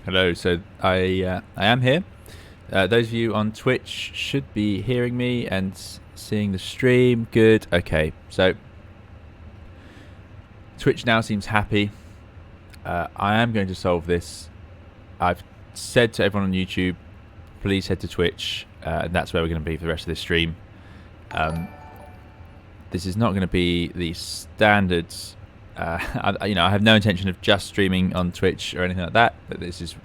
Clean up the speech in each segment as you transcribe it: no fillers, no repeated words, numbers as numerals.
Hello. So I am here. Those of you on Twitch should be hearing me and seeing the stream. Good. Okay. So Twitch now seems happy. I am going to solve this. I've said to everyone on YouTube, please head to Twitch, and that's where we're going to be for the rest of this stream. This is not going to be the standard. I have no intention of just streaming on Twitch or anything like that. But this is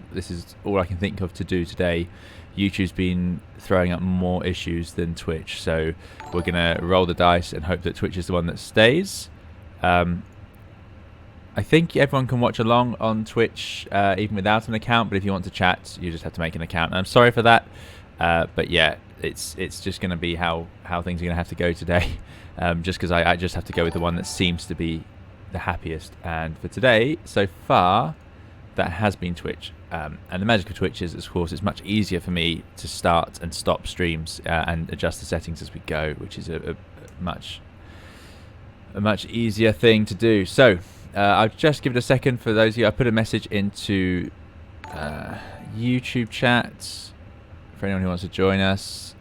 all I can think of to do today. YouTube's been throwing up more issues than Twitch, so we're going to roll the dice and hope that Twitch is the one that stays. I think everyone can watch along on Twitch even without an account, but if you want to chat, you just have to make an account. And I'm sorry for that, but yeah, it's just going to be how things are going to have to go today. Just because I just have to go with the one that seems to be the happiest. And for today, so far, that has been Twitch. And the magic of Twitch is, of course, it's much easier for me to start and stop streams and adjust the settings as we go, which is a much easier thing to do. So I'll just give it a second for those of you. I put a message into YouTube chat for anyone who wants to join us.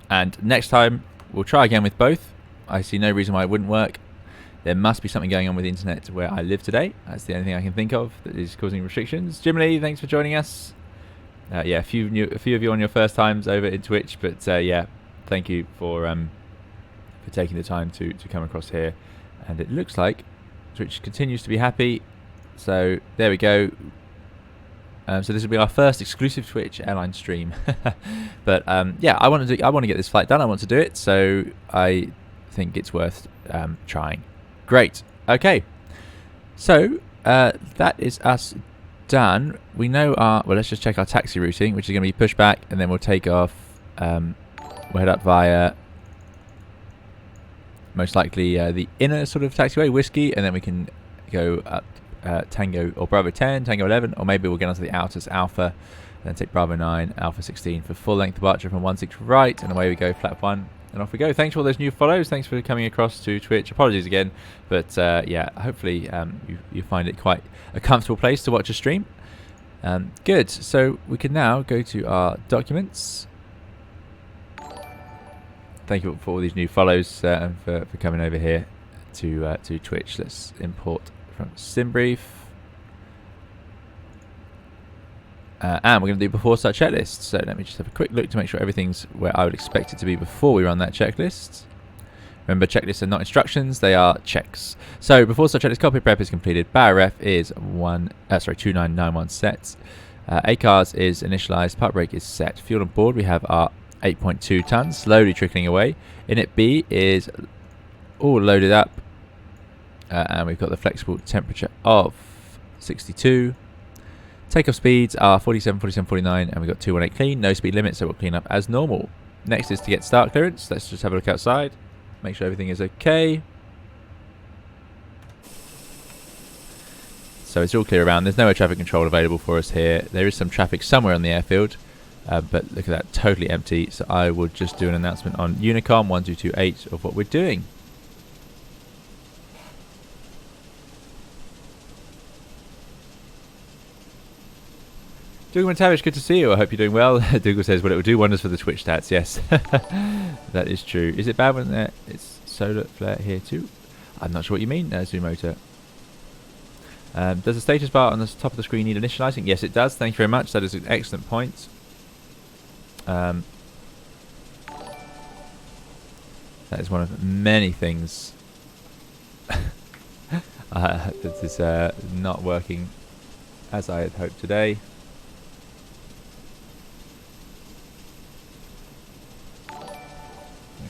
And next time, we'll try again with both. I see no reason why it wouldn't work. There must be something going on with the internet where I live today. That's the only thing I can think of that is causing restrictions. Jim Lee, thanks for joining us. Yeah, a few of you on your first times over in Twitch, but yeah, thank you for taking the time to come across here. And it looks like Twitch continues to be happy. So there we go. So this will be our first exclusive Twitch airline stream. But yeah, I want to get this flight done. I want to do it, so I think it's worth trying. Great. Okay. So that is us done. We know let's just check our taxi routing, which is going to be pushed back, and then we'll take off. We'll head up via most likely the inner sort of taxiway, Whiskey, and then we can go up Tango or Bravo 10, Tango 11, or maybe we'll get onto the outers Alpha, and then take Bravo 9, Alpha 16 for full length departure from 16 right, and away we go, flap 1. And off we go. Thanks for all those new follows. Thanks for coming across to Twitch. Apologies again, but yeah, hopefully you find it quite a comfortable place to watch a stream. Good. So we can now go to our documents. Thank you for all these new follows and for coming over here to Twitch. Let's import from SimBrief. And we're going to do before start checklist. So let me just have a quick look to make sure everything's where I would expect it to be before we run that checklist. Remember, checklists are not instructions, they are checks. So before start checklist, cockpit prep is completed. Bow ref is 2991 set. ACARS is initialized. Part brake is set. Fuel on board, we have our 8.2 tons slowly trickling away. Init B is all loaded up. And we've got the flexible temperature of 62. Takeoff speeds are 47, 47, 49, and we've got 218 clean. No speed limit, so we'll clean up as normal. Next is to get start clearance. Let's just have a look outside. Make sure everything is okay. So it's all clear around. There's no air traffic control available for us here. There is some traffic somewhere on the airfield, but look at that, totally empty. So I will just do an announcement on Unicom 1228 of what we're doing. Dougal McTavish, good to see you. I hope you're doing well. Dougal says, well, it will do wonders for the Twitch stats. Yes, that is true. Is it bad when it's solar flare here too? I'm not sure what you mean, Zoomotor. Does the status bar on the top of the screen need initializing? Yes, it does. Thank you very much. That is an excellent point. That is one of many things that is not working as I had hoped today.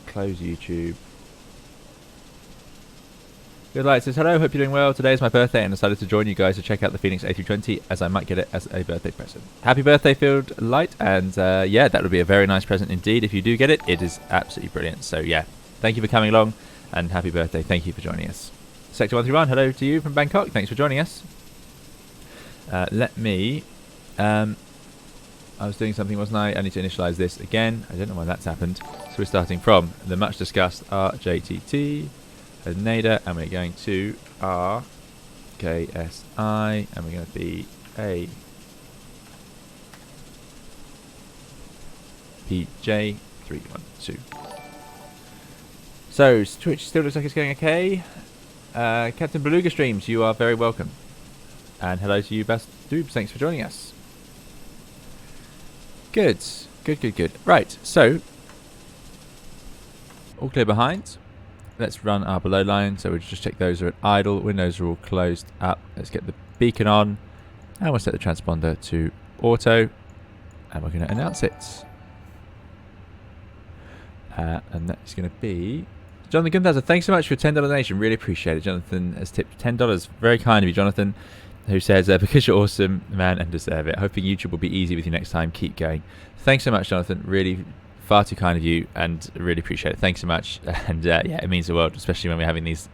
Close YouTube. Good Light says, hello, hope you're doing well. Today is my birthday and I decided to join you guys to check out the Fenix A320 as I might get it as a birthday present. Happy birthday, Field Light, and yeah, that would be a very nice present indeed if you do get it. It is absolutely brilliant. So yeah, thank you for coming along and happy birthday. Thank you for joining us. Sector 131, hello to you from Bangkok. Thanks for joining us. Let me... I was doing something, wasn't I? I need to initialize this again. I don't know why that's happened. So we're starting from the much discussed RJTT, NADA, and we're going to our KSI, and we're going to be a PJ312. So Twitch still looks like it's going okay. Captain Beluga Streams, you are very welcome. And hello to you, Best Dubes. Thanks for joining us. Good. Right, so all clear behind. Let's run our below line. So we'll just check those are at idle. Windows are all closed up. Let's get the beacon on. And we'll set the transponder to auto. And we're going to announce it. And that's going to be Jonathan Gunther. Thanks so much for your $10 donation. Really appreciate it. Jonathan has tipped $10. Very kind of you, Jonathan. Who says, because you're awesome, man, and deserve it. Hoping YouTube will be easy with you next time. Keep going. Thanks so much, Jonathan. Really far too kind of you, and really appreciate it. Thanks so much. And yeah, it means the world, especially when we're having these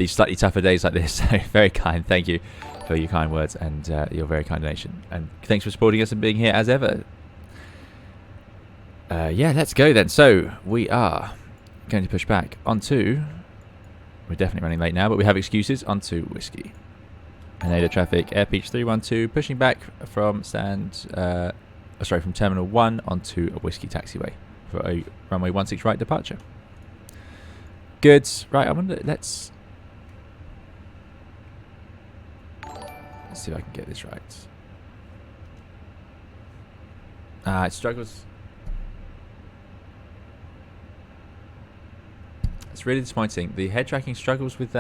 slightly tougher days like this. So very kind. Thank you for your kind words and your very kind donation. And thanks for supporting us and being here as ever. Yeah, let's go then. So we are going to push back onto. We're definitely running late now, but we have excuses. Onto whiskey. And ADA traffic, Air Peach 312, pushing back from from Terminal 1 onto a whiskey taxiway for a runway 16 right departure. Good. Right, I wonder, let's see if I can get this right. It struggles. It's really disappointing. The head tracking struggles with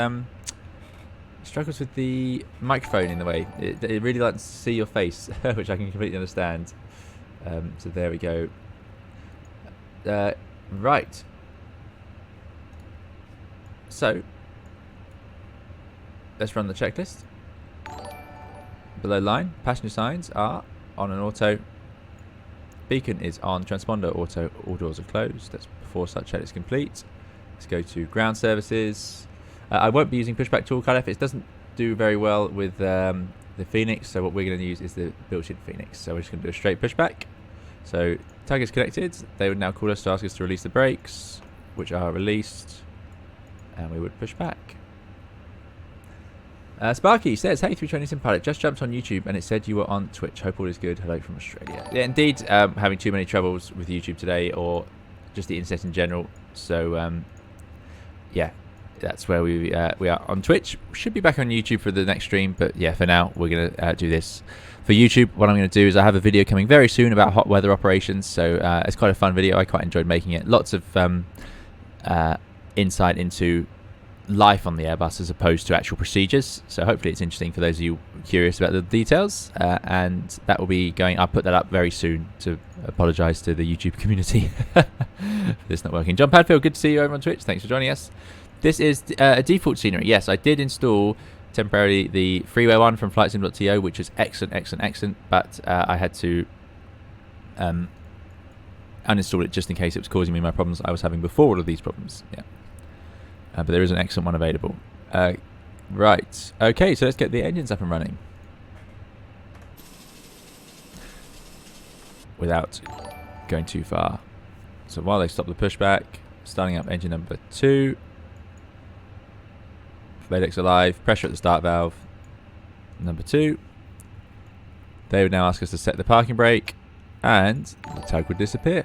the microphone in the way. It really likes to see your face, which I can completely understand. So there we go. Right. So let's run the checklist. Below line, passenger signs are on an auto. Beacon is on transponder auto. All doors are closed. That's before such check is complete. Let's go to ground services. I won't be using pushback tool cutoff. It doesn't do very well with the Fenix, so what we're going to use is the built-in Fenix. So we're just going to do a straight pushback. So tag is connected. They would now call us to ask us to release the brakes, which are released, and we would push back. Sparky says, "Hey, 320 Sim Pilot, just jumped on YouTube and it said you were on Twitch. Hope all is good. Hello from Australia." Yeah, indeed, having too many troubles with YouTube today, or just the internet in general. So yeah. That's where we are on Twitch. Should be back on YouTube for the next stream, but yeah, for now we're gonna do this for YouTube. What I'm gonna do is I have a video coming very soon about hot weather operations. So it's quite a fun video. I quite enjoyed making it. Lots of insight into life on the Airbus as opposed to actual procedures. So hopefully it's interesting for those of you curious about the details. And that will be going. I'll put that up very soon. To apologise to the YouTube community for this not working. John Padfield, good to see you over on Twitch. Thanks for joining us. This is a default scenery. Yes, I did install temporarily the freeway one from flightsim.to, which is excellent, but I had to uninstall it just in case it was causing me my problems I was having before all of these problems. Yeah, but there is an excellent one available. Right, okay, so let's get the engines up and running without going too far. So while they stop the pushback, starting up engine number 2. Radix alive, pressure at the start valve, number 2. They would now ask us to set the parking brake, and the tug would disappear.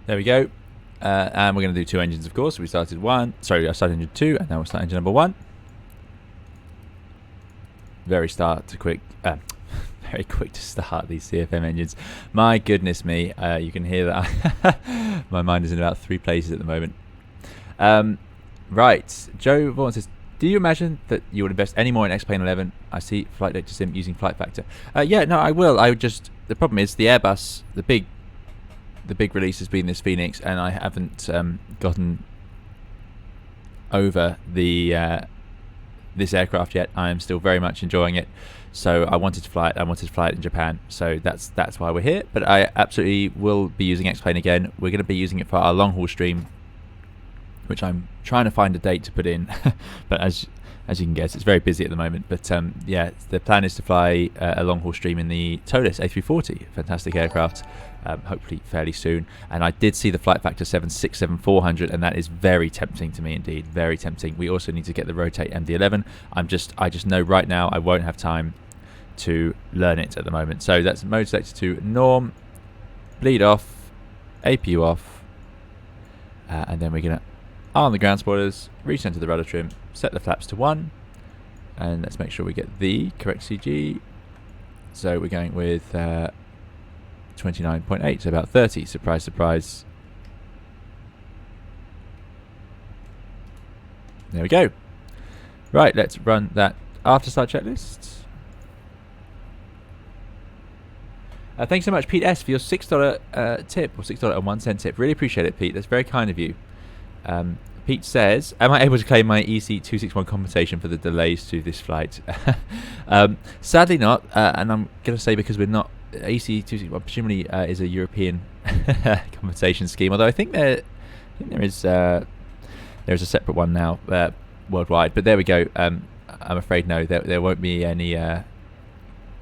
There we go. And we're going to do 2 engines, of course. So we started I started engine 2, and now we'll start engine number 1. Very quick to start these CFM engines. My goodness me, you can hear that my mind is in about 3 places at the moment. Right, Joe Vaughan says, do you imagine that you would invest any more in X Plane 11? I see flight data sim using flight factor. Yeah, no, I will. The problem is the Airbus, the big release has been this Fenix, and I haven't gotten over the this aircraft yet. I am still very much enjoying it, so I wanted to fly it. I wanted to fly it in Japan, so that's why we're here. But I absolutely will be using X Plane again. We're going to be using it for our long haul stream, which I'm trying to find a date to put in. But as you can guess, it's very busy at the moment. But yeah, the plan is to fly a long haul stream in the Takeoff A320, fantastic aircraft, hopefully fairly soon. And I did see the flight factor 767-400, and that is very tempting to me indeed, very tempting. We also need to get the rotate MD-11. I just know right now I won't have time to learn it at the moment. So that's mode selected to norm, bleed off, APU off, and then we're gonna arm the ground spoilers, recenter the rudder trim, set the flaps to 1, and let's make sure we get the correct CG. So we're going with 29.8, so about 30. Surprise, surprise. There we go. Right, let's run that after start checklist. Thanks so much, Pete S, for your $6 tip, or $6.01 tip. Really appreciate it, Pete. That's very kind of you. Pete says, am I able to claim my EC261 compensation for the delays to this flight? Sadly not, and I'm going to say because we're not, EC261 presumably is a European compensation scheme, although I think there is a separate one now worldwide, but there we go. I'm afraid no, there won't be any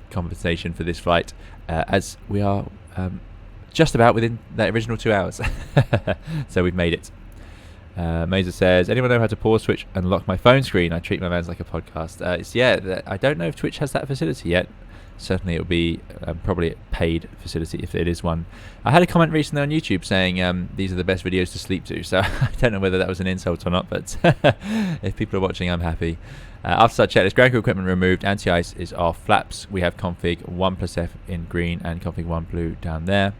compensation for this flight, as we are just about within that original 2 hours. So we've made it. Mazer says, anyone know how to pause Twitch and lock my phone screen? I treat my vans like a podcast. I don't know if Twitch has that facility yet. Certainly it will be probably a paid facility if it is one. I had a comment recently on YouTube saying these are the best videos to sleep to, so I don't know whether that was an insult or not, but if people are watching, I'm happy. After start checklist, ground crew equipment removed, anti-ice is off, flaps we have config 1+F in green and config 1 blue down there.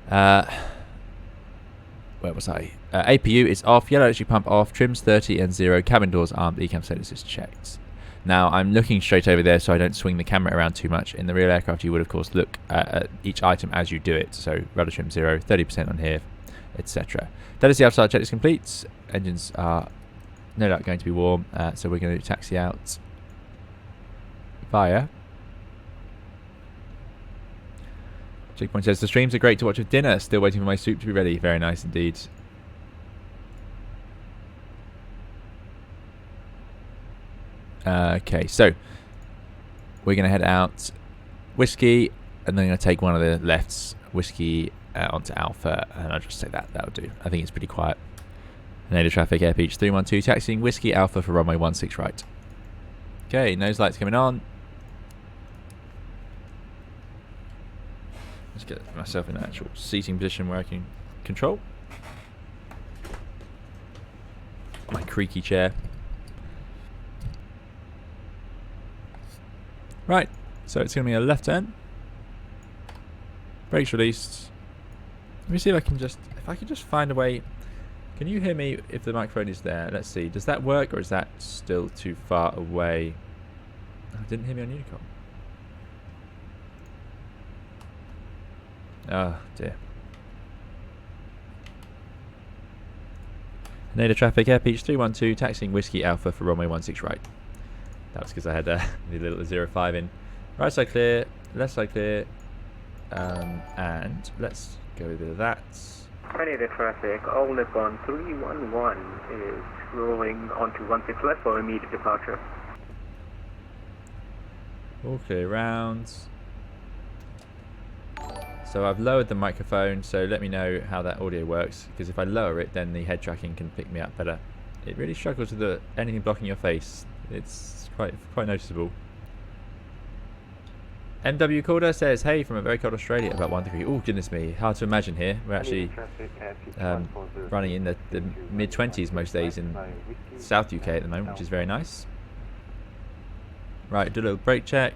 Where was I? APU is off, yellow electric pump off, trims 30 and 0, cabin doors armed, ECAM status is checked. Now I'm looking straight over there so I don't swing the camera around too much. In the real aircraft you would of course look at each item as you do it, so rudder trim 0, 30% on here, etc. That is the outside checklist complete. Engines are no doubt going to be warm, so we're going to taxi out via. Checkpoint says, the streams are great to watch with dinner, still waiting for my soup to be ready. Very nice indeed. Okay, so we're going to head out Whiskey, and then I'm going to take one of the lefts, Whiskey onto Alpha, and I'll just say that'll do. I think it's pretty quiet. Nader traffic, Air Peach 312, taxiing Whiskey Alpha for runway 16 right. Okay, nose lights coming on. Let's get myself in an actual seating position where I can control my creaky chair. Right, so it's going to be a left turn. Brakes released. Let me see if I can just find a way. Can you hear me if the microphone is there? Let's see. Does that work, or is that still too far away? Oh, didn't hear me on Unicom. Oh dear. Nader traffic, Air Peach 312, taxiing Whiskey Alpha for runway 16 right. That was because I had the little 05 in. Right side clear, left side clear, and let's go with that. Nader traffic, all Nippon 311 is rolling onto 16 left for immediate departure. All clear rounds. So I've lowered the microphone, so let me know how that audio works, because if I lower it then the head tracking can pick me up better. It really struggles with anything blocking your face. It's quite noticeable. MW Calder says, hey, from a very cold Australia, about 1 degree. Oh, goodness me, hard to imagine here. We're actually running in the mid-20s most days in South UK at the moment, which is very nice. Right, do a little brake check.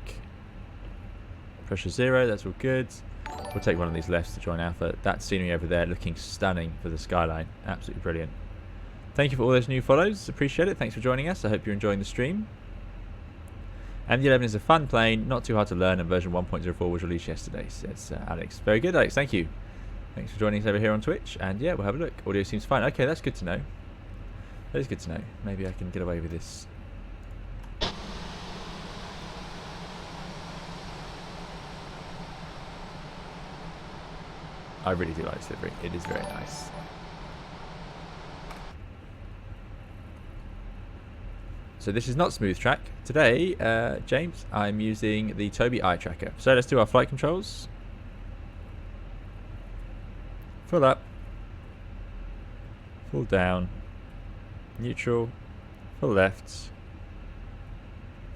Pressure 0, that's all good. We'll take one of these lefts to join Alpha. That scenery over there looking stunning for the skyline. Absolutely brilliant. Thank you for all those new follows. Appreciate it. Thanks for joining us. I hope you're enjoying the stream. MD-11 is a fun plane, not too hard to learn, and version 1.04 was released yesterday, says Alex. Very good, Alex. Thank you. Thanks for joining us over here on Twitch. And yeah, we'll have a look. Audio seems fine. Okay, that's good to know. That is good to know. Maybe I can get away with this. I really do like this livery. It is very nice. So this is not smooth track. Today, James, I'm using the Tobii eye tracker. So let's do our flight controls. Full up. Full down. Neutral. Full left.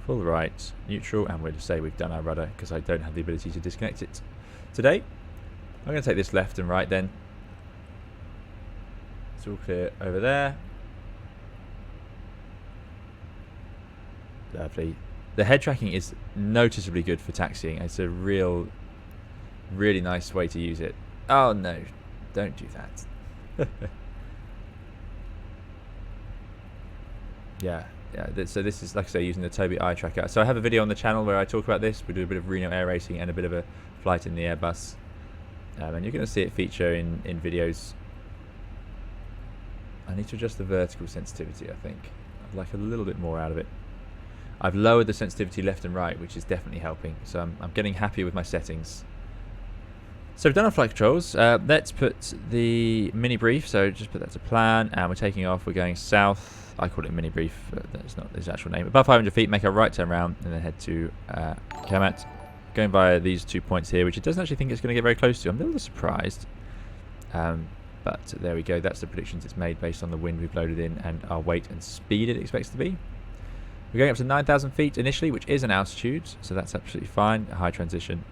Full right. Neutral. And we'll just say we've done our rudder because I don't have the ability to disconnect it today. I'm going to take this left and right then. It's all clear over there. Lovely. The head tracking is noticeably good for taxiing. It's a really nice way to use it. Oh no, don't do that. yeah. So this is, like I say, using the Tobii eye tracker. So I have a video on the channel where I talk about this. We do a bit of Reno air racing and a bit of a flight in the Airbus. And you're going to see it feature in videos. I need to adjust the vertical sensitivity, I think. I'd like a little bit more out of it. I've lowered the sensitivity left and right, which is definitely helping. So I'm getting happy with my settings. So we've done our flight controls. Let's put the mini brief. So just put that to plan. And we're taking off. We're going south. I call it mini brief. But that's not his actual name. Above 500 feet, make a right turn round. And then head to Kamat. Going via these 2 points here, which it doesn't actually think it's going to get very close to. I'm a little surprised. But there we go. That's the predictions it's made based on the wind we've loaded in and our weight and speed it expects to be. We're going up to 9,000 feet initially, which is an altitude, so that's absolutely fine. A high transition.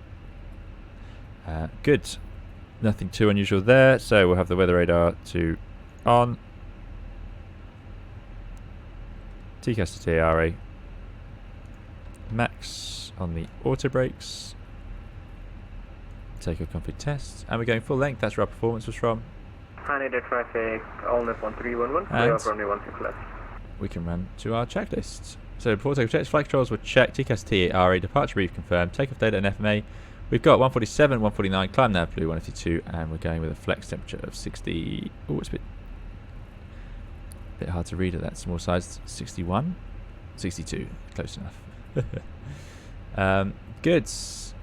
Good. Nothing too unusual there, so we'll have the weather radar to on. TCAS to TARA. Max on the auto brakes. Takeoff config test. And we're going full length. That's where our performance was from. Haneda traffic, allnet 1311, clear of runway 16 left. We can run to our checklist. So before takeoff checks, flight controls were checked, TCAS TARA, departure brief confirmed, takeoff data and FMA. We've got 147, 149, climb nav blue 152, and we're going with a flex temperature of 60. Oh, it's a bit hard to read at that small size. 61, 62, close enough. Goods.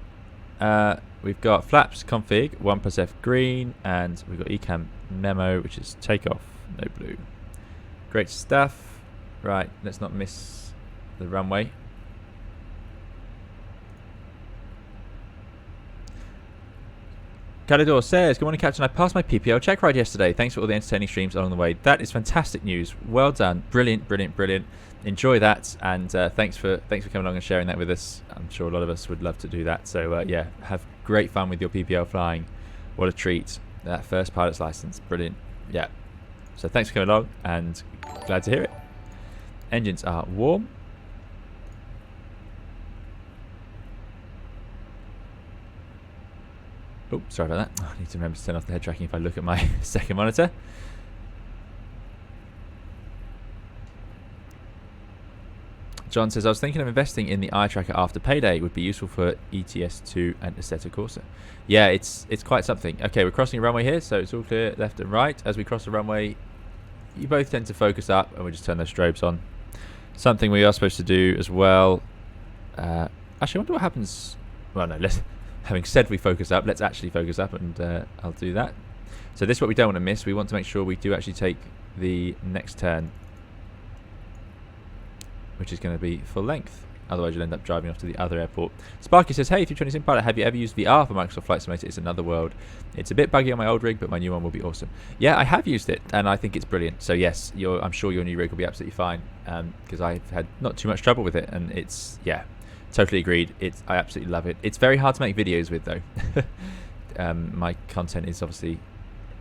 We've got flaps config 1+F green, and we've got ecam memo, which is takeoff no blue. Great stuff. Right, let's not miss the runway. Calidor says, good morning, Captain. I passed my PPL check ride yesterday. Thanks for all the entertaining streams along the way. That is fantastic news. Well done. Brilliant, brilliant, brilliant. Enjoy that, and thanks for coming along and sharing that with us. I'm sure a lot of us would love to do that. So yeah, have great fun with your PPL flying. What a treat. That first pilot's license. Brilliant. Yeah. So thanks for coming along, and glad to hear it. Engines are warm. Oh, sorry about that. I need to remember to turn off the head tracking if I look at my second monitor. John says, I was thinking of investing in the eye tracker after payday. It would be useful for ETS2 and Assetto Corsa. Yeah, it's quite something. Okay, we're crossing a runway here, so it's all clear left and right. As we cross the runway, you both tend to focus up, and we just turn those strobes on. Something we are supposed to do as well. Actually, I wonder what happens. Well, no, having said we focus up, let's actually focus up, and I'll do that. So this is what we don't want to miss. We want to make sure we do actually take the next turn, which is going to be full length. Otherwise, you'll end up driving off to the other airport. Sparky says, hey, 320 Sim Pilot, have you ever used VR for Microsoft Flight Simulator? It's another world. It's a bit buggy on my old rig, but my new one will be awesome. Yeah, I have used it, and I think it's brilliant. So yes, I'm sure your new rig will be absolutely fine, because I've had not too much trouble with it, and it's, yeah, totally agreed. I absolutely love it. It's very hard to make videos with though. My content is obviously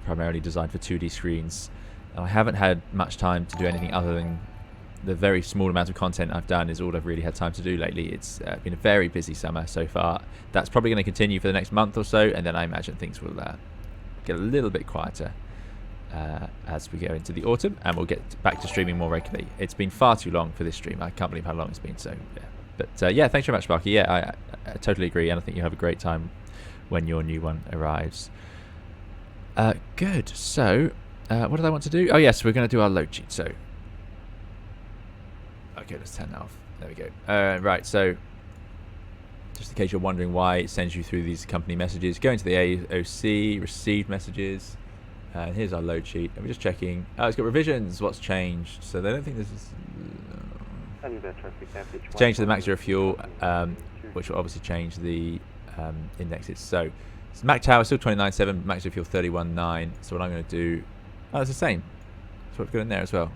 primarily designed for 2D screens. I haven't had much time to do anything other than the very small amount of content I've done is all I've really had time to do lately. It's been a very busy summer so far. That's probably going to continue for the next month or so, and then I imagine things will get a little bit quieter as we go into the autumn, and we'll get back to streaming more regularly. It's been far too long for this stream. I can't believe how long it's been. So yeah, but yeah, thanks very much, Sparky. Yeah, I totally agree, and I think you'll have a great time when your new one arrives. Good. So what did I want to do? Oh yes, we're going to do our load sheet. So okay, let's turn that off. There we go. Right, so just in case you're wondering why it sends you through these company messages, go into the AOC, received messages, and here's our load sheet. And we're just checking. Oh, it's got revisions. What's changed? So they don't think this is... Change to the max zero fuel, which will obviously change the indexes. So Mac Tower still 29.7, max zero fuel 31.9. So what I'm going to do... Oh, it's the same. So I've got in there as well.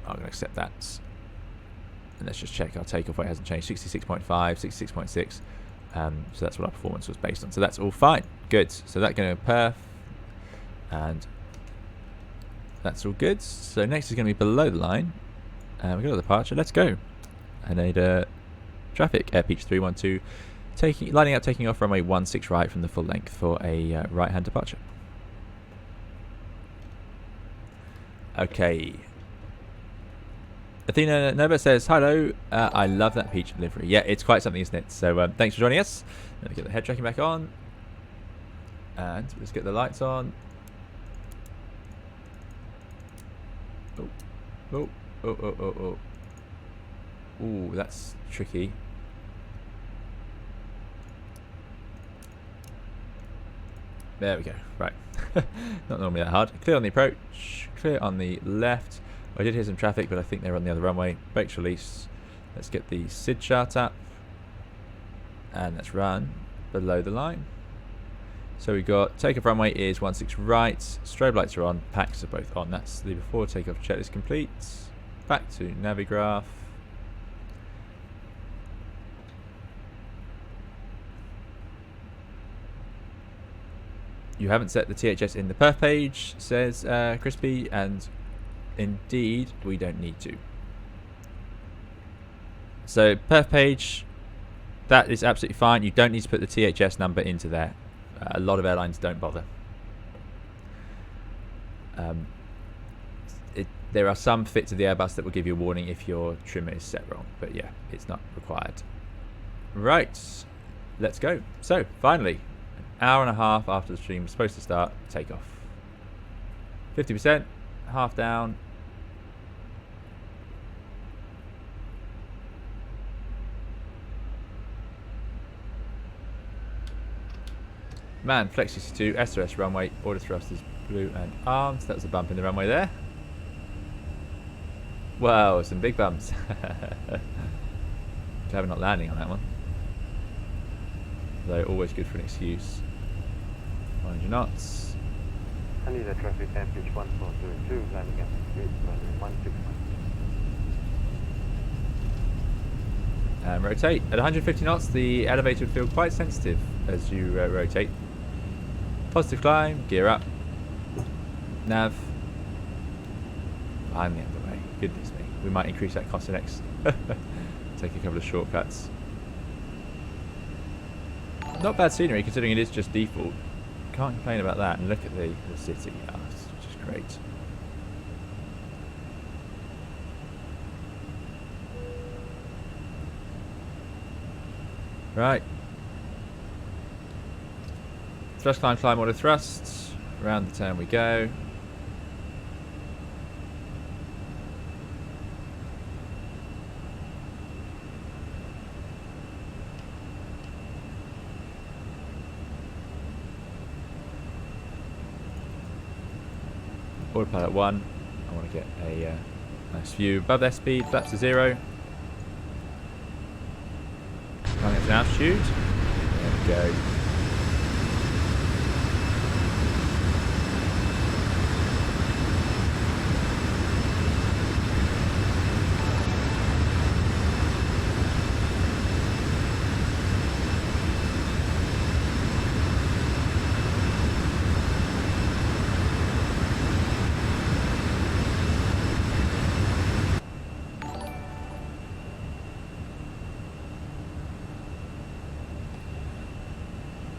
I'm going to accept that. And let's just check our takeoff weight hasn't changed. 66.5, 66.6. So that's what our performance was based on. So that's all fine. Good. So that's going to perf. And that's all good. So next is going to be below the line. And we've got a departure. Let's go. I need traffic. Air Peach 312. Lining up, taking off runway 16 right from the full length for a right-hand departure. Okay. Athena Nova says, hello, I love that Peach livery. Yeah, it's quite something, isn't it? So thanks for joining us. Let me get the head tracking back on. And let's get the lights on. Oh, oh, oh, oh, oh, oh. Ooh, that's tricky. There we go. Right. Not normally that hard. Clear on the approach. Clear on the left. I did hear some traffic, but I think they're on the other runway. Brakes release. Let's get the SID chart up. And let's run below the line. So we've got takeoff runway is 16 right. Strobe lights are on. Packs are both on. That's the before takeoff checklist complete. Back to Navigraph. You haven't set the THS in the perf page, says Crispy, and indeed we don't need to. So perf page, that is absolutely fine. You don't need to put the THS number into there. A lot of airlines don't bother. There are some fits of the Airbus that will give you a warning if your trimmer is set wrong, but yeah, it's not required. Right, let's go. So finally, an hour and a half after the stream is supposed to start, takeoff. 50%, half down. Man, Flex 62, SRS runway, order thrusters blue and armed. That was a bump in the runway there. Wow, some big bumps. Clever not landing on that one. Though always good for an excuse. Mind your knots. I need a traffic average 1402, landing at runway 161. And rotate. At 150 knots, the elevator would feel quite sensitive as you rotate. Positive climb, gear up. Nav. I'm the other way. Goodness me. We might increase that cost in X. Take a couple of shortcuts. Not bad scenery considering it is just default. Can't complain about that. And look at the city. Oh, it's just great. Right. Thrust climb order thrusts. Around the turn we go. Autopilot 1. I want to get a nice view above their speed. Flaps to 0. Coming up to altitude. There we go.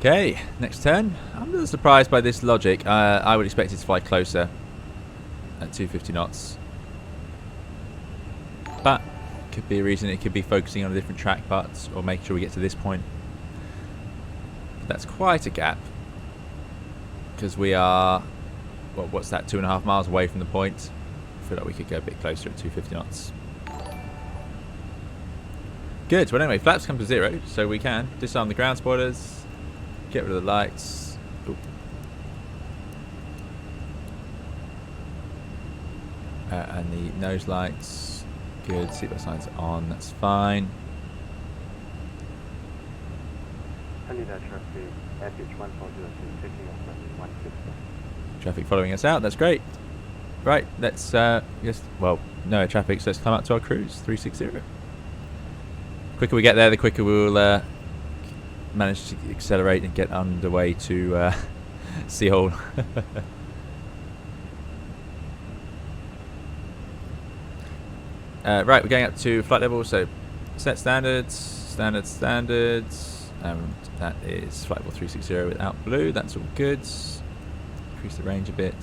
Okay, next turn. I'm a little surprised by this logic. I would expect it to fly closer at 250 knots. But could be a reason. It could be focusing on a different track parts or making sure we get to this point. But that's quite a gap. Because we are, well, what's that, 2.5 miles away from the point. I feel like we could go a bit closer at 250 knots. Good. Well, anyway, flaps come to 0, so we can disarm the ground spoilers, get rid of the lights. Ooh. And the nose lights. Good. Seatbelt signs are on. That's fine. Traffic following us out. That's great. Right. Let's just, well, no air traffic, so let's climb up to our cruise 360. The quicker we get there, the quicker we'll manage to accelerate and get underway to Seoul. Right, we're going up to flight level, so set standards, standards. That is flight level 360 without blue. That's all good. Increase the range a bit.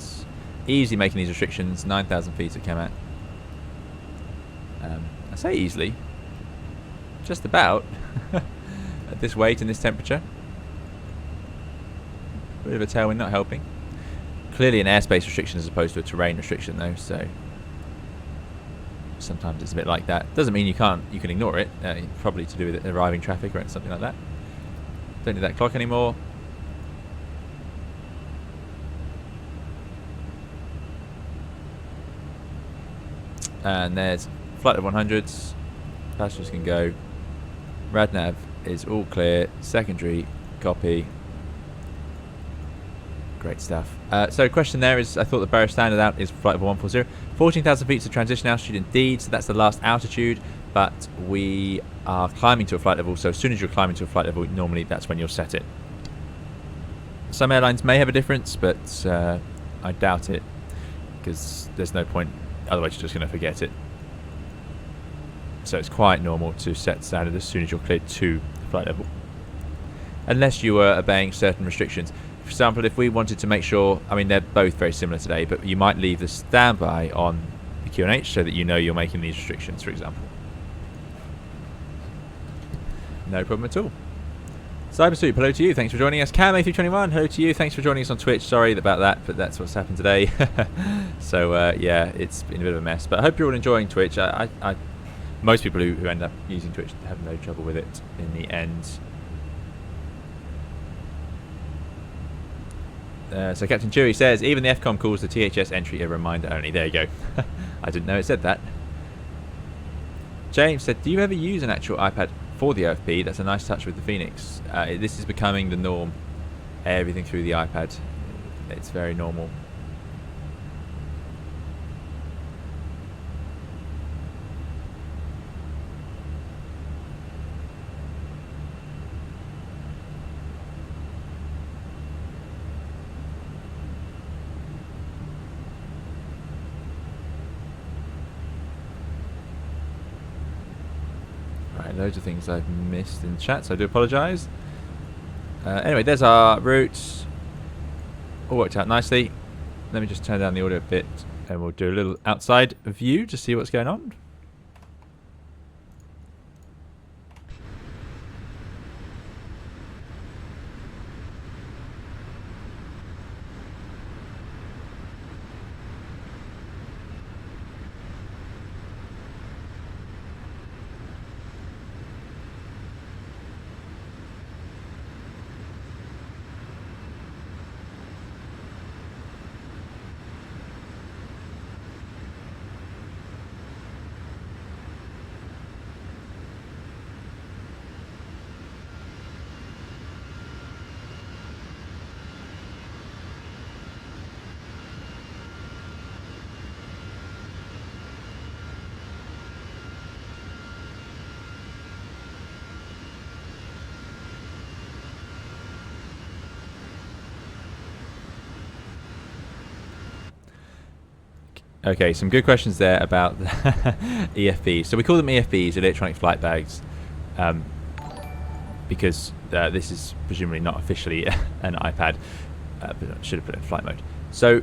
Easy making these restrictions. 9,000 feet it came at. I say easily. Just about. At this weight and this temperature. A bit of a tailwind not helping. Clearly an airspace restriction as opposed to a terrain restriction though, so sometimes it's a bit like that. Doesn't mean you can ignore it. Probably to do with arriving traffic or something like that. Don't need that clock anymore. And there's flight of 100s. Passengers can go. Radnav is all clear. Secondary copy. Great stuff. So question there is, I thought the Barrow standard out is flight level 140. 14,000 feet is the transition altitude indeed, so that's the last altitude, but we are climbing to a flight level, so as soon as you're climbing to a flight level, normally that's when you'll set it. Some airlines may have a difference, but I doubt it, because there's no point, otherwise you're just going to forget it. So it's quite normal to set standard as soon as you're cleared to the flight level. Unless you were obeying certain restrictions. For example, if we wanted to make sure, I mean they're both very similar today, but you might leave the standby on the QNH so that you know you're making these restrictions, for example. No problem at all. Cybersuit, hello to you, thanks for joining us. Cam A321, hello to you, thanks for joining us on Twitch. Sorry about that, but that's what's happened today. So yeah, it's been a bit of a mess, but I hope you're all enjoying Twitch. Most people who end up using Twitch have no trouble with it in the end. So Captain Chewy says, even the FCOM calls the THS entry a reminder only. There you go. I didn't know it said that. James said, do you ever use an actual iPad for the OFP? That's a nice touch with the Fenix. This is becoming the norm. Everything through the iPad. It's very normal. Loads of things I've missed in chat, so I do apologise. Anyway, there's our route. All worked out nicely. Let me just turn down the audio a bit and we'll do a little outside view to see what's going on. Okay, some good questions there about the EFBs. So we call them EFBs, electronic flight bags. because this is presumably not officially an iPad, but I should have put it in flight mode. So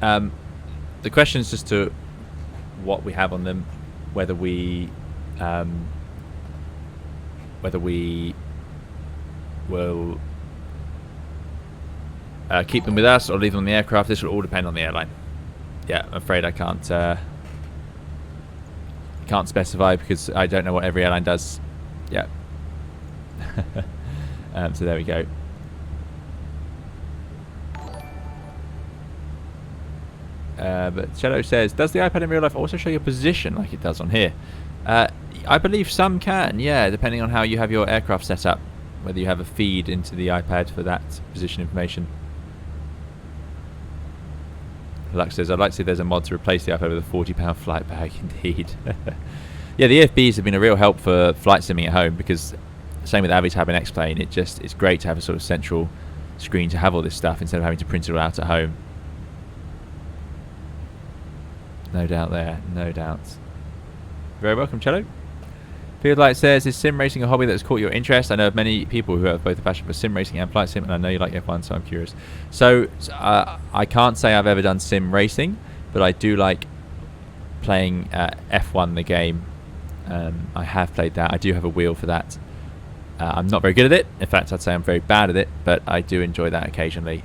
the question is just to what we have on them, whether we will keep them with us or leave them on the aircraft. This will all depend on the airline. Yeah, I'm afraid I can't specify because I don't know what every airline does. Yeah. So there we go. But Shadow says, does the iPad in real life also show your position like it does on here? I believe some can, yeah, depending on how you have your aircraft set up, whether you have a feed into the iPad for that position information. Lux says, I'd like to see there's a mod to replace the iPad with a £40 flight bag. Indeed. Yeah, the EFBs have been a real help for flight simming at home, because same with Avi's Tab and X Plane, it's great to have a sort of central screen to have all this stuff instead of having to print it all out at home. No doubt there, no doubt. Very welcome, Cello. Fieldlight says, is sim racing a hobby that has caught your interest? I know of many people who have both a passion for sim racing and flight sim, and I know you like F1, so I'm curious. So, I can't say I've ever done sim racing, but I do like playing F1, the game. I have played that. I do have a wheel for that. I'm not very good at it. In fact, I'd say I'm very bad at it, but I do enjoy that occasionally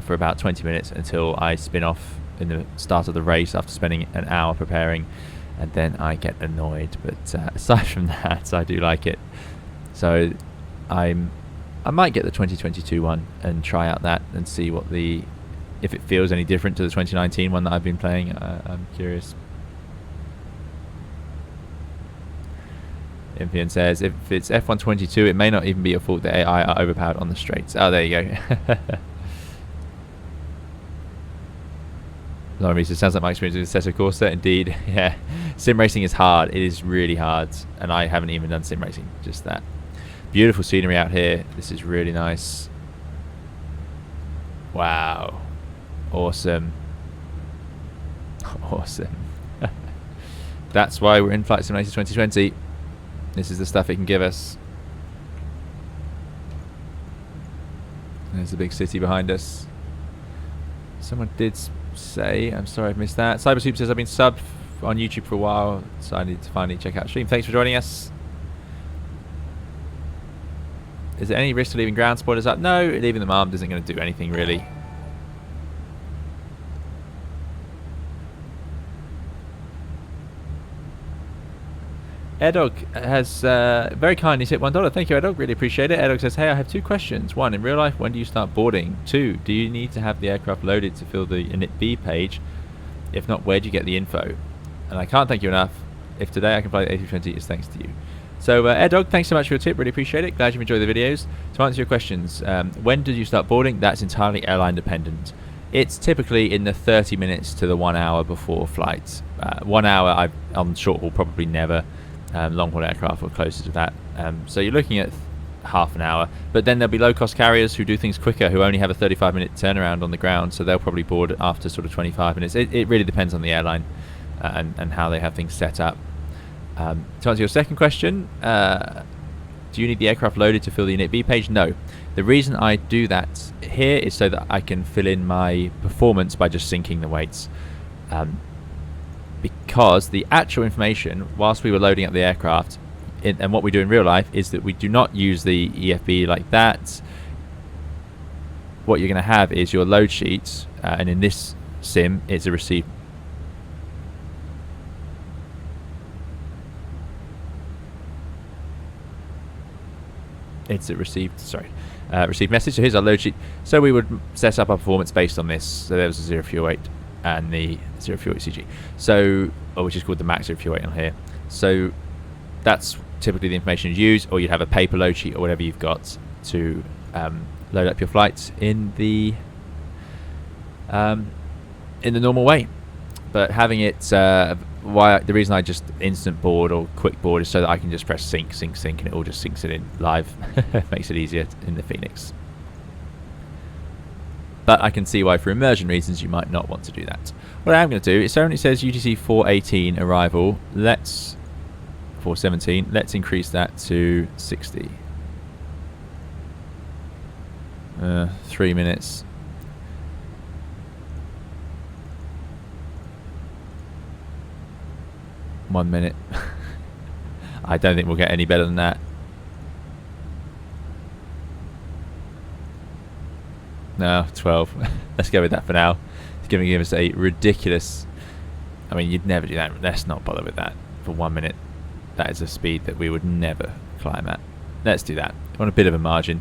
for about 20 minutes until I spin off in the start of the race after spending an hour preparing, and then I get annoyed. But aside from that, I do like it. So I might get the 2022 one and try out that and see what if it feels any different to the 2019 one that I've been playing. I'm curious. Impian says, if it's F122, it may not even be your fault that AI are overpowered on the straights. Oh, there you go. Lauren Reese, it sounds like my experience with Assetto Corsa. Indeed, yeah. Sim racing is hard. It is really hard. And I haven't even done sim racing. Just that. Beautiful scenery out here. This is really nice. Wow. Awesome. Awesome. That's why we're in Flight Simulator 2020. This is the stuff it can give us. There's a big city behind us. Someone did say, I'm sorry I've missed that. Cybersoup says, I've been subbed on YouTube for a while, so I need to finally check out the stream. Thanks for joining us. Is there any risk to leaving ground spoilers up? No, leaving them armed isn't going to do anything really. Airdog has very kindly hit $1. Thank you, Airdog. Really appreciate it. Airdog says, hey, I have two questions. One, in real life, when do you start boarding? Two, do you need to have the aircraft loaded to fill the init B page? If not, where do you get the info? And I can't thank you enough. If today I can fly the A320, it's thanks to you. So, Airdog, thanks so much for your tip. Really appreciate it. Glad you enjoyed the videos. To answer your questions, when did you start boarding? That's entirely airline dependent. It's typically in the 30 minutes to the 1 hour before flight. 1 hour on short haul, probably never. Long haul aircraft or closer to that. So you're looking at half an hour, but then there'll be low cost carriers who do things quicker, who only have a 35-minute turnaround on the ground, so they'll probably board after sort of 25 minutes. It really depends on the airline and how they have things set up. To answer your second question, do you need the aircraft loaded to fill the init B page? No. The reason I do that here is so that I can fill in my performance by just syncing the weights. Because the actual information, whilst we were loading up the aircraft, and what we do in real life is that we do not use the EFB like that. What you're going to have is your load sheets, and in this sim, it's a receive. It's a received, received message. So here's our load sheet. So we would set up our performance based on this. So there was a 0 fuel weight and the 0 fuel ECG, so which is called the max 0 fuel weight on here. So that's typically the information you use, or you'd have a paper load sheet or whatever you've got to load up your flights in the normal way. But having it, the reason I just instant board or quick board is so that I can just press sync, and it all just syncs it in live. Makes it easier in the Fenix. But I can see why, for immersion reasons, you might not want to do that. What I am going to do, it only says UTC 418 arrival. Let's up, or 17. Let's increase that to 60. 3 minutes. One minute. I don't think we'll get any better than that. No, 12. Let's go with that for now. It's going to give us a ridiculous... I mean, you'd never do that. Let's not bother with that for 1 minute. That is a speed that we would never climb at. Let's do that. On a bit of a margin.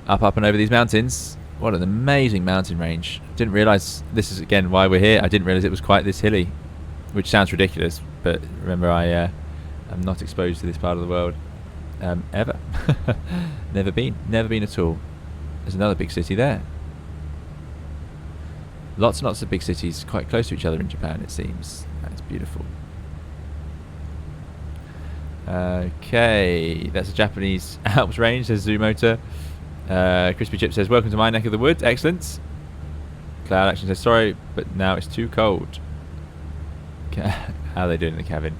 Up, up and over these mountains. What an amazing mountain range. Didn't realise, this is again why we're here, I didn't realise it was quite this hilly. Which sounds ridiculous, but remember I am not exposed to this part of the world ever. Never been at all. There's another big city there. Lots and lots of big cities quite close to each other in Japan, it seems. That's beautiful. Okay, that's a Japanese Alps range, says Zoomotor. Crispy Chip says, welcome to my neck of the woods. Excellent. Cloud Action says, sorry, but now it's too cold. How are they doing in the cabin?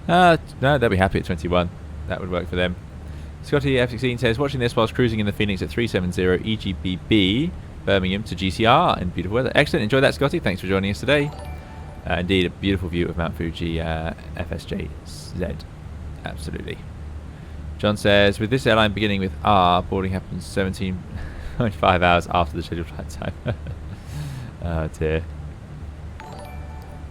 No, they'll be happy at 21. That would work for them. Scotty F16 says, watching this whilst cruising in the Fenix at 370 EGBB, Birmingham to GCR in beautiful weather. Excellent. Enjoy that, Scotty. Thanks for joining us today. Indeed, a beautiful view of Mount Fuji, FSJZ. Absolutely. John says, with this airline beginning with R, boarding happens 17.5 hours after the scheduled flight time. Oh dear.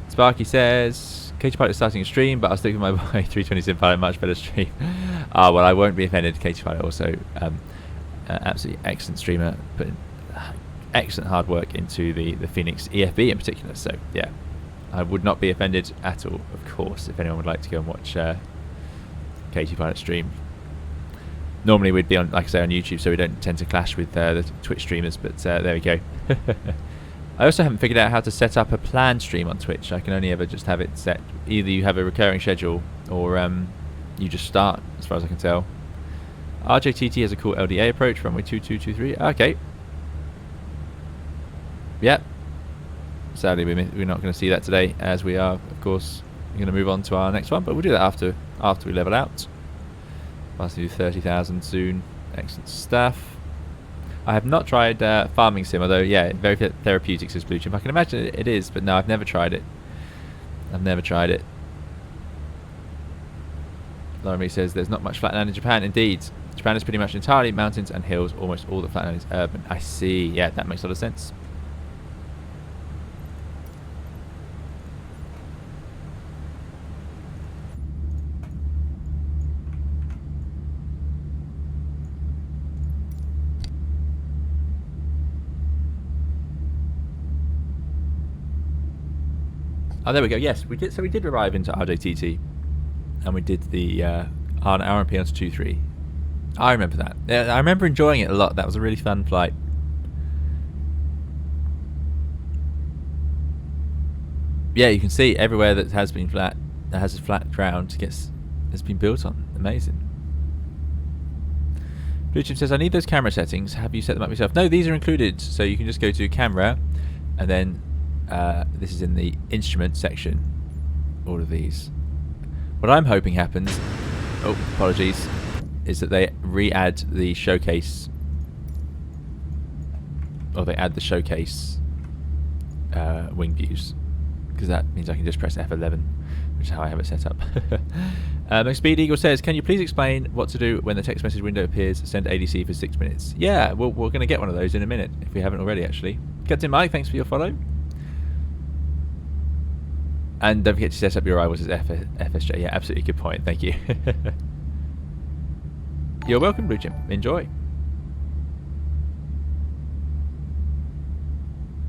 Sparky says, Katie Pilot is starting a stream, but I'll stick with my boy 320 Sim Pilot, much better stream. Well, I won't be offended. Katie Pilot also absolutely excellent streamer, putting excellent hard work into the Fenix EFB in particular. So yeah, I would not be offended at all, of course, if anyone would like to go and watch Katie Pilot stream. Normally we'd be on, like I say, on YouTube, so we don't tend to clash with the Twitch streamers, but there we go. I also haven't figured out how to set up a planned stream on Twitch. I can only ever just have it set. Either you have a recurring schedule, or you just start, as far as I can tell. RJTT has a cool LDA approach, runway 2223. Okay. Yep. Sadly, we're not going to see that today, as we are, of course, going to move on to our next one. But we'll do that after we level out. Must do 30,000 soon. Excellent stuff. I have not tried farming sim, although yeah, very therapeutic, says Blue Chip. I can imagine it is, but no, I've never tried it. Laramie says there's not much flatland in Japan. Indeed, Japan is pretty much entirely mountains and hills. Almost all the flatland is urban. I see. Yeah, that makes a lot of sense. Oh, there we go. Yes, we did. So we did arrive into RJTT, and we did the RMP onto 2-3. I remember that. I remember enjoying it a lot. That was a really fun flight. Yeah, you can see everywhere that has been flat, that has a flat ground, has been built on. Amazing. Blue Chip says, I need those camera settings. Have you set them up yourself? No, these are included. So you can just go to camera, and then this is in the instrument section. All of these. What I'm hoping happens, oh, apologies, is that they re-add the showcase, or they add the showcase wing views, because that means I can just press F11, which is how I have it set up. Speed Eagle says, can you please explain what to do when the text message window appears? Send ADC for 6 minutes. Yeah, we're going to get one of those in a minute, if we haven't already, actually. Captain Mike, thanks for your follow. And don't forget to set up your arrivals as FSJ. Yeah, absolutely good point. Thank you. You're welcome, Blue Chip. Enjoy.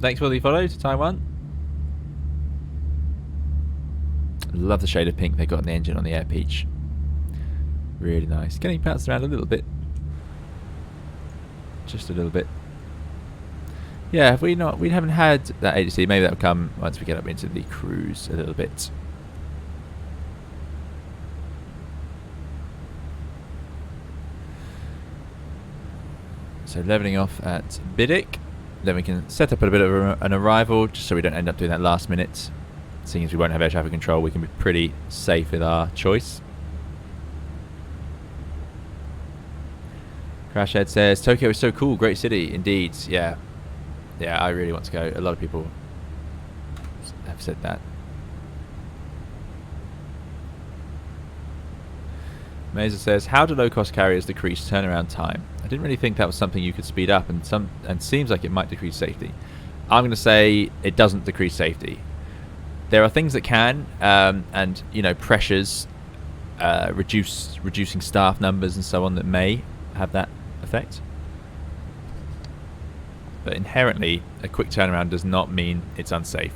Thanks for the follow to Taiwan. Love the shade of pink they got in the engine on the Air Peach. Really nice. Getting bounced around a little bit. Just a little bit. Yeah, have we not? We haven't had that ADC. Maybe that'll come once we get up into the cruise a little bit. So leveling off at Bidic. Then we can set up a bit of an arrival, just so we don't end up doing that last minute. seeing as we won't have air traffic control, we can be pretty safe with our choice. Crashhead says, Tokyo is so cool, great city. Indeed, yeah. Yeah, I really want to go. A lot of people have said that. Mesa says, how do low-cost carriers decrease turnaround time? I didn't really think that was something you could speed up, and seems like it might decrease safety. I'm going to say it doesn't decrease safety. There are things that can, and pressures, reducing staff numbers and so on that may have that effect. But inherently, a quick turnaround does not mean it's unsafe,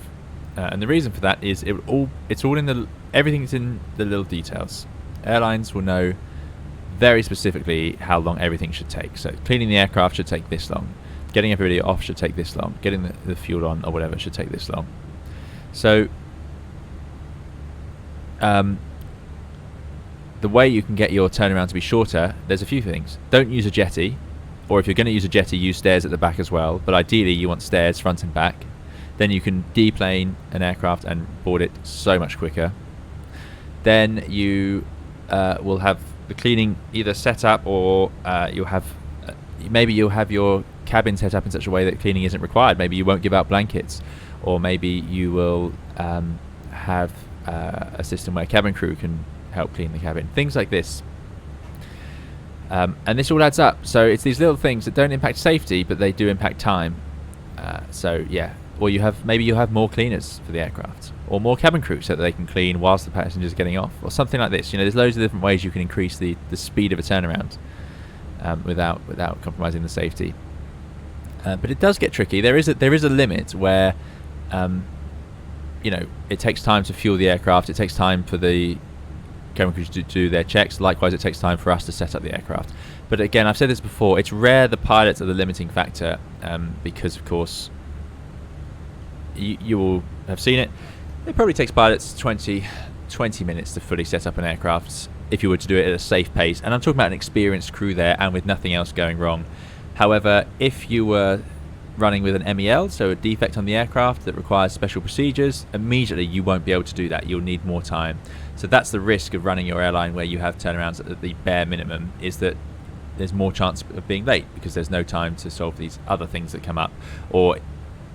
and the reason for that is it's all in everything's in the little details. Airlines will know very specifically how long everything should take. So cleaning the aircraft should take this long. Getting everybody off should take this long. Getting the fuel on or whatever should take this long. So the way you can get your turnaround to be shorter, there's a few things. Don't use a jetty, or if you're going to use a jetty, use stairs at the back as well. But ideally, you want stairs front and back. Then you can deplane an aircraft and board it so much quicker. Then you will have the cleaning either set up, or you'll have your cabin set up in such a way that cleaning isn't required. Maybe you won't give out blankets, or maybe you will have a system where cabin crew can help clean the cabin. Things like this. And this all adds up. So it's these little things that don't impact safety, but they do impact time. So yeah. Or you'll have more cleaners for the aircraft, or more cabin crew so that they can clean whilst the passenger's getting off, or something like this. There's loads of different ways you can increase the speed of a turnaround without compromising the safety. But it does get tricky. There is a limit where it takes time to fuel the aircraft. It takes time for the cabin crew to do their checks. Likewise, it takes time for us to set up the aircraft. But again, I've said this before. It's rare the pilots are the limiting factor, because of course. You will have seen it. It probably takes pilots 20 minutes to fully set up an aircraft if you were to do it at a safe pace. And I'm talking about an experienced crew there and with nothing else going wrong. However, if you were running with an MEL, so a defect on the aircraft that requires special procedures, immediately you won't be able to do that. You'll need more time. So that's the risk of running your airline where you have turnarounds at the bare minimum, is that there's more chance of being late because there's no time to solve these other things that come up. Or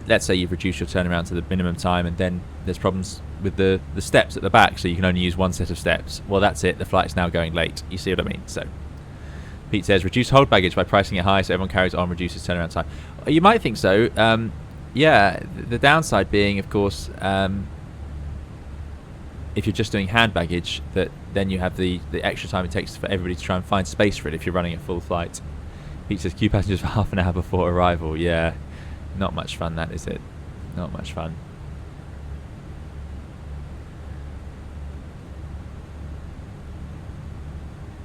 let's say you've reduced your turnaround to the minimum time, and then there's problems with the steps at the back, so you can only use one set of steps. Well, that's it. The flight's now going late. You see what I mean? So Pete says, reduce hold baggage by pricing it high so everyone carries on, reduces turnaround time. You might think so. Yeah, the downside being, of course, if you're just doing hand baggage, that then you have the extra time it takes for everybody to try and find space for it if you're running a full flight. Pete says, queue passengers for half an hour before arrival. Yeah. Not much fun, that, is it? Not much fun.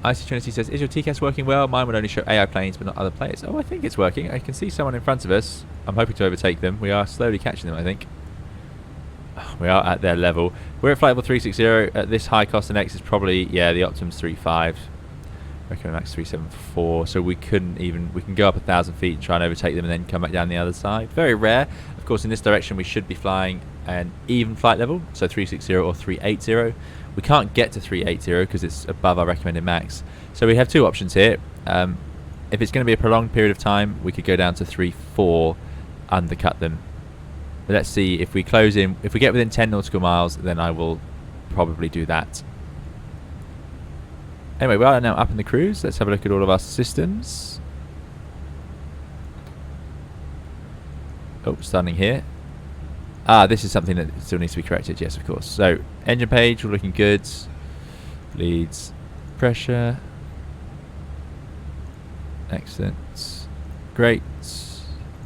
Icy Trinity says, is your TCAS working well? Mine would only show AI planes but not other players. Oh, I think it's working. I can see someone in front of us. I'm hoping to overtake them. We are slowly catching them, I think. We are at their level. We're at flight level 360. At this high cost, and X is probably, yeah, the Optim's 3.5. Recommend max 374, so we can go up 1,000 feet and try and overtake them and then come back down the other side. Very rare. Of course, in this direction we should be flying an even flight level, so 360 or 380. We can't get to 380 because it's above our recommended max. So we have two options here. If it's going to be a prolonged period of time, we could go down to 3.4, undercut them. But let's see, if we close in, if we get within 10 nautical miles, then I will probably do that. Anyway, we are now up in the cruise. Let's have a look at all of our systems. Oh, starting here. This is something that still needs to be corrected. Yes, of course. So, engine page, all looking good. Bleeds. Pressure. Excellent. Great.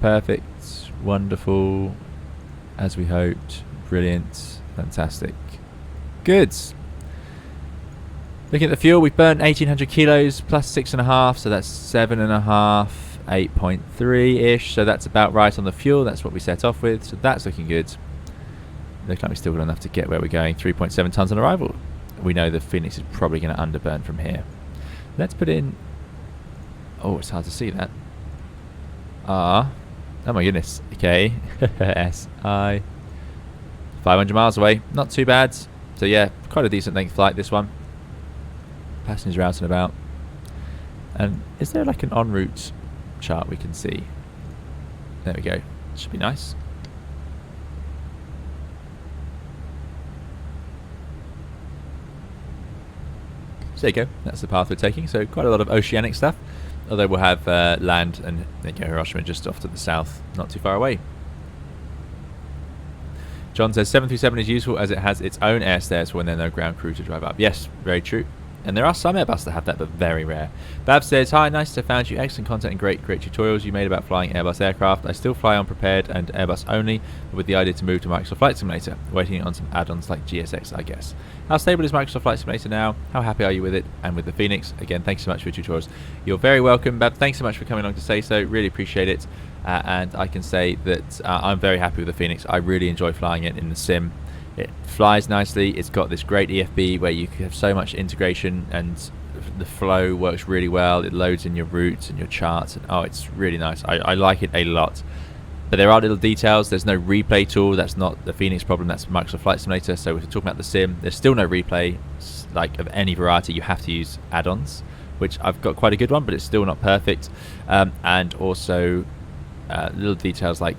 Perfect. Wonderful. As we hoped. Brilliant. Fantastic. Good. Looking at the fuel, we've burnt 1,800 kilos plus 6.5, so that's 7.5, 8.3-ish, so that's about right on the fuel. That's what we set off with, so that's looking good. Looks like we've still got enough to get where we're going. 3.7 tons on arrival. We know the Phoenix is probably going to underburn from here. Let's put in... Oh, it's hard to see that. Oh my goodness. Okay. SI 500 miles away, not too bad. So yeah, quite a decent length flight this one. Passengers are out and about. And is there like an en route chart we can see? There we go. Should be nice. So there you go. That's the path we're taking. So quite a lot of oceanic stuff. Although we'll have land and there you go, Hiroshima just off to the south, not too far away. John says 737 is useful as it has its own air stairs for when there's no ground crew to drive up. Yes, very true. And there are some Airbus that have that, but very rare. Bab says, hi, nice to have found you. Excellent content and great tutorials you made about flying Airbus aircraft. I still fly on prepared and Airbus only, but with the idea to move to Microsoft Flight Simulator. Waiting on some add-ons like GSX, I guess. How stable is Microsoft Flight Simulator now? How happy are you with it and with the Fenix? Again, thanks so much for your tutorials. You're very welcome, Bab. Thanks so much for coming along to say so. Really appreciate it. And I can say that I'm very happy with the Fenix. I really enjoy flying it in the sim. It flies nicely. It's got this great EFB where you have so much integration and the flow works really well. It loads in your routes and your charts. And, oh, it's really nice. I like it a lot. But there are little details. There's no replay tool. That's not the Fenix problem. That's Microsoft Flight Simulator. So if we're talking about the sim, there's still no replay like of any variety. You have to use add-ons, which I've got quite a good one, but it's still not perfect. And also little details like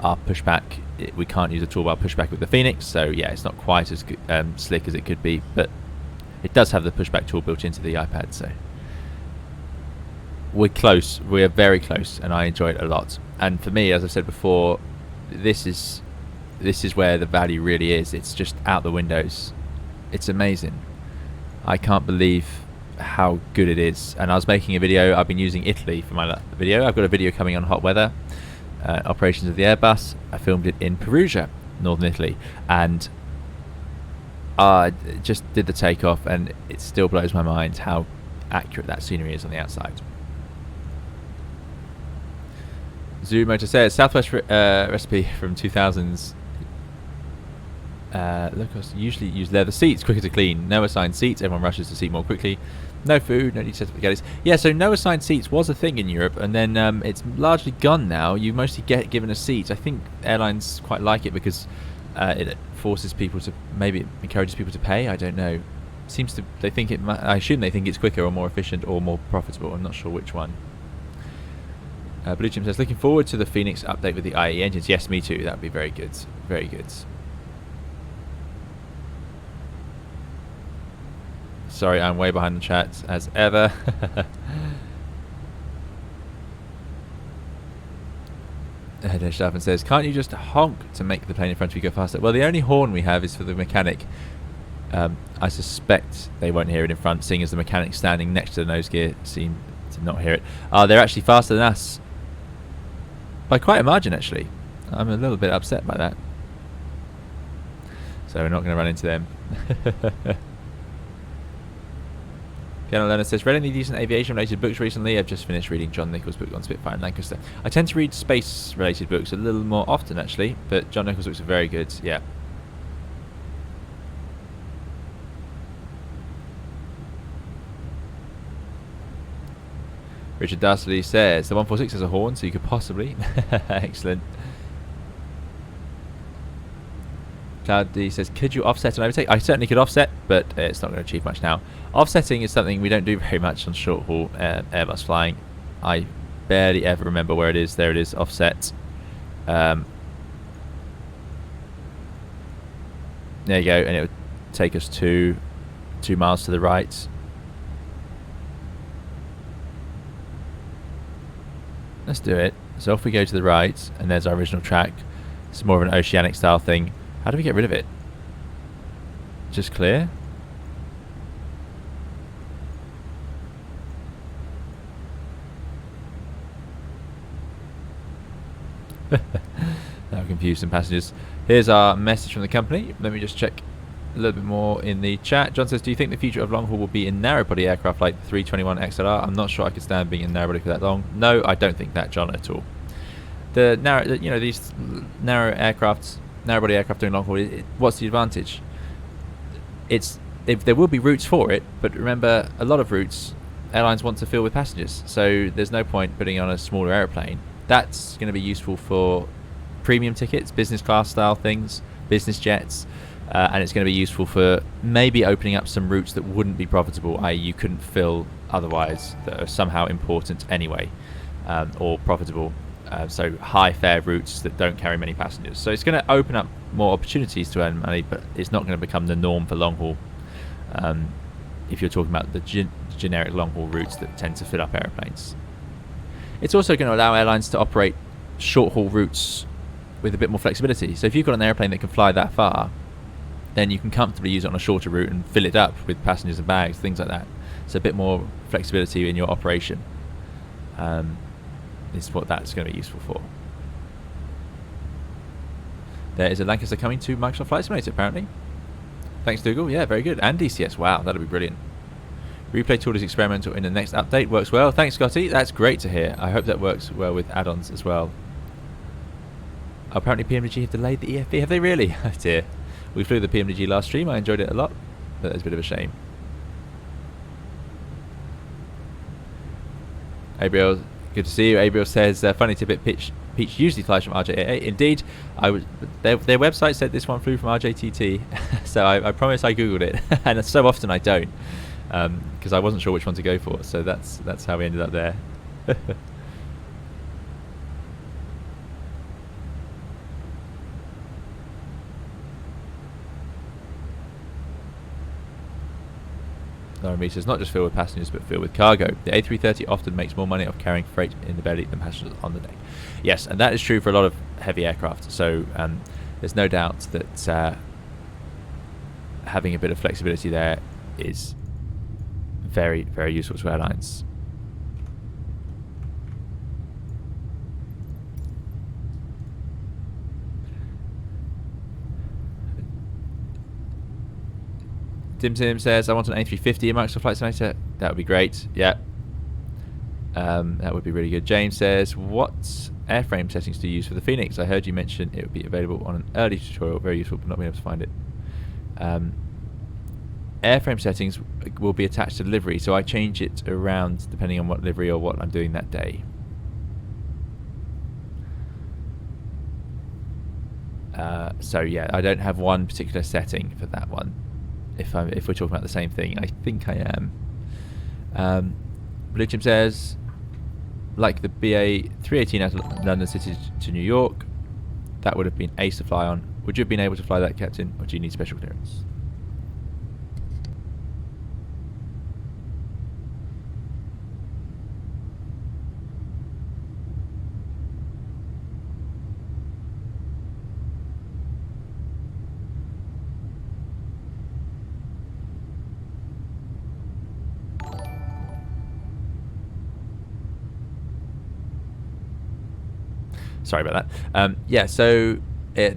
our pushback. We can't use a toolbar pushback with the Fenix, so yeah, it's not quite as slick as it could be, but it does have the pushback tool built into the iPad, so we're close. We are very close, and I enjoy it a lot. And for me, as I've said before, this is where the value really is. It's just out the windows. It's amazing. I can't believe how good it is. And I was making a video. I've been using Italy for my video. I've got a video coming on hot weather. Operations of the Airbus. I filmed it in Perugia, northern Italy, and I just did the takeoff, and it still blows my mind how accurate that scenery is on the outside. Zoo Motor says Southwest recipe from 2000s. Locals usually use leather seats, quicker to clean. No assigned seats. Everyone rushes to seat more quickly. No food, no need to set up the galleys. Yeah, so no assigned seats was a thing in Europe, and then it's largely gone now. You mostly get given a seat. I think airlines quite like it because it forces people to, maybe it encourages people to pay. I don't know. Seems to, they think it. I assume they think it's quicker or more efficient or more profitable. I'm not sure which one. Blue Jim says, looking forward to the Fenix update with the IE engines. Yes, me too. That would be very good. Very good. Sorry, I'm way behind the chat as ever. Staffan says, can't you just honk to make the plane in front of you go faster? Well, the only horn we have is for the mechanic. I suspect they won't hear it in front, seeing as the mechanics standing next to the nose gear seem to not hear it. They're actually faster than us. By quite a margin, actually. I'm a little bit upset by that. So we're not going to run into them. Piano Learner says, read any decent aviation-related books recently? I've just finished reading John Nichols' book on Spitfire and Lancaster. I tend to read space-related books a little more often, actually, but John Nichols' books are very good, yeah. Richard Dastley says, the 146 has a horn, so you could possibly... Excellent. Cloud D says, could you offset and overtake? I certainly could offset, but it's not going to achieve much now. Offsetting is something we don't do very much on short-haul Airbus flying. I barely ever remember where it is. There it is, offset. There you go, and it would take us 2 miles to the right. Let's do it. So off we go to the right, and there's our original track. It's more of an oceanic style thing. How do we get rid of it? Just clear? Now confused some passengers. Here's our message from the company. Let me just check a little bit more in the chat. John says, do you think the future of long haul will be in narrow body aircraft like the 321 XLR? I'm not sure I could stand being in narrow body for that long. No, I don't think that, John, at all. The narrow, you know, these narrow aircrafts, narrow body aircraft doing long haul, what's the advantage? There will be routes for it, but remember, a lot of routes airlines want to fill with passengers, so there's no point putting on a smaller aeroplane. That's going to be useful for premium tickets, business class style things, business jets, and it's going to be useful for maybe opening up some routes that wouldn't be profitable, i.e. you couldn't fill otherwise, that are somehow important anyway, or profitable. So high fare routes that don't carry many passengers. So it's going to open up more opportunities to earn money, but it's not going to become the norm for long haul. If you're talking about the generic long haul routes that tend to fill up aeroplanes. It's also going to allow airlines to operate short haul routes with a bit more flexibility. So if you've got an airplane that can fly that far, then you can comfortably use it on a shorter route and fill it up with passengers and bags, things like that. So a bit more flexibility in your operation is what that's going to be useful for. There is a Lancaster coming to Microsoft Flight Simulator, apparently. Thanks, Dougal. Yeah, very good. And DCS. Wow, that'll be brilliant. Replay tool is experimental in the next update. Works well. Thanks, Scotty. That's great to hear. I hope that works well with add-ons as well. Apparently PMDG have delayed the EFB. Have they really? Oh dear. We flew the PMDG last stream. I enjoyed it a lot, but it's a bit of a shame. Abriel, good to see you. Abriel says, funny tidbit, Peach usually flies from RJ88. Indeed, their website said this one flew from RJTT, so I promise I googled it, and so often I don't, because I wasn't sure which one to go for. So that's how we ended up there. Lauren Reese is not just filled with passengers but filled with cargo. The A330 often makes more money off carrying freight in the belly than passengers on the deck. Yes, and that is true for a lot of heavy aircraft. So there's no doubt that having a bit of flexibility there is very, very useful to airlines. Dim Sim says, I want an A350 in Microsoft Flight Simulator. That would be great. Yeah. That would be really good. James says, what airframe settings do you use for the Fenix? I heard you mention it would be available on an early tutorial. Very useful, but not being able to find it. Airframe settings will be attached to livery, so I change it around depending on what livery or what I'm doing that day. So yeah, I don't have one particular setting for that one. If we're talking about the same thing, I think I am. Blue Chim says, like the BA 318 out of London City to New York, that would have been ace to fly on. Would you have been able to fly that, Captain, or do you need special clearance? Sorry about that. Yeah, so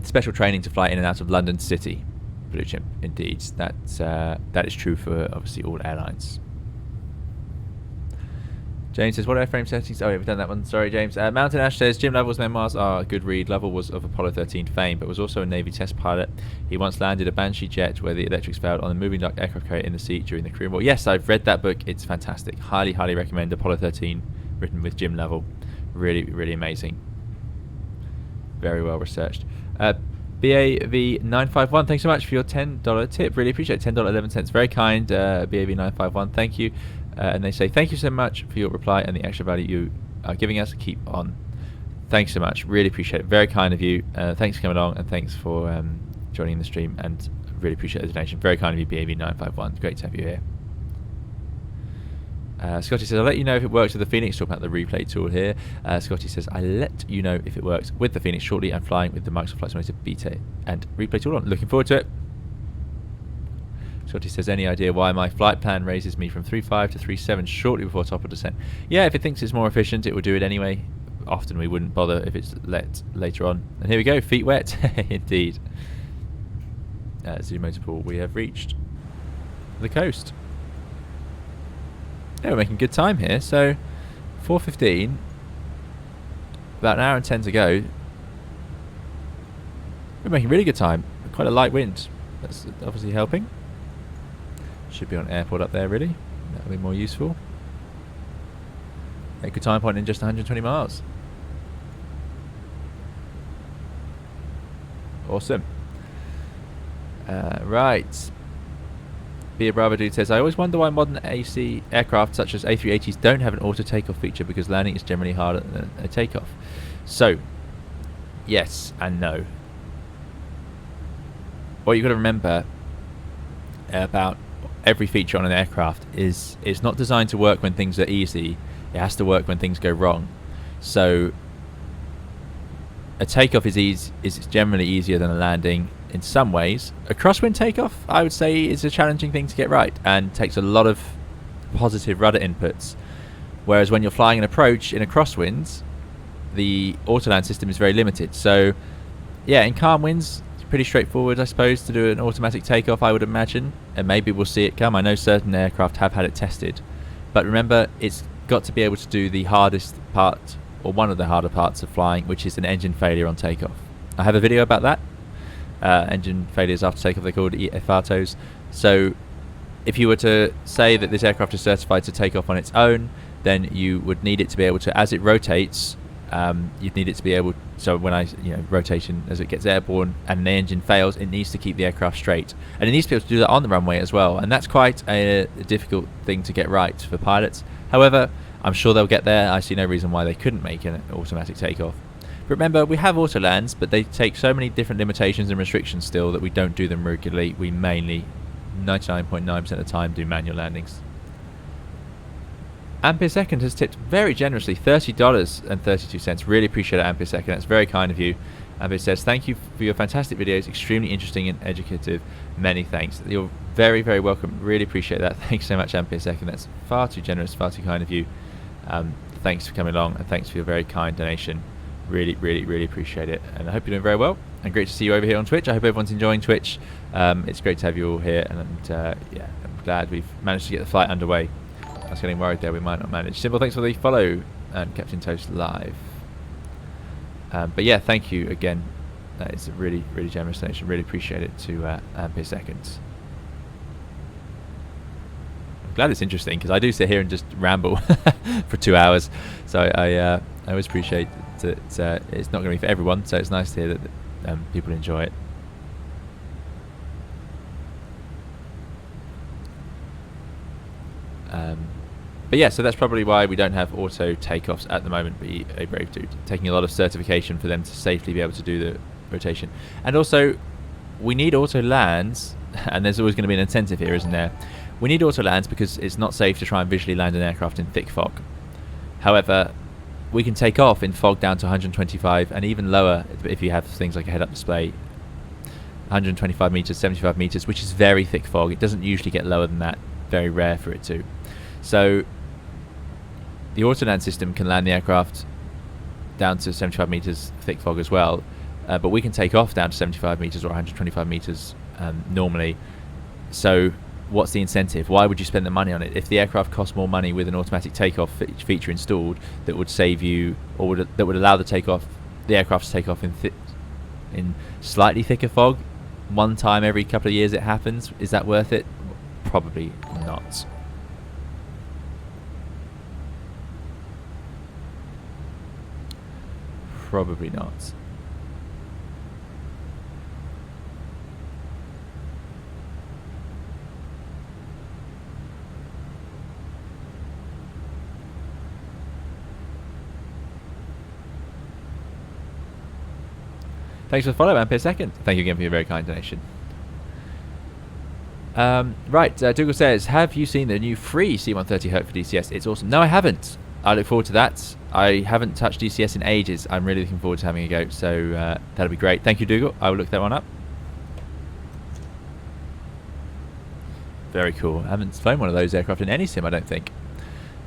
special training to fly in and out of London City. Blue Chimp, indeed. That is true for obviously all airlines. James says, what airframe settings? Oh, yeah, we've done that one. Sorry, James. Mountain Ash says, Jim Lovell's memoirs are a good read. Lovell was of Apollo 13 fame, but was also a Navy test pilot. He once landed a Banshee jet where the electrics failed on a moving duck aircraft carrier in the sea during the Korean War. Yes, I've read that book. It's fantastic. Highly, highly recommend Apollo 13, written with Jim Lovell. Really, really amazing. Very well researched. BAV951, thanks so much for your $10 tip. Really appreciate it. $10.11. Very kind, BAV951. Thank you. And they say, thank you so much for your reply and the extra value you are giving us. Keep on. Thanks so much. Really appreciate it. Very kind of you. Thanks for coming along and thanks for joining the stream. And really appreciate the donation. Very kind of you, BAV951. Great to have you here. Scotty says, I'll let you know if it works with the Fenix. Talking about the replay tool here. Scotty says, I'll let you know if it works with the Fenix shortly. I'm flying with the Microsoft Flight Simulator beta and replay tool on. Looking forward to it. Scotty says, any idea why my flight plan raises me from 3.5 to 3.7 shortly before top of descent? Yeah, if it thinks it's more efficient, it will do it anyway. Often we wouldn't bother if it's let later on. And here we go, feet wet. Indeed. Zoo Motorpool, we have reached the coast. Yeah, we're making good time here. So 4:15, about an hour and 10 to go. We're making really good time. Quite a light wind. That's obviously helping. Should be on airport up there, really. That'll be more useful. A good time point in just 120 miles. Awesome. Right. Beer Bravo Dude says, I always wonder why modern AC aircraft such as A380s don't have an auto takeoff feature, because landing is generally harder than a takeoff. So, yes and no. What you've got to remember about every feature on an aircraft is it's not designed to work when things are easy. It has to work when things go wrong. So a takeoff is generally easier than a landing in some ways. A crosswind takeoff, I would say, is a challenging thing to get right and takes a lot of positive rudder inputs. Whereas when you're flying an approach in a crosswind, the autoland system is very limited. So yeah, in calm winds, it's pretty straightforward, I suppose, to do an automatic takeoff, I would imagine. And maybe we'll see it come. I know certain aircraft have had it tested. But remember, it's got to be able to do the hardest part, or one of the harder parts of flying, which is an engine failure on takeoff. I have a video about that. Engine failures after takeoff, they're called FATOs. So if you were to say that this aircraft is certified to take off on its own, then you would need it to be able to, as it rotates, you'd need it to be able, so when rotation, as it gets airborne and an engine fails, it needs to keep the aircraft straight, and it needs to be able to do that on the runway as well, and that's quite a difficult thing to get right for pilots. However, I'm sure they'll get there. I see no reason why they couldn't make an automatic takeoff. But remember, we have autolands, but they take so many different limitations and restrictions still that we don't do them regularly. We mainly, 99.9% of the time, do manual landings. Ampere Second has tipped very generously, $30.32. Really appreciate it, Ampere Second. That's very kind of you. Ampere says, thank you for your fantastic videos. Extremely interesting and educative. Many thanks. You're very, very welcome. Really appreciate that. Thanks so much, Ampere Second. That's far too generous, far too kind of you. Thanks for coming along, and thanks for your very kind donation. Really, really, really appreciate it. And I hope you're doing very well. And great to see you over here on Twitch. I hope everyone's enjoying Twitch. It's great to have you all here. And yeah, I'm glad we've managed to get the flight underway. I was getting worried there we might not manage. Simple, thanks for the follow, and Captain Toast Live. But yeah, thank you again. That is a really, really generous donation. Really appreciate it to Ampere Seconds. I'm glad it's interesting, because I do sit here and just ramble for 2 hours. So I always appreciate that it's not going to be for everyone. So it's nice to hear that people enjoy it. But yeah, so that's probably why we don't have auto takeoffs at the moment. Be a brave dude, taking a lot of certification for them to safely be able to do the rotation. And also, we need auto lands, and there's always going to be an incentive here, isn't there? We need auto lands because it's not safe to try and visually land an aircraft in thick fog. However, we can take off in fog down to 125 and even lower if you have things like a head-up display. 125 meters, 75 meters, which is very thick fog. It doesn't usually get lower than that. Very rare for it to. So the autoland system can land the aircraft down to 75 meters thick fog as well, but we can take off down to 75 meters or 125 meters normally. So what's the incentive? Why would you spend the money on it if the aircraft costs more money with an automatic takeoff feature installed that would save you, or that would allow the aircraft to take off in slightly thicker fog one time every couple of years it happens? Is that worth it? Probably not. Probably not. Thanks for the follow, Ampere Second. Thank you again for your very kind donation. Right, Dougal says, have you seen the new free C-130 Herc for DCS? It's awesome. No, I haven't. I look forward to that. I haven't touched DCS in ages. I'm really looking forward to having a go, so that'll be great. Thank you, Dougal. I will look that one up. Very cool. I haven't flown one of those aircraft in any sim, I don't think.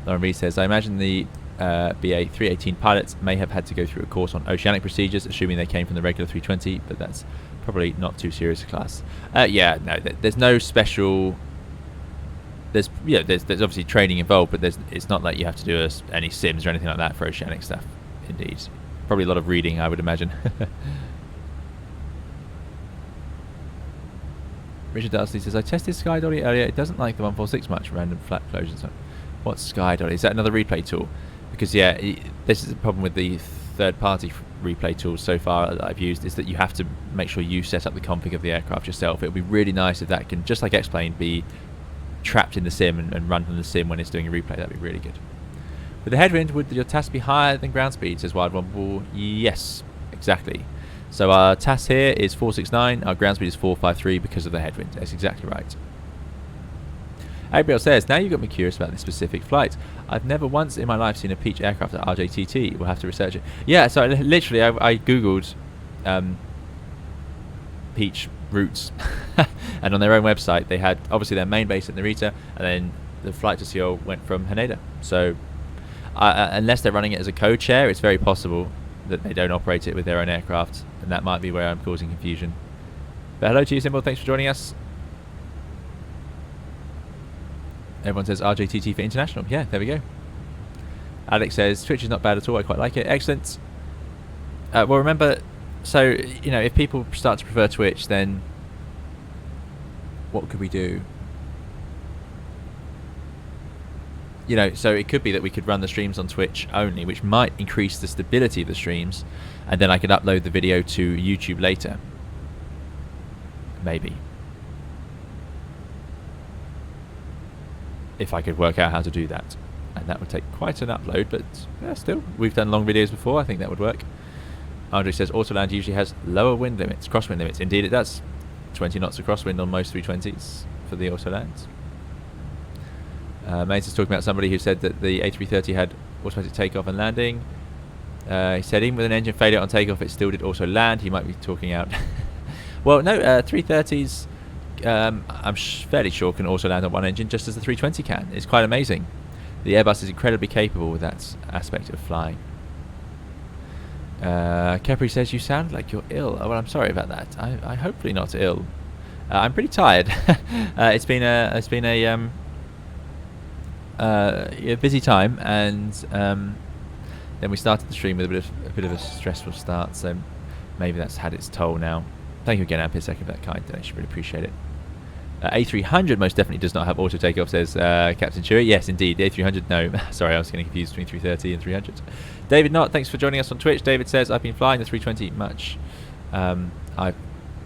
Lauren B says, I imagine the BA 318 pilots may have had to go through a course on oceanic procedures, assuming they came from the regular 320, but that's probably not too serious a class. Yeah, no, there's no special. There's obviously training involved, but it's not like you have to do any sims or anything like that for oceanic stuff. Indeed, probably a lot of reading, I would imagine. Richard Darcy says, I tested Sky Dolly earlier. It doesn't like the 146 much. Random flat closures. What's Sky Dolly? Is that another replay tool? Because yeah, this is the problem with the third-party replay tools so far that I've used is that you have to make sure you set up the config of the aircraft yourself. It would be really nice if that can, just like X Plane, be trapped in the sim and run from the sim when it's doing a replay. That'd be really good. With the headwind, would your TAS be higher than ground speed, says Wild Womble? Yes, exactly. So our TAS here is 469, our ground speed is 453 because of the headwind. That's exactly right. Gabriel says, now you've got me curious about this specific flight. I've never once in my life seen a Peach aircraft at RJTT. We'll have to research it. Yeah, so literally I googled Peach routes and on their own website they had obviously their main base at Narita, and then the flight to Seoul went from Haneda. So unless they're running it as a code share, it's very possible that they don't operate it with their own aircraft, and that might be where I'm causing confusion. But hello to you, Symbol. Thanks for joining us. Everyone says RJTT for international. Yeah, there we go. Alex says Twitch is not bad at all. I quite like it. Excellent. Well, remember, so you know, if people start to prefer Twitch, then what could we do? You know, so it could be that we could run the streams on Twitch only, which might increase the stability of the streams, and then I could upload the video to YouTube later. Maybe. If I could work out how to do that. And that would take quite an upload, but yeah, still, we've done long videos before. I think that would work. Andre says Autoland usually has lower wind limits, crosswind limits. Indeed it does. 20 knots of crosswind on most 320s for the Autolands. Mates is talking about somebody who said that the A330 had automatic takeoff and landing. He said even with an engine failure on takeoff it still did auto land. He might be talking out. Well, no, 330s I'm fairly sure can also land on one engine just as the 320 can. It's quite amazing. The Airbus is incredibly capable with that aspect of flying. Kepri says you sound like you're ill. Oh, well, I'm sorry about that. I'm hopefully not ill. I'm pretty tired. It's been a busy time, and then we started the stream with a bit of a stressful start, so maybe that's had its toll now. Thank you again, Ampisek, for that kind donation. Really appreciate it. A300 most definitely does not have auto takeoff, says Captain Chewy. Yes, indeed. The A300, no. Sorry, I was getting confused between 330 and 300. David Knott, thanks for joining us on Twitch. David says, I've been flying the 320 much. I've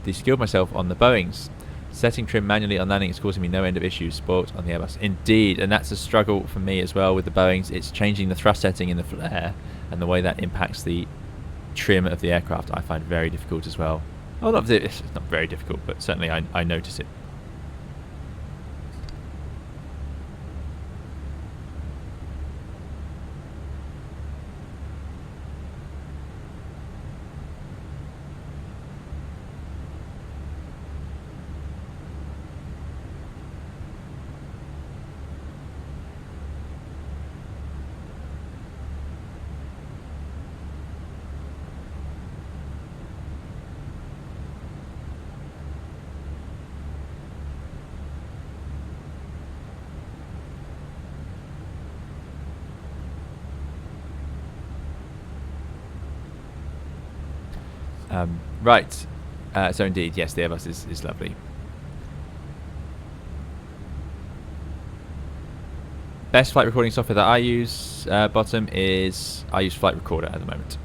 de-skilled myself on the Boeings. Setting trim manually on landing is causing me no end of issues. Spoilt on the Airbus. Indeed, and that's a struggle for me as well with the Boeings. It's changing the thrust setting in the flare, and the way that impacts the trim of the aircraft I find very difficult as well. Well, it's not very difficult, but certainly I notice it. Right, so indeed, yes, the Airbus is lovely. Best flight recording software that I use, bottom, is I use Flight Recorder at the moment.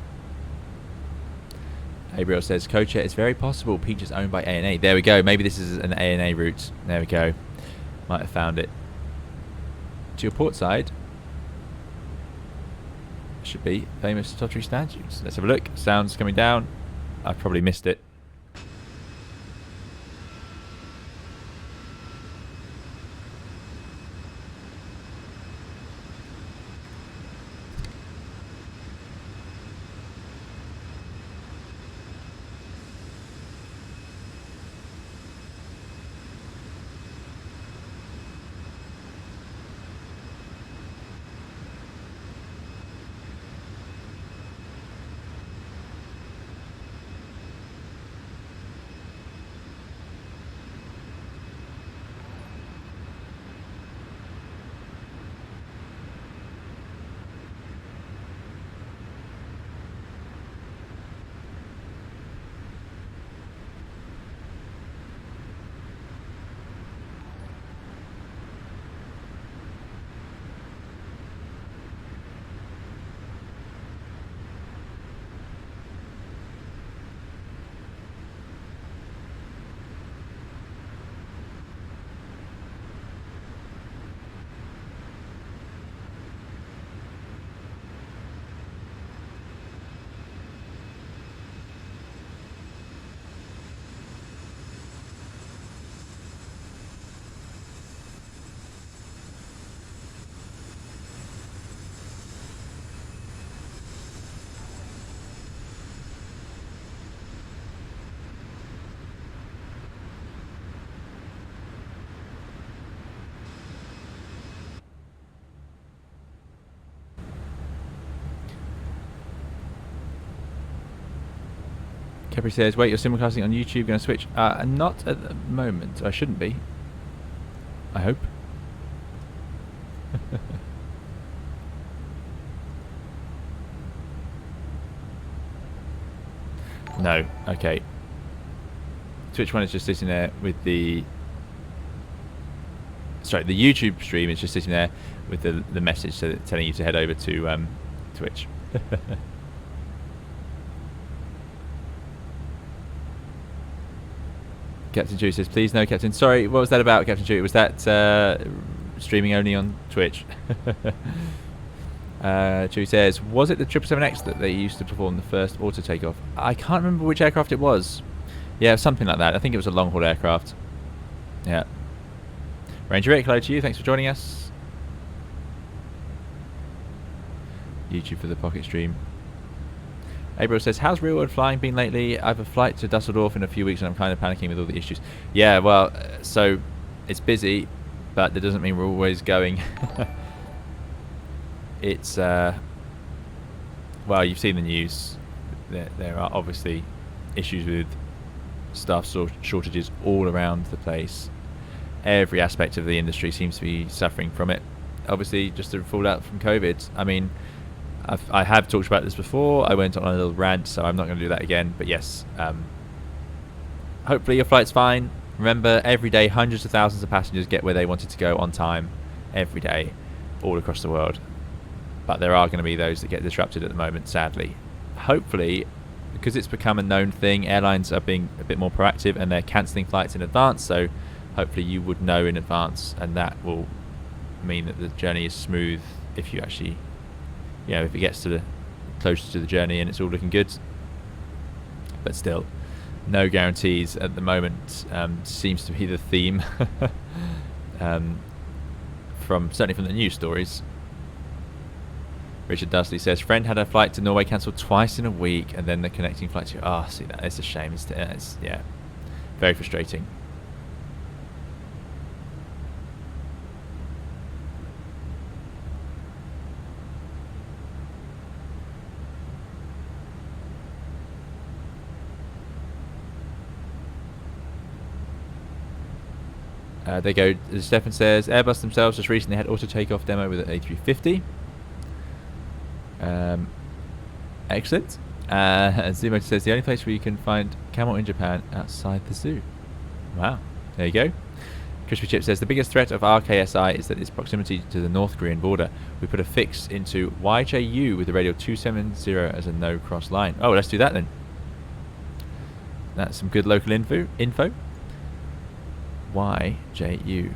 Gabriel says, Co-Chair, it's very possible Peach is owned by ANA. There we go, maybe this is an ANA route. There we go, might have found it. To your port side, should be famous Tottery statues. Let's have a look, sound's coming down. I've probably missed it. Kepri says, wait, you're simulcasting on YouTube, going to switch? Not at the moment. I shouldn't be. I hope. No. Okay. Twitch one is just sitting there with the... Sorry, the YouTube stream is just sitting there with the message so that telling you to head over to Twitch. Captain Chewie says, please no, Captain. Sorry, what was that about, Captain Chewie? Was that streaming only on Twitch? Chewie says, was it the 777X that they used to perform the first auto takeoff? I can't remember which aircraft it was. Yeah, something like that. I think it was a long-haul aircraft. Yeah. Ranger Rick, hello to you. Thanks for joining us. YouTube for the pocket stream. Airbus says, how's real-world flying been lately? I have a flight to Dusseldorf in a few weeks and I'm kind of panicking with all the issues. Yeah, well, so it's busy, but that doesn't mean we're always going. It's, well, you've seen the news. There are obviously issues with staff shortages all around the place. Every aspect of the industry seems to be suffering from it. Obviously, just a fallout from COVID. I mean, I have talked about this before. I went on a little rant, so I'm not going to do that again. But yes, hopefully your flight's fine. Remember, every day hundreds of thousands of passengers get where they wanted to go on time. Every day, all across the world. But there are going to be those that get disrupted at the moment, sadly. Hopefully, because it's become a known thing, airlines are being a bit more proactive and they're cancelling flights in advance. So hopefully you would know in advance, and that will mean that the journey is smooth if you actually... You know, if it gets to the closer to the journey and it's all looking good. But still, no guarantees at the moment. Seems to be the theme certainly from the news stories. Richard Dudley says, friend had her flight to Norway cancelled twice in a week, and then the connecting flight to... Oh, see that? It's a shame. It's yeah, very frustrating. They go, as Stefan says, Airbus themselves just recently had auto takeoff demo with an A350. Excellent. Zumo says, the only place where you can find camel in Japan outside the zoo. Wow. There you go. Crispy Chip says, the biggest threat of RKSI is that its proximity to the North Korean border. We put a fix into YJU with the radio 270 as a no-cross line. Oh, let's do that then. That's some good local info. YJU.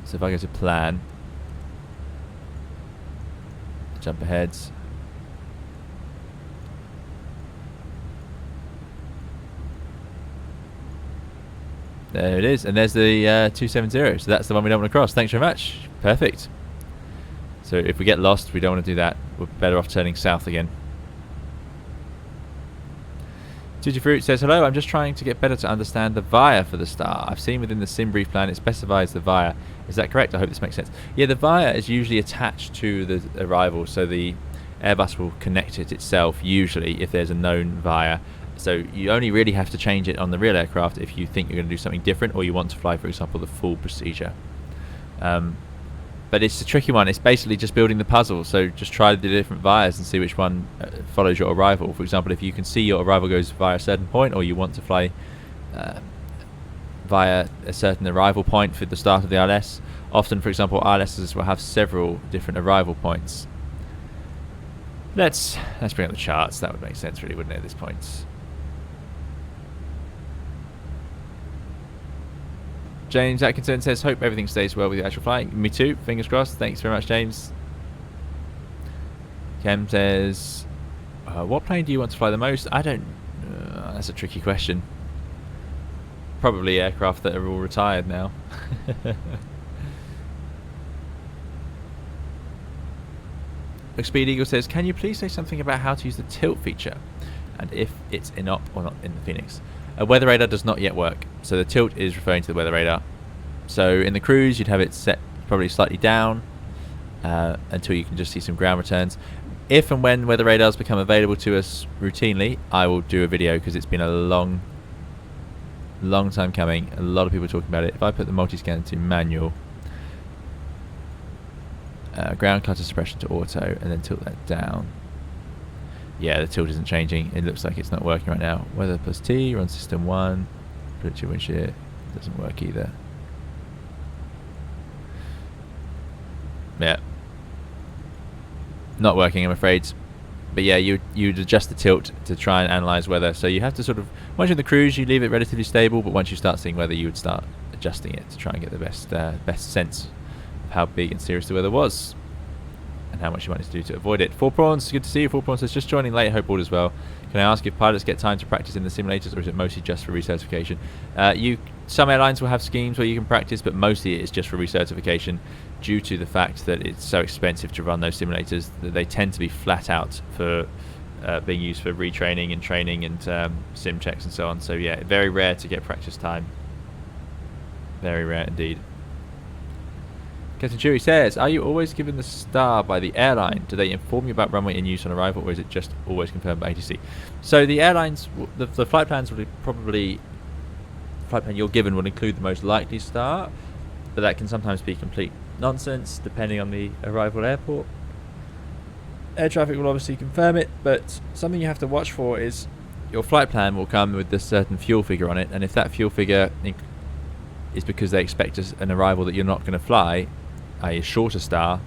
So if I go to plan, jump ahead. There it is, and there's the 270, so that's the one we don't want to cross. Thanks very much. Perfect. So if we get lost, we don't want to do that. We're better off turning south again. Tutti Fruit says, hello, I'm just trying to get better to understand the VIA for the star. I've seen within the sim brief plan it specifies the VIA. Is that correct? I hope this makes sense. Yeah, the VIA is usually attached to the arrival, so the Airbus will connect it itself, usually, if there's a known VIA. So you only really have to change it on the real aircraft if you think you're going to do something different, or you want to fly, for example, the full procedure. But it's a tricky one. It's basically just building the puzzle. So just try the different VIAs and see which one follows your arrival. For example, if you can see your arrival goes via a certain point, or you want to fly via a certain arrival point for the start of the ILS. Often, for example, ILSs will have several different arrival points. Let's bring up the charts. That would make sense, really, wouldn't it, at this point? James Atkinson says, hope everything stays well with your actual flight. Me too. Fingers crossed. Thanks very much, James. Kem says, what plane do you want to fly the most? I don't... that's a tricky question. Probably aircraft that are all retired now. Speed Eagle says, can you please say something about how to use the tilt feature? And if it's in op or not in the Phoenix? A weather radar does not yet work. So the tilt is referring to the weather radar. So in the cruise, you'd have it set probably slightly down until you can just see some ground returns. If and when weather radars become available to us routinely, I will do a video, because it's been a long time coming. A lot of people talking about it. If I put the multi-scan to manual, ground clutter suppression to auto, and then tilt that down. Yeah, the tilt isn't changing. It looks like it's not working right now. Weather plus T, run system 1, predicted wind shear, doesn't work either. Yeah, not working, I'm afraid. But yeah, you'd adjust the tilt to try and analyze weather. So you have to sort of, once you're in the cruise, you leave it relatively stable, but once you start seeing weather, you would start adjusting it to try and get the best sense of how big and serious the weather was and how much you might need to do to avoid it. Four Prawns, good to see you. Four Prawns says, just joining late, hope all is well. Can I ask if pilots get time to practice in the simulators, or is it mostly just for recertification? Some airlines will have schemes where you can practice, but mostly it's just for recertification, due to the fact that it's so expensive to run those simulators that they tend to be flat out for being used for retraining and training and sim checks and so on. So yeah, very rare to get practice time. Very rare indeed. Captain Chewy says, are you always given the star by the airline? Do they inform you about runway in use on arrival, or is it just always confirmed by ATC? So the airlines, the flight plans will probably, flight plan you're given will include the most likely star, but that can sometimes be complete nonsense depending on the arrival airport. Air traffic will obviously confirm it, but something you have to watch for is your flight plan will come with this certain fuel figure on it, and if that fuel figure is because they expect an arrival that you're not going to fly, a shorter star,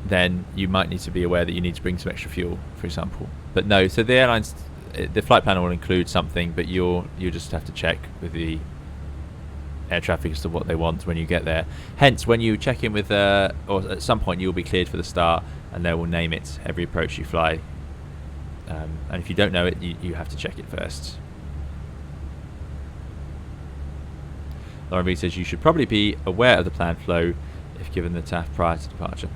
then you might need to be aware that you need to bring some extra fuel, for example. But no, so the airlines, the flight planner will include something, but you just have to check with the air traffic as to what they want when you get there. Hence, when you check in with, or at some point you'll be cleared for the star, and they will name it every approach you fly. And if you don't know it, you have to check it first. Lauren B says you should probably be aware of the planned flow if given the TAF prior to departure.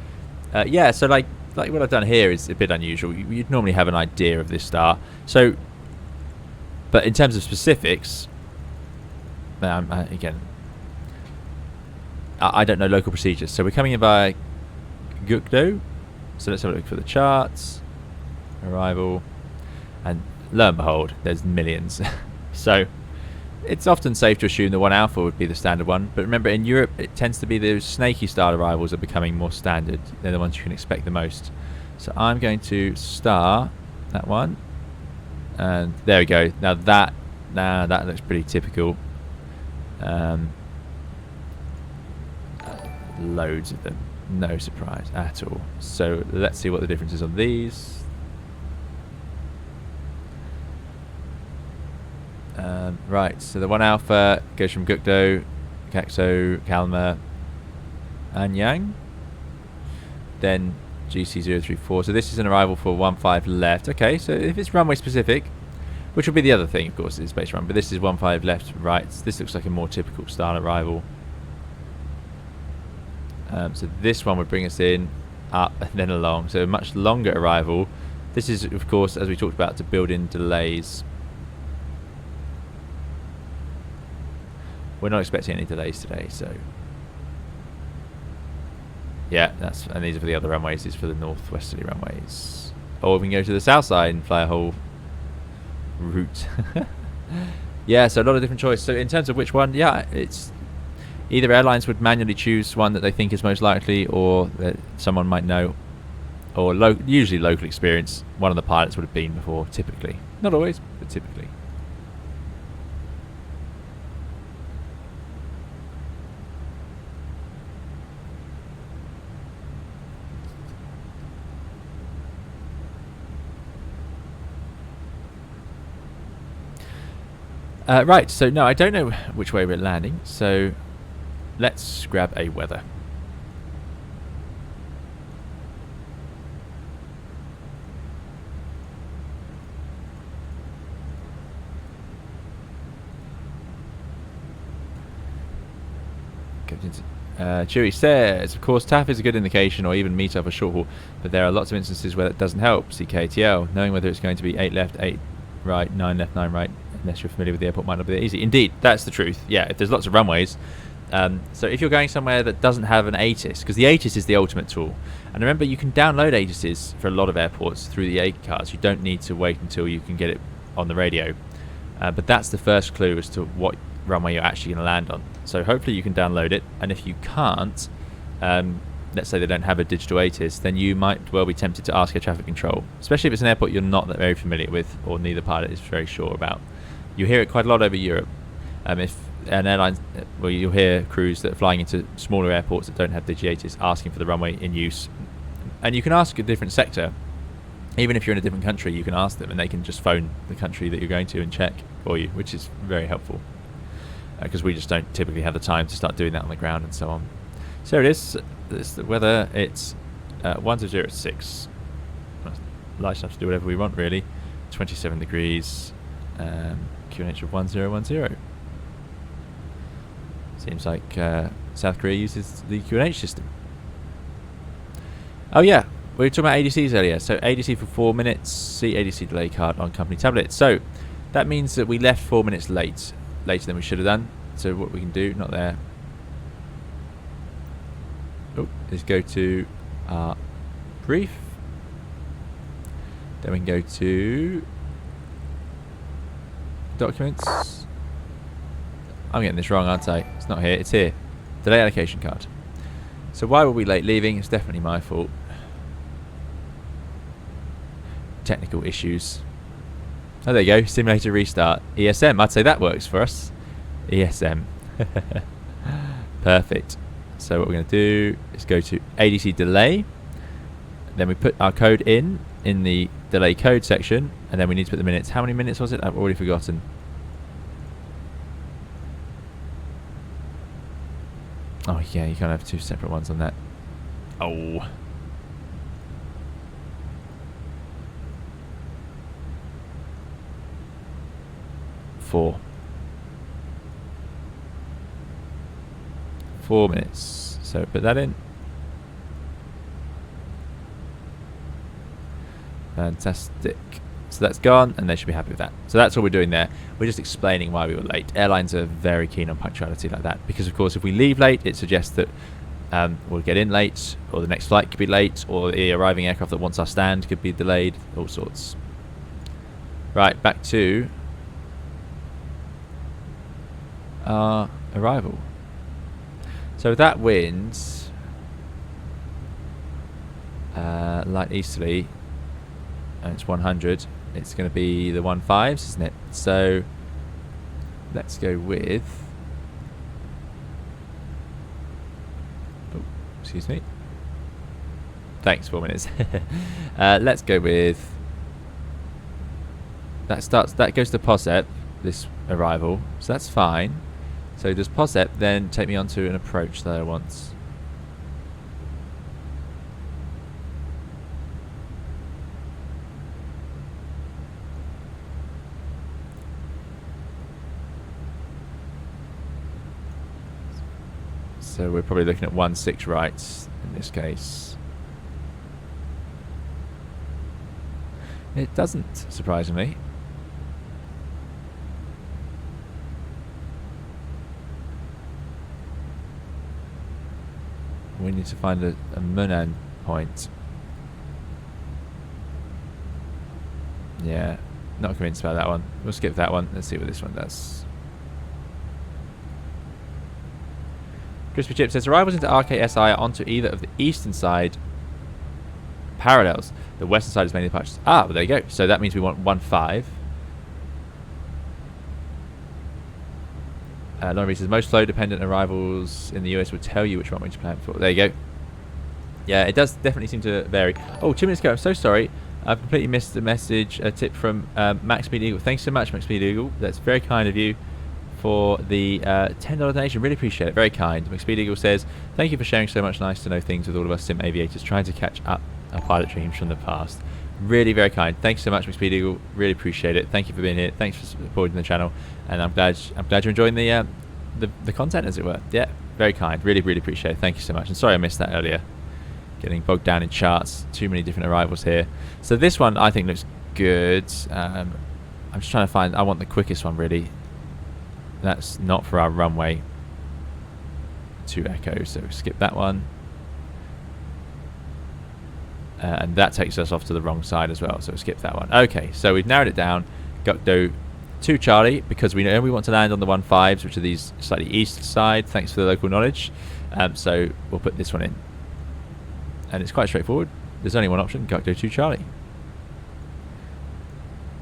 Yeah, so like what I've done here is a bit unusual. You'd normally have an idea of this star. So, but in terms of specifics, again, I don't know local procedures. So we're coming in by Gukdo. So let's have a look for the charts. Arrival. And lo and behold, there's millions. So it's often safe to assume the 1 Alpha would be the standard one, but remember in Europe it tends to be those snaky style arrivals are becoming more standard. They're the ones you can expect the most. So I'm going to star that one, and there we go. Now that looks pretty typical. Loads of them, no surprise at all. So let's see what the difference is on these. Right, so the 1 Alpha goes from Gukdo, Kaxo, Kalmar, Anyang. Then GC034. So this is an arrival for 15 left. Okay, so if it's runway specific, which will be the other thing, of course, is space run, but this is 15 left, right. So this looks like a more typical style arrival. So this one would bring us in, up, and then along. So a much longer arrival. This is, of course, as we talked about, to build in delays. We're not expecting any delays today, so yeah, and these are for the other runways. These are for the northwesterly runways. Or we can go to the south side and fly a whole route. Yeah, so a lot of different choices. So in terms of which one, yeah, it's either airlines would manually choose one that they think is most likely, or that someone might know, or usually local experience. One of the pilots would have been before, typically. Not always, but typically. Right, so no, I don't know which way we're landing, so let's grab a weather. Chewy says, of course, TAF is a good indication, or even meet up a short haul, but there are lots of instances where that doesn't help. CKTL, knowing whether it's going to be 8 left, 8 right, 9 left, 9 right, unless you're familiar with the airport, might not be that easy. Indeed, that's the truth. Yeah, if there's lots of runways. So if you're going somewhere that doesn't have an ATIS, because the ATIS is the ultimate tool, and remember you can download ATISes for a lot of airports through the A cards. You don't need to wait until you can get it on the radio, but that's the first clue as to what runway you're actually going to land on. So hopefully you can download it, and if you can't, let's say they don't have a digital ATIS, then you might well be tempted to ask a traffic control, especially if it's an airport you're not that very familiar with or neither pilot is very sure about. You hear it quite a lot over Europe. If an airline, well, you'll hear crews that are flying into smaller airports that don't have DigiATIS asking for the runway in use, and you can ask a different sector. Even if you're in a different country, you can ask them and they can just phone the country that you're going to and check for you, which is very helpful, because we just don't typically have the time to start doing that on the ground and so on. So it is. This the weather. It's 1006. Light enough to do whatever we want, really. 27 degrees. QNH of 1010. Seems like South Korea uses the QNH system. Oh yeah, we were talking about ADCs earlier. So ADC for 4 minutes. See ADC delay card on company tablet. So that means that we left 4 minutes later than we should have done. So what we can do, not there, is go to our brief. Then we can go to documents. I'm getting this wrong, aren't I? It's not here, it's here. Delay allocation card. So why were we late leaving? It's definitely my fault. Technical issues. Oh, there you go. Simulator restart. ESM. I'd say that works for us. ESM. Perfect. So what we're going to do is go to ADC delay. Then we put our code in the delay code section, and then we need to put the minutes. How many minutes was it? I've already forgotten. Oh yeah, you can't have two separate ones on that. Oh. Four minutes. So put that in. Fantastic. So that's gone, and they should be happy with that. So that's all we're doing there. We're just explaining why we were late. Airlines are very keen on punctuality like that, because of course if we leave late, it suggests that we'll get in late, or the next flight could be late, or the arriving aircraft that wants our stand could be delayed, all sorts. Right, back to our arrival. So that wind, light easterly, and it's 100. It's going to be the 15s, isn't it? So let's go with. Oh, excuse me. Thanks, 4 minutes. Let's go with. That goes to POSEP, this arrival, so that's fine. So does POSEP then take me onto an approach that I want? So we're probably looking at 16 right in this case. It doesn't, surprisingly. We need to find a Munan point. Yeah, not convinced about that one. We'll skip that one. Let's see what this one does. Crispy Chip says arrivals into RKSI are onto either of the eastern side parallels. The western side is mainly departures. Ah, well, there you go. So that means we want 15. Laurie says most flow dependent arrivals in the US would tell you which one we should plan for. There you go. Yeah, it does definitely seem to vary. Oh, 2 minutes ago, I'm so sorry. I've completely missed the message, a tip from Max Speed Eagle. Thanks so much, Max Speed Eagle. That's very kind of you for the $10 donation. Really appreciate it. Very kind. Max Speed Eagle says, thank you for sharing so much nice to know things with all of us sim aviators trying to catch up our pilot dreams from the past. Really very kind. Thanks so much, Max Speed Eagle. Really appreciate it. Thank you for being here. Thanks for supporting the channel, and I'm glad you're enjoying the content, as it were. Yeah, very kind. Really appreciate it. Thank you so much. And sorry I missed that earlier. Getting bogged down in charts. Too many different arrivals here. So this one I think looks good. I'm just trying to find, I want the quickest one really. That's not for our runway. 2 Echo, so skip that one. And that takes us off to the wrong side as well, so skip that one. Okay, so we've narrowed it down. Gukdo 2 Charlie, because we know we want to land on the 15s, which are these slightly east side, thanks for the local knowledge. So we'll put this one in. And it's quite straightforward. There's only one option, Gukdo 2 Charlie.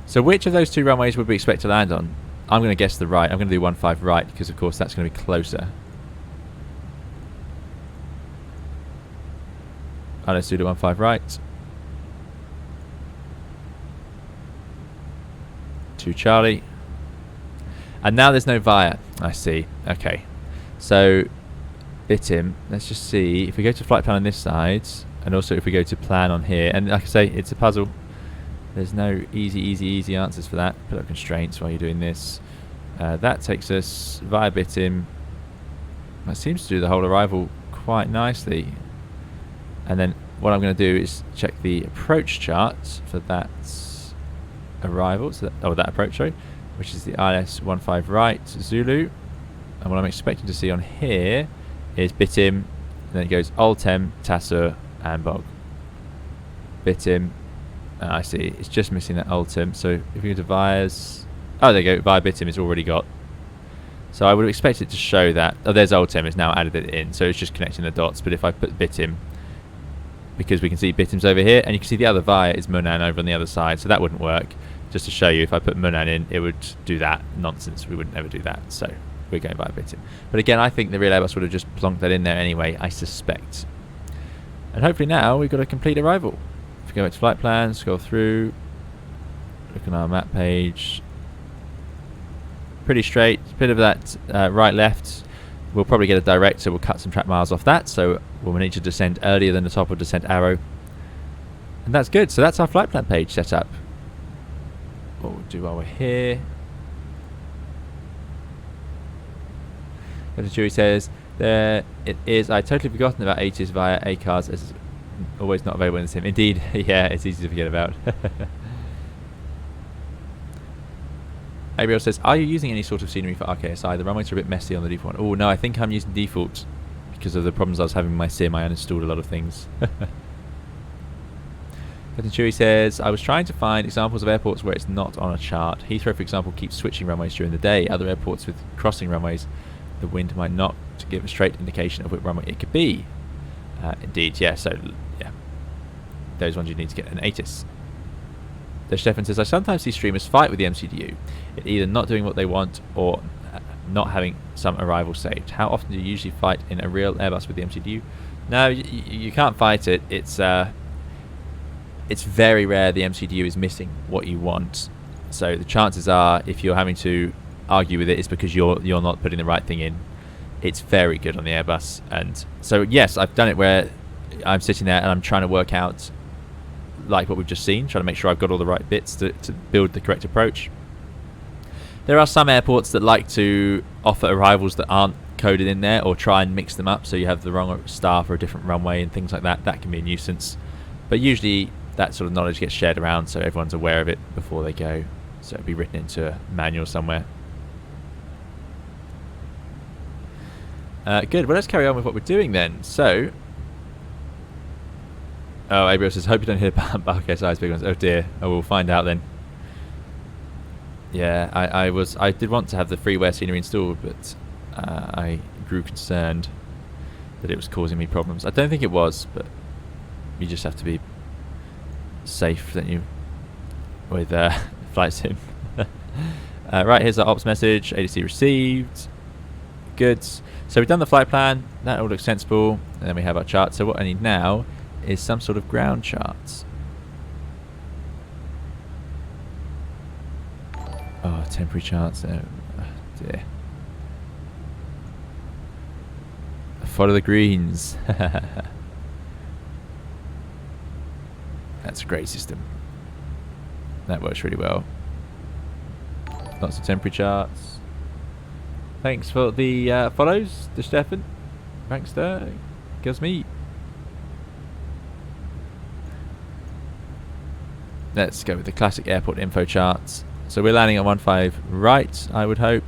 So which of those 2 runways would we expect to land on? I'm going to guess the right. I'm going to do 15 right, because of course that's going to be closer. Let's do the 15 right. 2 Charlie. And now there's no via. I see. Okay. So, bit him. Let's just see. If we go to flight plan on this side, and also if we go to plan on here, and like I say, it's a puzzle. There's no easy answers for that. Put up constraints while you're doing this. That takes us via bit him. That seems to do the whole arrival quite nicely. And then what I'm going to do is check the approach chart for that arrival, so that approach, sorry, which is the ILS 15 right Zulu. And what I'm expecting to see on here is Bitim, and then it goes Oltem, Tassur, and Bog. Bitim, I see, it's just missing that Oltem. So if you go to Vias, oh, there you go, Via Bitim it's already got. So I would expect it to show that, oh, there's Oltem, it's now added it in, so it's just connecting the dots. But if I put Bitim, because we can see Bitim's over here, and you can see the other via is Munan over on the other side, so that wouldn't work. Just to show you, if I put Munan in, it would do that nonsense. We wouldn't ever do that, so we're going via Bitim. But again, I think the real Airbus would have just plonked that in there anyway, I suspect. And hopefully now we've got a complete arrival. If we go back to flight plan, scroll through, look on our map page. Pretty straight, a bit of that right-left. We'll probably get a direct, so we'll cut some track miles off that, so we'll need to descend earlier than the top of descent arrow. And that's good. So that's our flight plan page set up. What we'll do while we're here. Chewie says, there it is. I totally forgotten about ATIS via ACARS, as always not available in the sim. Indeed, yeah, it's easy to forget about. Ariel says, are you using any sort of scenery for RKSI? The runways are a bit messy on the default one. Oh no, I think I'm using default because of the problems I was having with my sim. I uninstalled a lot of things. Captain Chewie says, I was trying to find examples of airports where it's not on a chart. Heathrow, for example, keeps switching runways during the day. Other airports with crossing runways, the wind might not give a straight indication of which runway it could be. Indeed, yeah, so, yeah. Those ones you need to get an ATIS. So Stefan says, I sometimes see streamers fight with the MCDU, either not doing what they want or not having some arrival saved. How often do you usually fight in a real Airbus with the MCDU? No, you can't fight it. It's very rare the MCDU is missing what you want. So the chances are, if you're having to argue with it, it's because you're not putting the right thing in. It's very good on the Airbus. And so yes, I've done it where I'm sitting there and I'm trying to work out, like what we've just seen, trying to make sure I've got all the right bits to build the correct approach. There are some airports that like to offer arrivals that aren't coded in there, or try and mix them up so you have the wrong star for a different runway and things like that. That can be a nuisance, but usually that sort of knowledge gets shared around so everyone's aware of it before they go, so it'll be written into a manual somewhere. Good, well, let's carry on with what we're doing then. So oh, Abriel says, hope you don't hear about RKSI's big ones. Oh dear. Oh, we'll find out then. Yeah, I did want to have the freeware scenery installed, but I grew concerned that it was causing me problems. I don't think it was, but you just have to be safe, don't you, with flight sim. Right, here's our ops message. ADC received. Good. So we've done the flight plan. That all looks sensible. And then we have our chart. So what I need now is some sort of ground charts. Oh, temporary charts. Oh, dear. Follow the greens. That's a great system. That works really well. Lots of temporary charts. Thanks for the follows, to Stefan. Prankster. Gives me. Let's go with the classic airport info charts. So we're landing on 15 right, I would hope.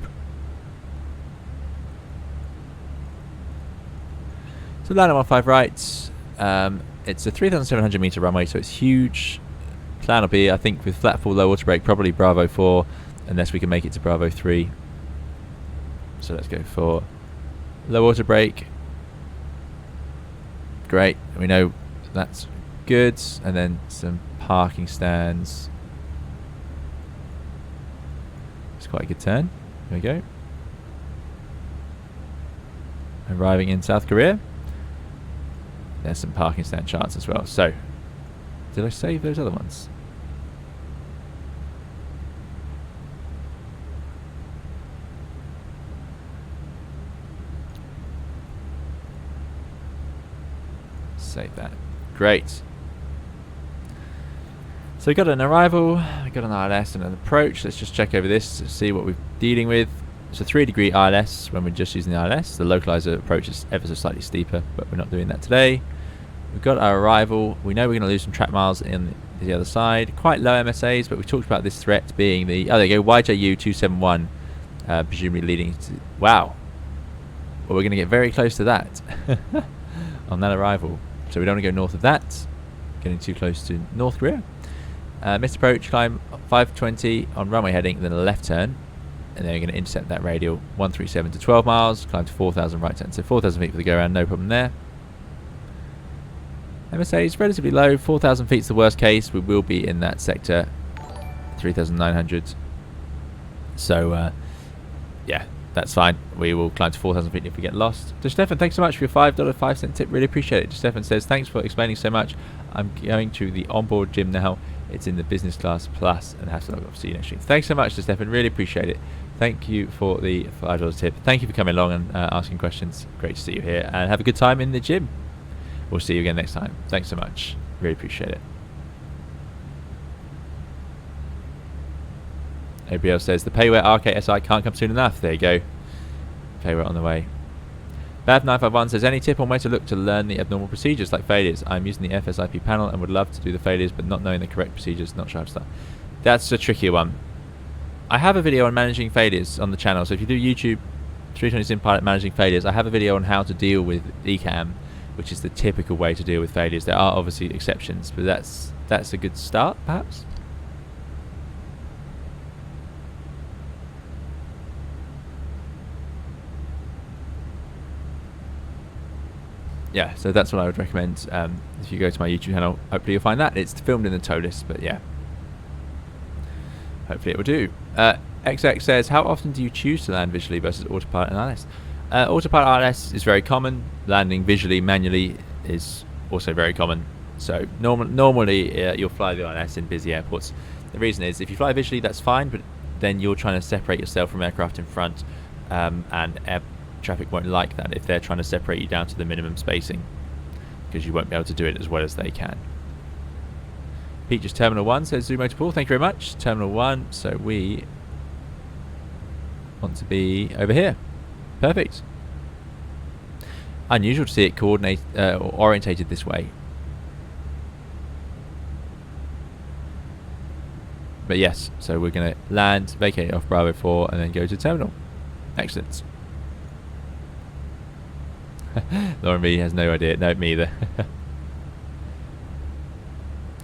So landing on 15 right. It's a 3,700 meter runway, so it's huge. Plan will be, I think, with flat full low water brake, probably Bravo 4, unless we can make it to Bravo 3. So let's go for low water brake. Great, we know that's good. And then some parking stands. It's quite a good turn. There we go. Arriving in South Korea. There's some parking stand charts as well. So, did I save those other ones? Save that. Great. So we got an arrival, we got an ILS and an approach. Let's just check over this to see what we're dealing with. It's a 3-degree ILS when we're just using the ILS. The localizer approach is ever so slightly steeper, but we're not doing that today. We've got our arrival. We know we're going to lose some track miles in the other side. Quite low MSAs, but we talked about this threat being the... Oh, there you go, YJU 271, presumably leading to... Wow. Well, we're going to get very close to that on that arrival. So we don't want to go north of that. Getting too close to North Korea. Missed approach, climb 520 on runway heading, then a left turn. And then we're going to intercept that radial 137 to 12 miles, climb to 4,000 right turn. So 4,000 feet for the go around, no problem there. MSA is relatively low, 4,000 feet is the worst case. We will be in that sector, 3,900. So, yeah, that's fine. We will climb to 4,000 feet if we get lost. So Stefan, thanks so much for your $5 5-cent tip. Really appreciate it. Stefan says, thanks for explaining so much. I'm going to the onboard gym now. It's in the business class plus and have to log off. See you next week. Thanks so much to Stefan. Really appreciate it. Thank you for the $5 tip. Thank you for coming along and asking questions. Great to see you here. And have a good time in the gym. We'll see you again next time. Thanks so much. Really appreciate it. ABL says, the payware RKSI can't come soon enough. There you go. Payware on the way. Bav951 says, any tip on where to look to learn the abnormal procedures like failures? I'm using the FSIP panel and would love to do the failures, but not knowing the correct procedures, not sure how to start. That's a trickier one. I have a video on managing failures on the channel. So if you do YouTube 320 Sim Pilot managing failures, I have a video on how to deal with ECAM, which is the typical way to deal with failures. There are obviously exceptions, but that's a good start, perhaps. Yeah, so that's what I would recommend. If you go to my YouTube channel, hopefully you'll find that. It's filmed in the tow list, but yeah. Hopefully it will do. XX says, how often do you choose to land visually versus autopilot and ILS? Autopilot ILS is very common. Landing visually, manually is also very common. So normally you'll fly the ILS in busy airports. The reason is, if you fly visually, that's fine, but then you're trying to separate yourself from aircraft in front, and air traffic won't like that if they're trying to separate you down to the minimum spacing, because you won't be able to do it as well as they can. Pete just Terminal 1 says, Zoom Motor Pool, thank you very much. Terminal 1, so we want to be over here. Perfect. Unusual to see it coordinate or orientated this way. But yes, so we're going to land, vacate off Bravo 4, and then go to Terminal. Excellent. Lauren B has no idea. No, me either.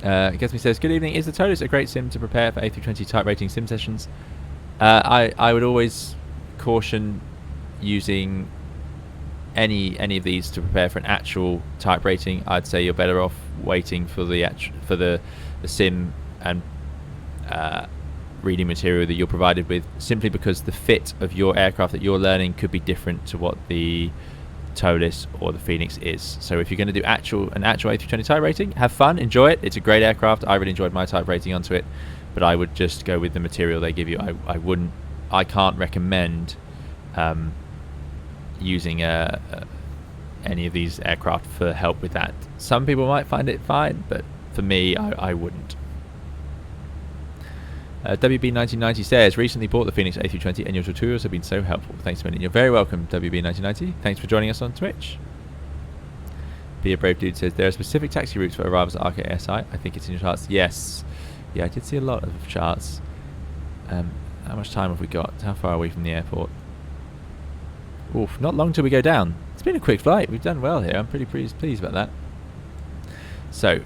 Guessme says, good evening. Is the TOLUS a great sim to prepare for A320 type rating sim sessions? I would always caution using any of these to prepare for an actual type rating. I'd say you're better off waiting for the sim and reading material that you're provided with, simply because the fit of your aircraft that you're learning could be different to what the TOLUS or the Fenix is. So if you're going to do an actual A320 type rating, have fun, enjoy it. It's a great aircraft. I really enjoyed my type rating onto it, but I would just go with the material they give you. I can't recommend using any of these aircraft for help with that. Some people might find it fine, but for me, I wouldn't. WB1990 says, recently bought the Fenix A320 and your tutorials have been so helpful. Thanks a million. You're very welcome, WB1990. Thanks for joining us on Twitch. Be a Brave Dude says, there are specific taxi routes for arrivals at RKSI. I think it's in your charts. Yes. Yeah, I did see a lot of charts. How much time have we got? How far are we from the airport? Oof, not long till we go down. It's been a quick flight. We've done well here. I'm pretty pleased about that. So,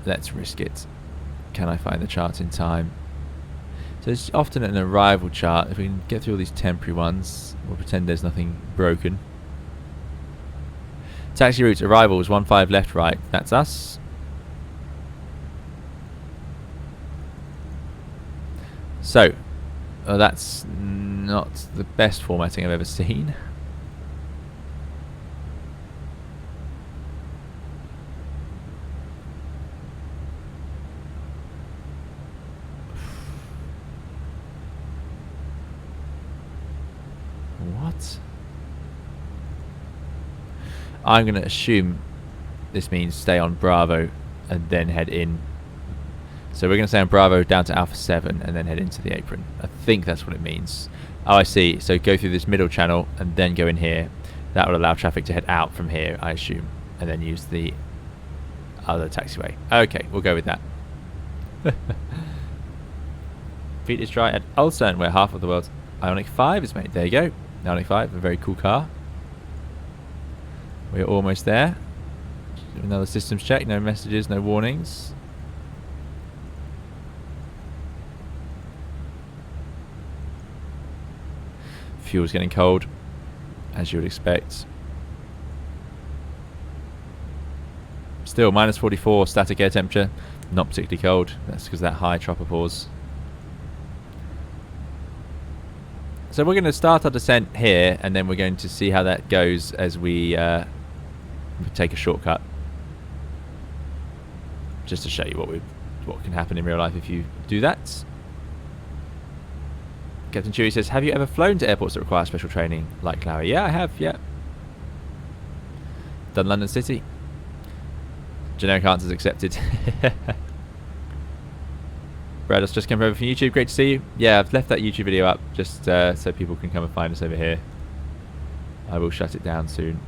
let's risk it. Can I find the chart in time? So it's often an arrival chart. If we can get through all these temporary ones, we'll pretend there's nothing broken. Taxi routes, arrivals, 15 left, right. That's us. So, that's not the best formatting I've ever seen. What? I'm going to assume this means stay on Bravo and then head in. So we're going to stay on Bravo down to Alpha 7 and then head into the apron. I think that's what it means. Oh, I see. So go through this middle channel and then go in here. That will allow traffic to head out from here, I assume, and then use the other taxiway. Okay, we'll go with that. Feet is dry at Ulsan, where half of the world's Ioniq 5 is made. There you go. Ioniq 5, a very cool car. We're almost there. Another systems check. No messages, no warnings. Fuel's getting cold, as you would expect. Still, minus 44 static air temperature. Not particularly cold. That's because of that high tropopause. So we're going to start our descent here, and then we're going to see how that goes as we take a shortcut. Just to show you what can happen in real life if you do that. Captain Chewy says, have you ever flown to airports that require special training like Lowry? Yeah, I have, yeah. Done London City. Generic answers accepted. Brad, has just come over from YouTube. Great to see you. Yeah, I've left that YouTube video up just so people can come and find us over here. I will shut it down soon.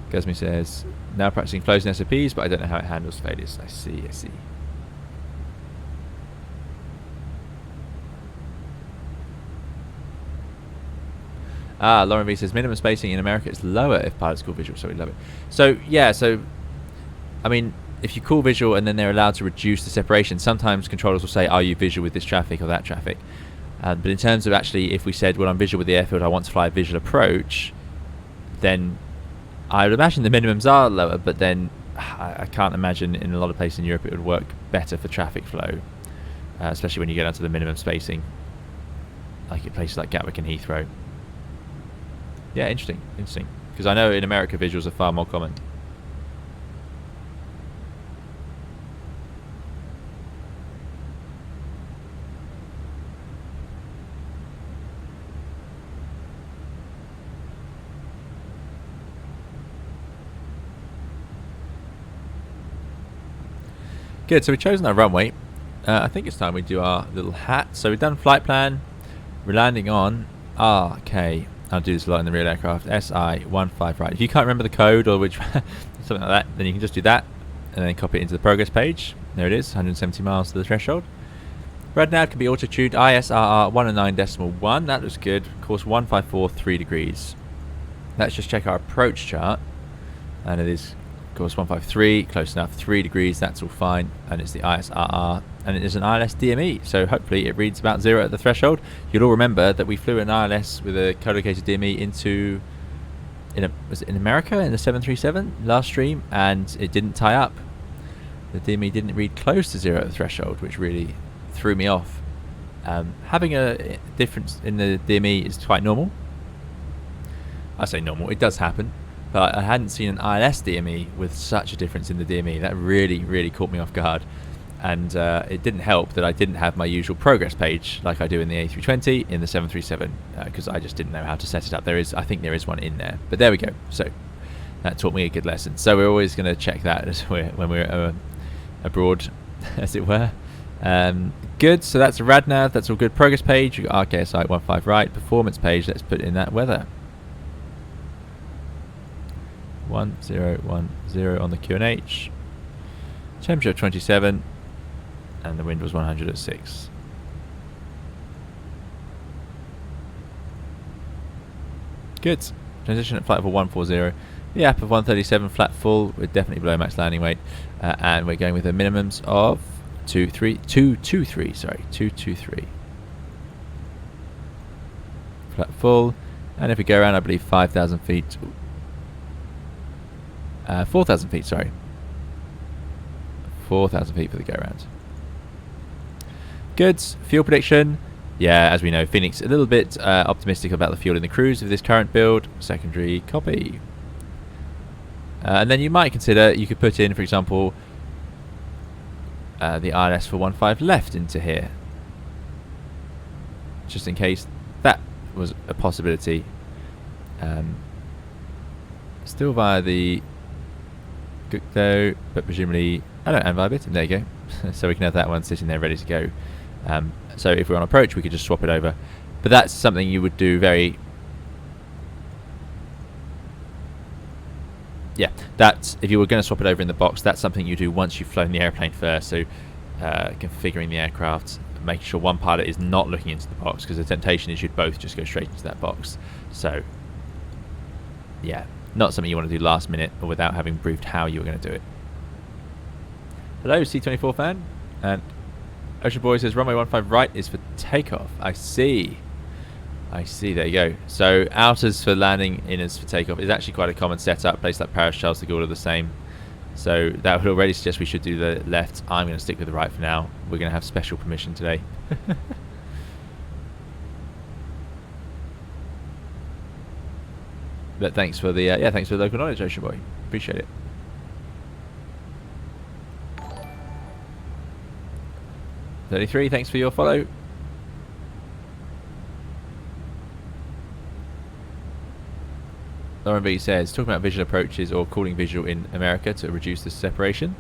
Guzmi says, now practicing flows and SOPs, but I don't know how it handles failures. I see, I see. Lauren V says, minimum spacing in America is lower if pilots call visual, so we love it. So, yeah, I mean, if you call visual and then they're allowed to reduce the separation, sometimes controllers will say, are you visual with this traffic or that traffic? But in terms of actually, if we said, well, I'm visual with the airfield, I want to fly a visual approach, then I would imagine the minimums are lower, but then I can't imagine in a lot of places in Europe it would work better for traffic flow, especially when you get down to the minimum spacing, like at places like Gatwick and Heathrow. Yeah, interesting, because I know in America visuals are far more common. Good, so we've chosen our runway. I think it's time we do our little hat. So we've done flight plan. We're landing on RK. I'll do this a lot in the real aircraft. SI15 right. If you can't remember the code or which something like that, then you can just do that and then copy it into the progress page. There it is, 170 miles to the threshold. Red nav can be auto-tuned. ISRR 109.1. That looks good. Course 154, 3 degrees. Let's just check our approach chart. And it is course 153, close enough, 3 degrees, that's all fine, and it's the ISRR, and it is an ILS DME, so hopefully it reads about 0 at the threshold. You'll all remember that we flew an ILS with a co-located DME into, was it in America, in the 737 last stream, and it didn't tie up. The DME didn't read close to 0 at the threshold, which really threw me off. Having a difference in the DME is quite normal. I say normal, it does happen. But I hadn't seen an ILS DME with such a difference in the DME. That really caught me off guard. And it didn't help that I didn't have my usual progress page like I do in the A320 in the 737 because I just didn't know how to set it up. I think there is one in there. But there we go. So that taught me a good lesson. So we're always going to check that when we're abroad, as it were. Good, so that's a RadNav, that's all good. Progress page, you've got RKSI 15 right. Performance page, let's put in that weather. 1010 on the QNH. Temperature 27, and the wind was 100 at 6. Good. Transition at flight level 140. The app of 137 flat full. We're definitely below max landing weight, and we're going with a minimums of 223. Flat full, and if we go around, I believe 5,000 feet. 4,000 feet. Sorry, 4,000 feet for the go around. Good. Fuel prediction. Yeah, as we know, Phoenix a little bit optimistic about the fuel in the cruise of this current build. Secondary copy. And then you might consider, you could put in, for example, the ILS for 15 left into here, just in case that was a possibility. Still via the Gukdo, but presumably, I don't unvibe it, and there you go. So we can have that one sitting there ready to go. So if we're on approach, we could just swap it over. But that's something you would do very... Yeah, that's, if you were going to swap it over in the box, that's something you do once you've flown the airplane first. So configuring the aircraft, making sure one pilot is not looking into the box, because the temptation is you'd both just go straight into that box. So yeah, not something you want to do last minute or without having briefed how you were going to do it. Hello, C24 fan. And Ocean Boy says runway 15 right is for takeoff. I see, there you go. So outers for landing, inners for takeoff is actually quite a common setup. Places like Paris, Charles de Gaulle are the same. So that would already suggest we should do the left. I'm going to stick with the right for now. We're going to have special permission today. But thanks for the thanks for the local knowledge, Ocean Boy. Appreciate it. $33, thanks for your follow. Lauren B says, talking about visual approaches or calling visual in America to reduce the separation.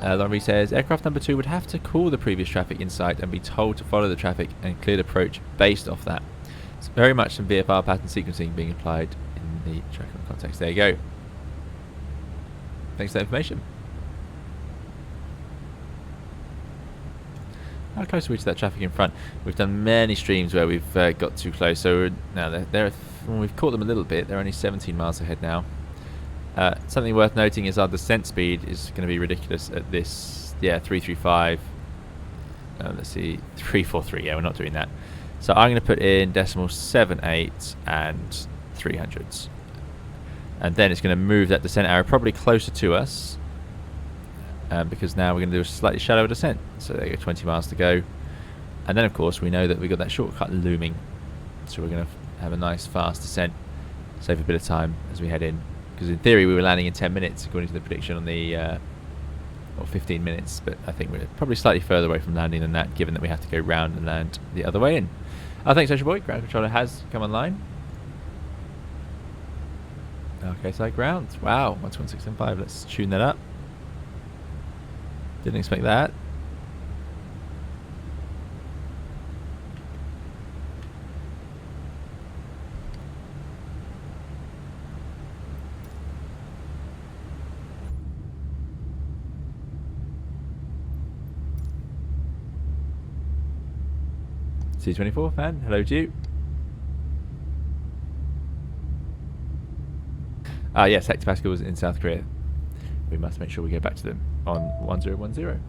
Lauren B says, aircraft number 2 would have to call the previous traffic in sight and be told to follow the traffic and cleared approach based off that. It's very much some VFR pattern sequencing being applied in the tracking context. There you go. Thanks for that information. How close are we to that traffic in front? We've done many streams where we've got too close. So now when we've caught them a little bit, they're only 17 miles ahead now. Something worth noting is our descent speed is going to be ridiculous at this. Yeah, 335. Let's see, 343. Yeah, we're not doing that. So I'm going to put in decimal 78 and 300s, and then it's going to move that descent arrow probably closer to us. Because now we're going to do a slightly shallower descent. So there you go, 20 miles to go. And then, of course, we know that we've got that shortcut looming. So we're going to have a nice, fast descent. Save a bit of time as we head in. Because in theory, we were landing in 10 minutes, according to the prediction on the... or 15 minutes. But I think we're probably slightly further away from landing than that, given that we have to go round and land the other way in. Thanks, Ocean Boy. Ground controller has come online. Okay, so ground. Wow, 11675. Let's tune that up. Didn't expect that. C24 fan, hello to you. Yes, hectopascals in South Korea. We must make sure we go back to them on 1010.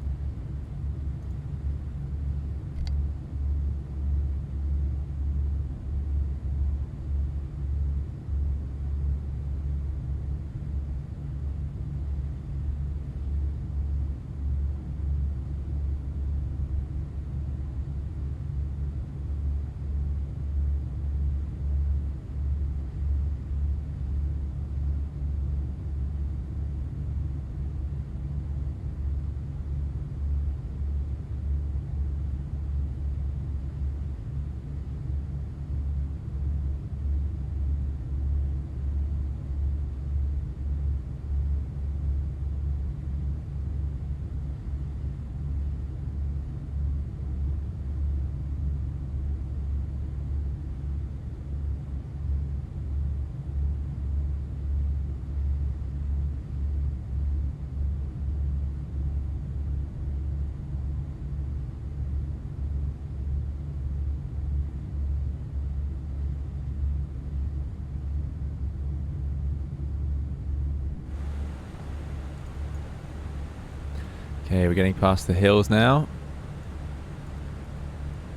Okay, we're getting past the hills now.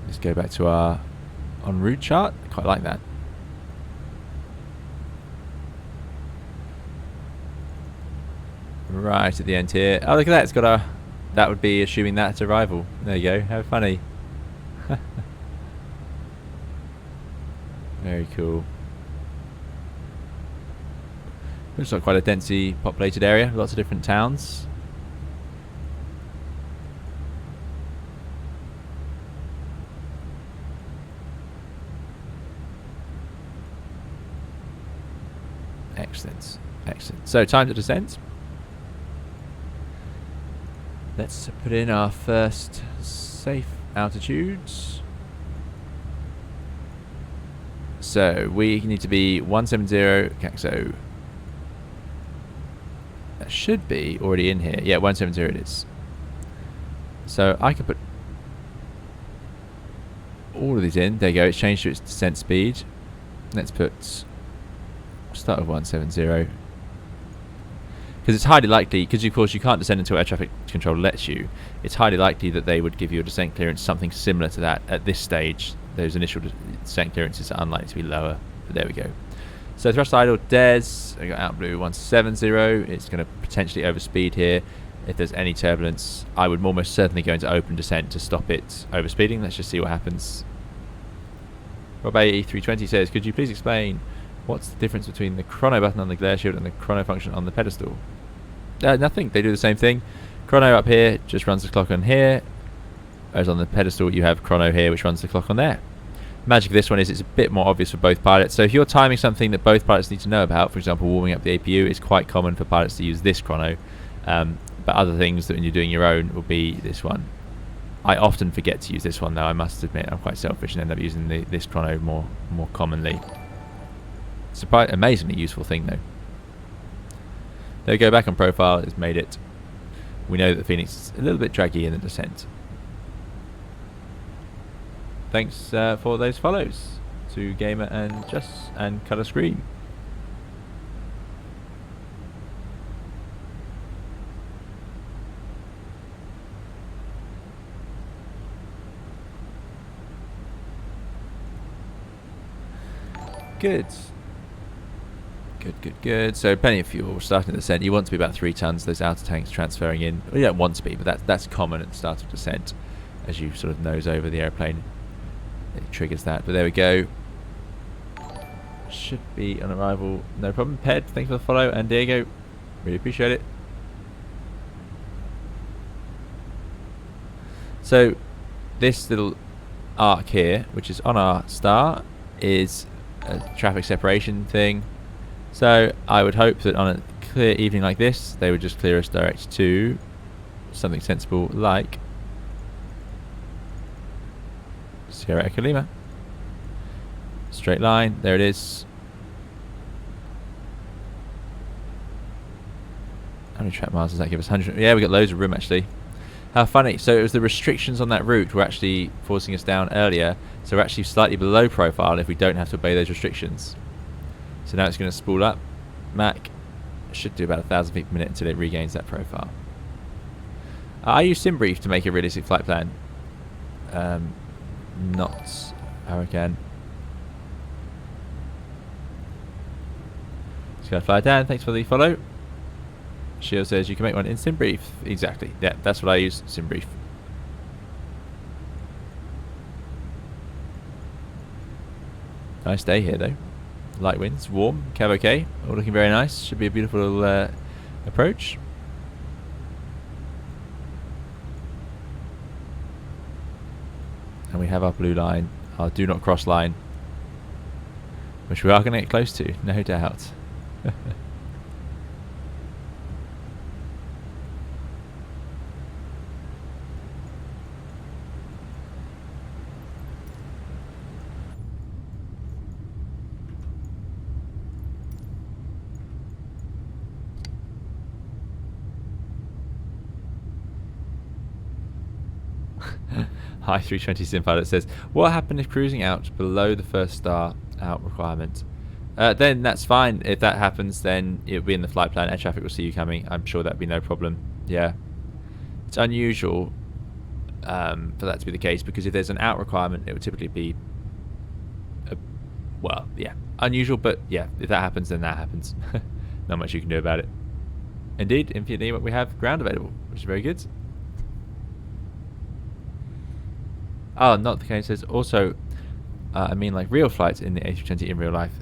Let's go back to our en route chart. I quite like that. Right at the end here. Oh, look at that. It's got a... That would be assuming that's arrival. There you go. How funny. Very cool. Looks like quite a densely populated area. Lots of different towns. Excellent. Excellent. So, time to descend. Let's put in our first safe altitudes. So, we need to be 170 Caxo. That should be already in here. Yeah, 170 it is. So, I can put all of these in. There you go. It's changed to its descent speed. Let's put... Start with 170. Because it's highly likely, because of course you can't descend until air traffic control lets you, it's highly likely that they would give you a descent clearance something similar to that at this stage. Those initial descent clearances are unlikely to be lower, but there we go. So thrust idle DES, I got out blue 170, it's going to potentially overspeed here. If there's any turbulence, I would almost certainly go into open descent to stop it overspeeding. Let's just see what happens. Rob A320 says, could you please explain what's the difference between the chrono button on the glare shield and the chrono function on the pedestal? Nothing. They do the same thing. Chrono up here just runs the clock on here, whereas on the pedestal you have chrono here which runs the clock on there. Magic of this one is it's a bit more obvious for both pilots. So if you're timing something that both pilots need to know about, for example warming up the APU, it's quite common for pilots to use this chrono. But other things that when you're doing your own will be this one. I often forget to use this one though, I must admit. I'm quite selfish and end up using this chrono more commonly. It's an amazingly useful thing though. There we go, back on profile, it's made it. We know that the Phoenix is a little bit draggy in the descent. Thanks for those follows to Gamer and Just and Colour Scream. Good. Good. So plenty of fuel. We're starting the descent. You want to be about 3 tons. Those outer tanks transferring in. Well, you don't want to be, but that's common at the start of descent. As you sort of nose over the airplane, it triggers that. But there we go. Should be on arrival. No problem. Ped, thanks for the follow. And Diego, really appreciate it. So this little arc here, which is on our star, is a traffic separation thing. So I would hope that on a clear evening like this, they would just clear us direct to something sensible like Sierra Echo Lima. Straight line, there it is. How many track miles does that give us? 100. Yeah, we got loads of room actually. How funny. So it was the restrictions on that route were actually forcing us down earlier. So we're actually slightly below profile if we don't have to obey those restrictions. So now it's going to spool up. Mac should do about 1,000 feet per minute until it regains that profile. I use SimBrief to make a realistic flight plan. Not Hurricane. Just going to fly down. Thanks for the follow. Shield says you can make one in SimBrief. Exactly. Yeah, that's what I use. SimBrief. Nice day here though. Light winds, warm, cab okay, all looking very nice. Should be a beautiful little approach. And we have our blue line, our do not cross line, which we are going to get close to, no doubt. Hi 320 Sim Pilot says, what happened if cruising out below the first star out requirement? Then that's fine. If that happens, then it'll be in the flight plan. Air traffic will see you coming. I'm sure that'd be no problem. Yeah. It's unusual for that to be the case, because if there's an out requirement, it would typically be well, yeah, unusual, but yeah, if that happens, then that happens. Not much you can do about it. Indeed, infinitely, we have ground available, which is very good. Oh, not the case. There's also, I mean, like real flights in the A320 in real life.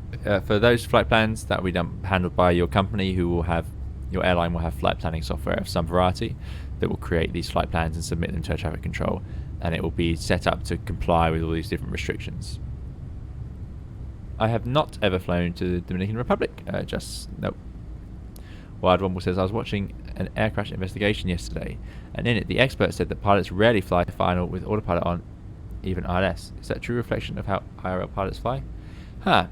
For those flight plans, that will be handled by your company, who will have, your airline will have flight planning software of some variety that will create these flight plans and submit them to air traffic control, and it will be set up to comply with all these different restrictions. I have not ever flown to the Dominican Republic. Nope. Wild Rumble says, I was watching an air crash investigation yesterday, and in it the expert said that pilots rarely fly final with autopilot on, even ILS. Is that a true reflection of how IRL pilots fly? Huh.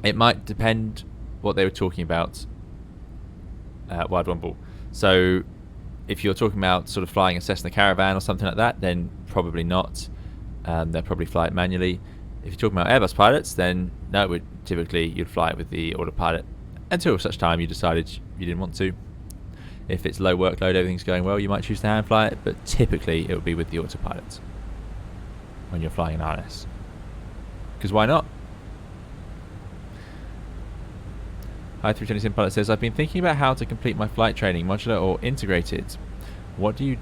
It might depend what they were talking about, Wild Rumble. So if you're talking about sort of flying a Cessna Caravan or something like that, then probably not. They'll probably fly it manually. If you're talking about Airbus pilots, then no, typically you'd fly it with the autopilot until such time you decided you didn't want to. If it's low workload, everything's going well, you might choose to hand fly it, but typically it would be with the autopilot when you're flying an ILS. Because why not? Hi 320 Sim Pilot says, I've been thinking about how to complete my flight training, modular or integrated. What did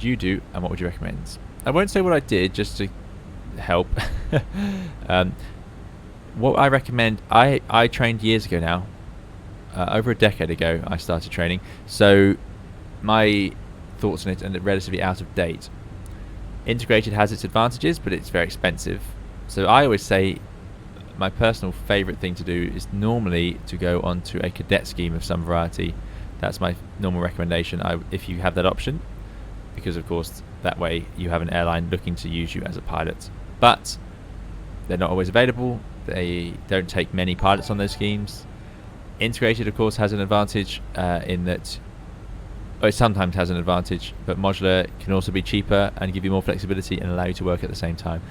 you do, and what would you recommend? I won't say what I did, just to help. What I recommend, I trained years ago now. Over a decade ago I started training, so my thoughts on it are relatively out of date. Integrated has its advantages, but it's very expensive. So I always say my personal favourite thing to do is normally to go onto a cadet scheme of some variety. That's my normal recommendation, if you have that option, because of course that way you have an airline looking to use you as a pilot. But they're not always available. They don't take many pilots on those schemes. Integrated, of course, has an advantage in that, or it sometimes has an advantage, but modular can also be cheaper and give you more flexibility and allow you to work at the same time.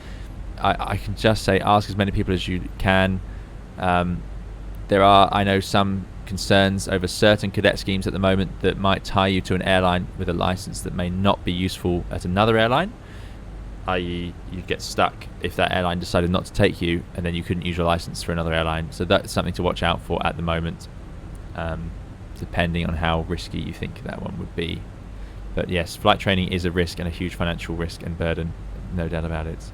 I can just say, ask as many people as you can. There are, I know, some concerns over certain cadet schemes at the moment that might tie you to an airline with a license that may not be useful at another airline, i.e. you'd get stuck if that airline decided not to take you, and then you couldn't use your license for another airline. So that's something to watch out for at the moment, depending on how risky you think that one would be. But yes, flight training is a risk, and a huge financial risk and burden, no doubt about it.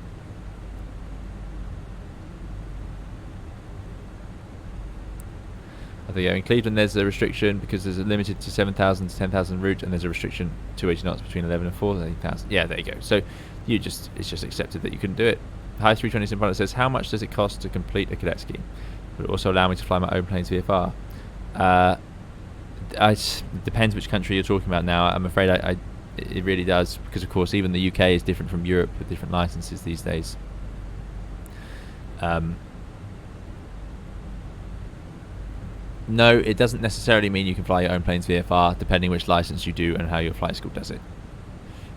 There you go. In Cleveland there's a restriction because there's a limited to 7,000 to 10,000 route, and there's a restriction 280 knots between 11 and 14,000. Yeah, there you go. So it's just accepted that you couldn't do it. Hi 320 Sim Pilot says, how much does it cost to complete a cadet scheme? Would it also allow me to fly my own plane's VFR? It depends which country you're talking about now. I'm afraid it really does, because of course even the UK is different from Europe with different licenses these days. No, it doesn't necessarily mean you can fly your own plane's VFR, depending which license you do and how your flight school does it.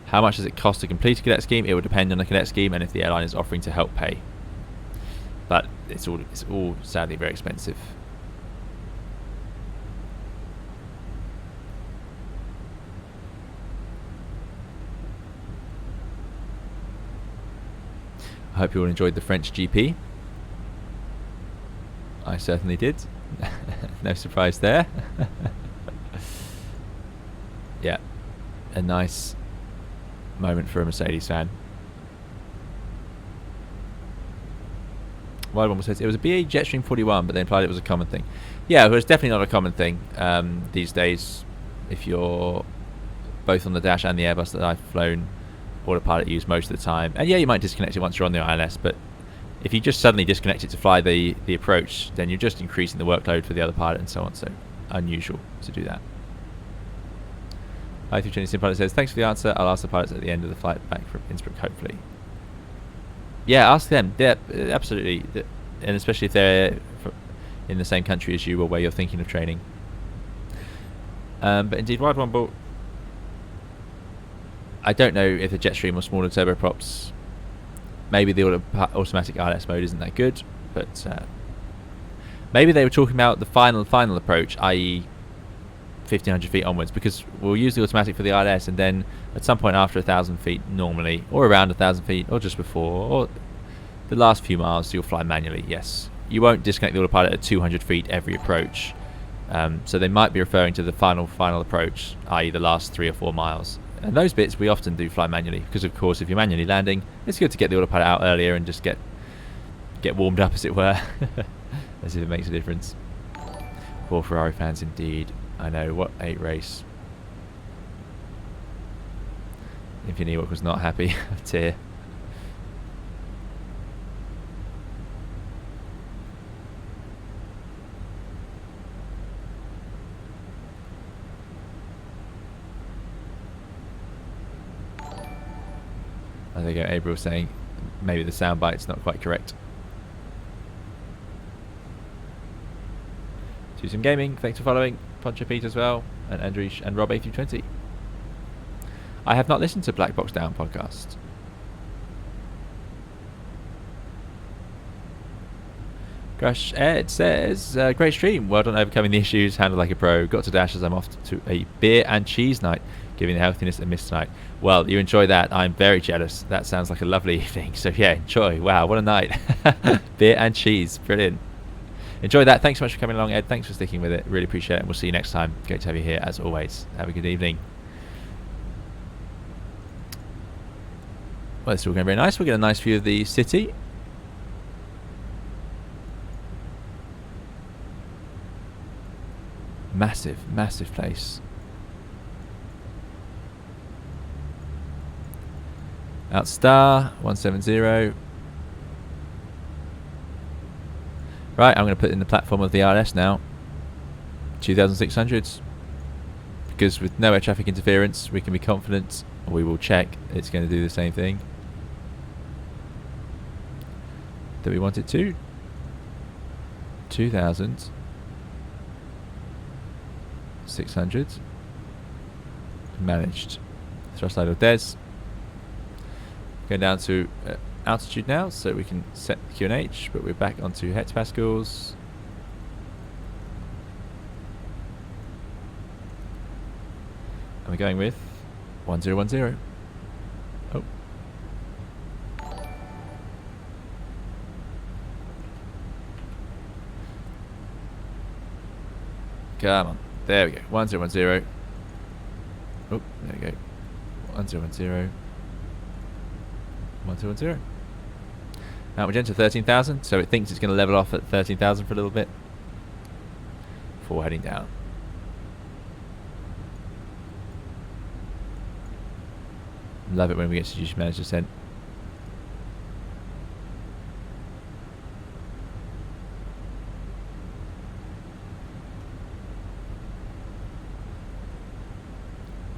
How much does it cost to complete a cadet scheme? It will depend on the cadet scheme and if the airline is offering to help pay. But it's all sadly very expensive. I hope you all enjoyed the French GP. I certainly did. No surprise there. Yeah, a nice moment for a Mercedes fan. Wild One says it was a BA Jetstream 41, but they implied it was a common thing. Yeah, well, it's definitely not a common thing these days. If you're both on the dash and the Airbus that I've flown, autopilot used most of the time. And yeah, you might disconnect it once you're on the ILS, but if you just suddenly disconnect it to fly the approach, then you're just increasing the workload for the other pilot and so on. So unusual to do that. Hi 320 Sim Pilot says, thanks for the answer. I'll ask the pilots at the end of the flight back from Innsbruck, hopefully. Yeah, ask them. Yeah, absolutely. And especially if they're in the same country as you or where you're thinking of training. But indeed, Wild Rumble, I don't know if the Jetstream or smaller turboprops, maybe the automatic ILS mode isn't that good, but maybe they were talking about the final approach, i.e. 1,500 feet onwards, because we'll use the automatic for the ILS, and then at some point after 1,000 feet normally, or around 1,000 feet, or just before, or the last few miles, you'll fly manually. Yes, you won't disconnect the autopilot at 200 feet every approach. So they might be referring to the final approach, i.e. the last 3 or 4 miles. And those bits we often do fly manually, because of course if you're manually landing, it's good to get the autopilot out earlier and just get warmed up, as it were, as if it makes a difference. Poor Ferrari fans indeed. I know, what a race. Infinity Walk was not happy. A tear. Oh, there you go. April saying maybe the soundbite's not quite correct. Do some gaming. Thanks for following. Poncho Pete as well, and Andrish and Rob A320. I have not listened to Black Box Down podcast. Crash Ed says, great stream. Well done overcoming the issues. Handled like a pro. Got to dash as I'm off to a beer and cheese night, giving the healthiness a miss tonight. Well, you enjoy that. I'm very jealous. That sounds like a lovely evening. So yeah, enjoy. Wow, what a night. Beer and cheese. Brilliant. Enjoy that. Thanks so much for coming along, Ed. Thanks for sticking with it. Really appreciate it. And we'll see you next time. Great to have you here as always. Have a good evening. Well, it's all going very nice. We'll get a nice view of the city. Massive, massive place. Outstar 170. Right, I'm going to put in the platform of the ILS now. 2,600s. Because with no air traffic interference, we can be confident, or we will check it's going to do the same thing that we want it to. 2,600. Managed. Thrust idle des. Going down to altitude now, so we can set QNH, but we're back onto hectopascals. And we're going with 1010. Oh. Come on. There we go. 1010. Oh, there we go. 1010. 1210. Now we're into 13,000, so it thinks it's going to level off at 13,000 for a little bit before heading down. Love it when we get to manage descent.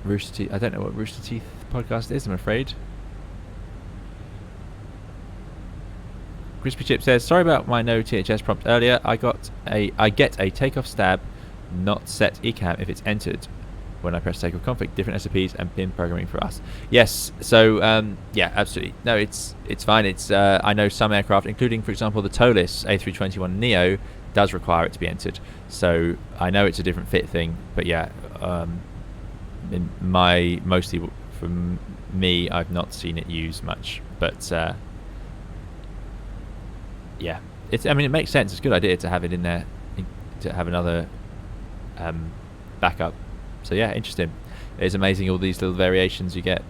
Rooster Teeth. I don't know what Rooster Teeth podcast is, I'm afraid. Crispy Chip says, sorry about my no THS prompt earlier. I get a takeoff stab, not set ECAM if it's entered when I press takeoff config. Different SOPs and bin programming for us. Yes, so yeah, absolutely. No, it's fine. It's I know some aircraft, including for example the TOLIS A321 Neo, does require it to be entered. So I know it's a different fit thing, but yeah, mostly from me, I've not seen it used much, but. Yeah, I mean, it makes sense. It's a good idea to have it in there, to have another backup. So yeah, interesting. It's amazing all these little variations you get.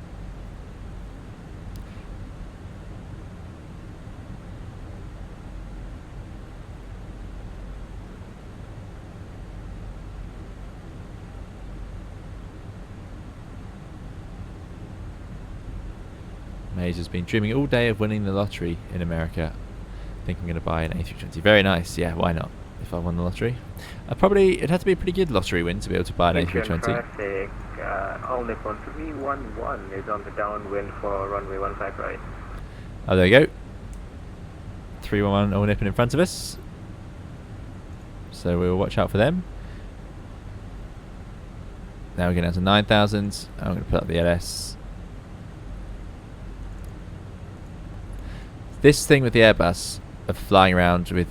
Maze has been dreaming all day of winning the lottery in America. I think I'm going to buy an A320. Very nice. Yeah, why not? If I won the lottery, it'd have to be a pretty good lottery win to be able to buy an A320. Traffic, all Nippon 311 is on the downwind for runway 15 right. Oh, there you go. 311 all Nippon in front of us. So we'll watch out for them. Now we're getting down to 9,000. I'm going to put up the LS. This thing with the Airbus of flying around with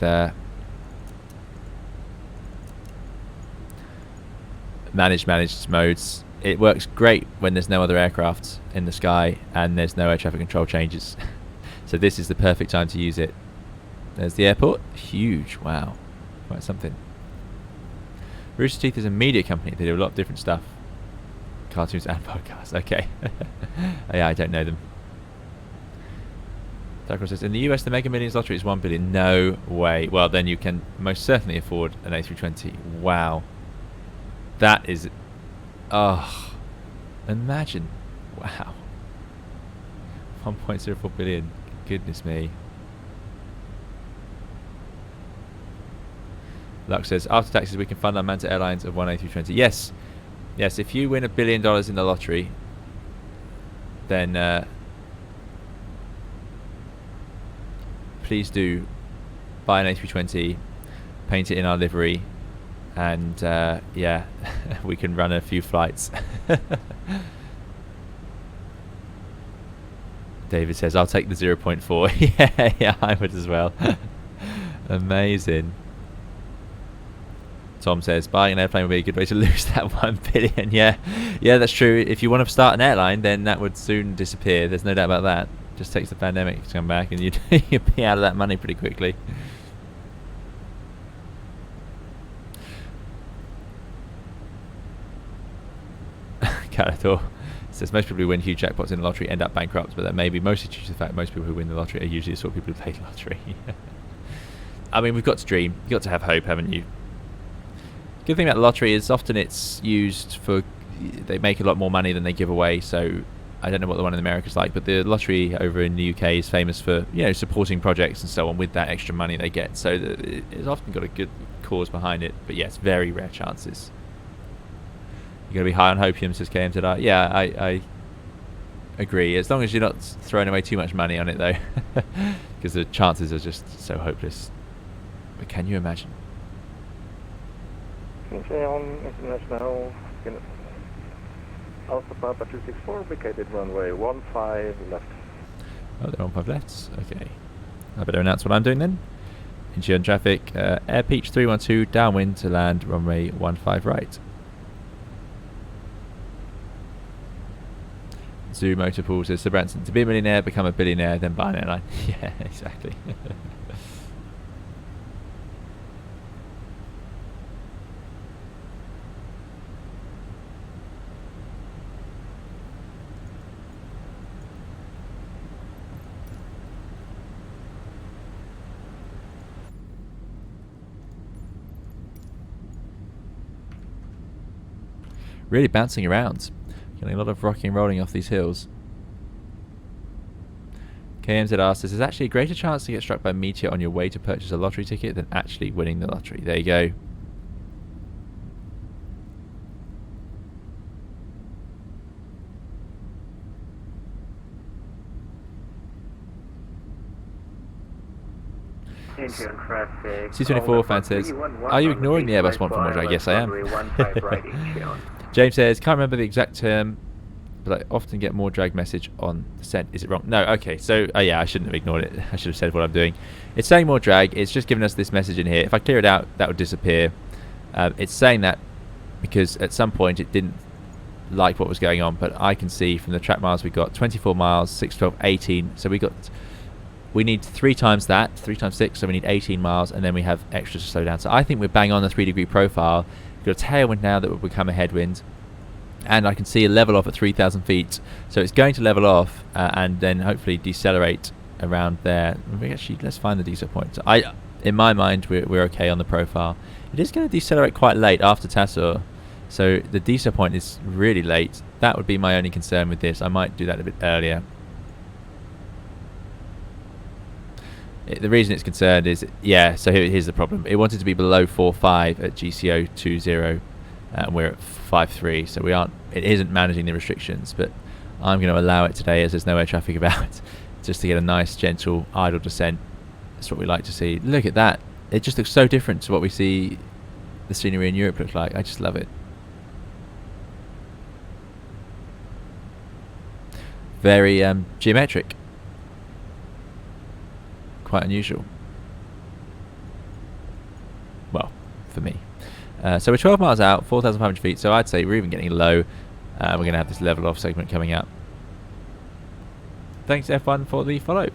managed modes. It works great when there's no other aircraft in the sky and there's no air traffic control changes. So this is the perfect time to use it. There's the airport. Huge. Wow. Quite something. Rooster Teeth is a media company. They do a lot of different stuff. Cartoons and podcasts. Okay. Yeah, I don't know them. Takeoff says, in the US, the Mega Millions lottery is 1 billion. No way. Well, then you can most certainly afford an A320. Wow. That is... Oh. Imagine. Wow. 1.04 billion. Goodness me. Lux says, after taxes, we can fund our Manta Airlines of one A320. Yes. Yes, if you win $1 billion in the lottery, then please do buy an A320, paint it in our livery, and yeah, we can run a few flights. David says, I'll take the 0.4. Yeah, I would as well. Amazing. Tom says, buying an airplane would be a good way to lose that 1 billion. Yeah, that's true. If you want to start an airline, then that would soon disappear. There's no doubt about that. Just takes the pandemic to come back, and you'd be out of that money pretty quickly. Carator says, most people who win huge jackpots in the lottery end up bankrupt, but that may be mostly due to the fact most people who win the lottery are usually the sort of people who play the lottery. I mean, we've got to dream. You've got to have hope, haven't you? Good thing about the lottery is often it's used for, they make a lot more money than they give away. So I don't know what the one in America is like, but the lottery over in the UK is famous for, you know, supporting projects and so on with that extra money they get. So it's often got a good cause behind it. But yes, very rare chances. You're going to be high on hopium, says KMZR. Yeah, I agree. As long as you're not throwing away too much money on it, though, because the chances are just so hopeless. But can you imagine? On International Alpha Papa 264, vacated runway 15 left. Oh, they're on 5 lefts. Okay. I better announce what I'm doing then. Incheon traffic, Air Peach 312, downwind to land runway 15 right. Zoo Motorpool says, Sir Branson, to be a millionaire, become a billionaire, then buy an airline. Yeah, exactly. Really bouncing around. Getting a lot of rocking and rolling off these hills. KMZR says, there's actually a greater chance to get struck by a meteor on your way to purchase a lottery ticket than actually winning the lottery. There you go. C24 fan says, are you ignoring the Airbus one from Roger? Yes, I am. James says, can't remember the exact term, but I often get more drag message on the sent. Is it wrong? No, okay. So, yeah, I shouldn't have ignored it. I should have said what I'm doing. It's saying more drag. It's just giving us this message in here. If I clear it out, that would disappear. It's saying that because at some point it didn't like what was going on, but I can see from the track miles we got 24 miles, 6, 12, 18. So we need 3 times that, 3 times 6, so we need 18 miles, and then we have extra to slow down. So I think we're bang on the 3-degree profile. We've got a tailwind now that will become a headwind, and I can see a level off at 3,000 feet. So it's going to level off and then hopefully decelerate around there. Actually, let's find the decel point. In my mind, we're okay on the profile. It is going to decelerate quite late after Tassor, so the decel point is really late. That would be my only concern with this. I might do that a bit earlier. The reason it's concerned is, yeah, so here's the problem. It wanted to be below 4.5 at GCO 20, and we're at 5.3, so it isn't managing the restrictions, but I'm going to allow it today as there's no air traffic about, just to get a nice, gentle, idle descent. That's what we like to see. Look at that. It just looks so different to what we see the scenery in Europe look like. I just love it. Very geometric. Quite unusual. Well, for me. So we're 12 miles out, 4,500 feet, so I'd say we're even getting low. We're going to have this level off segment coming up. Thanks F1 for the follow.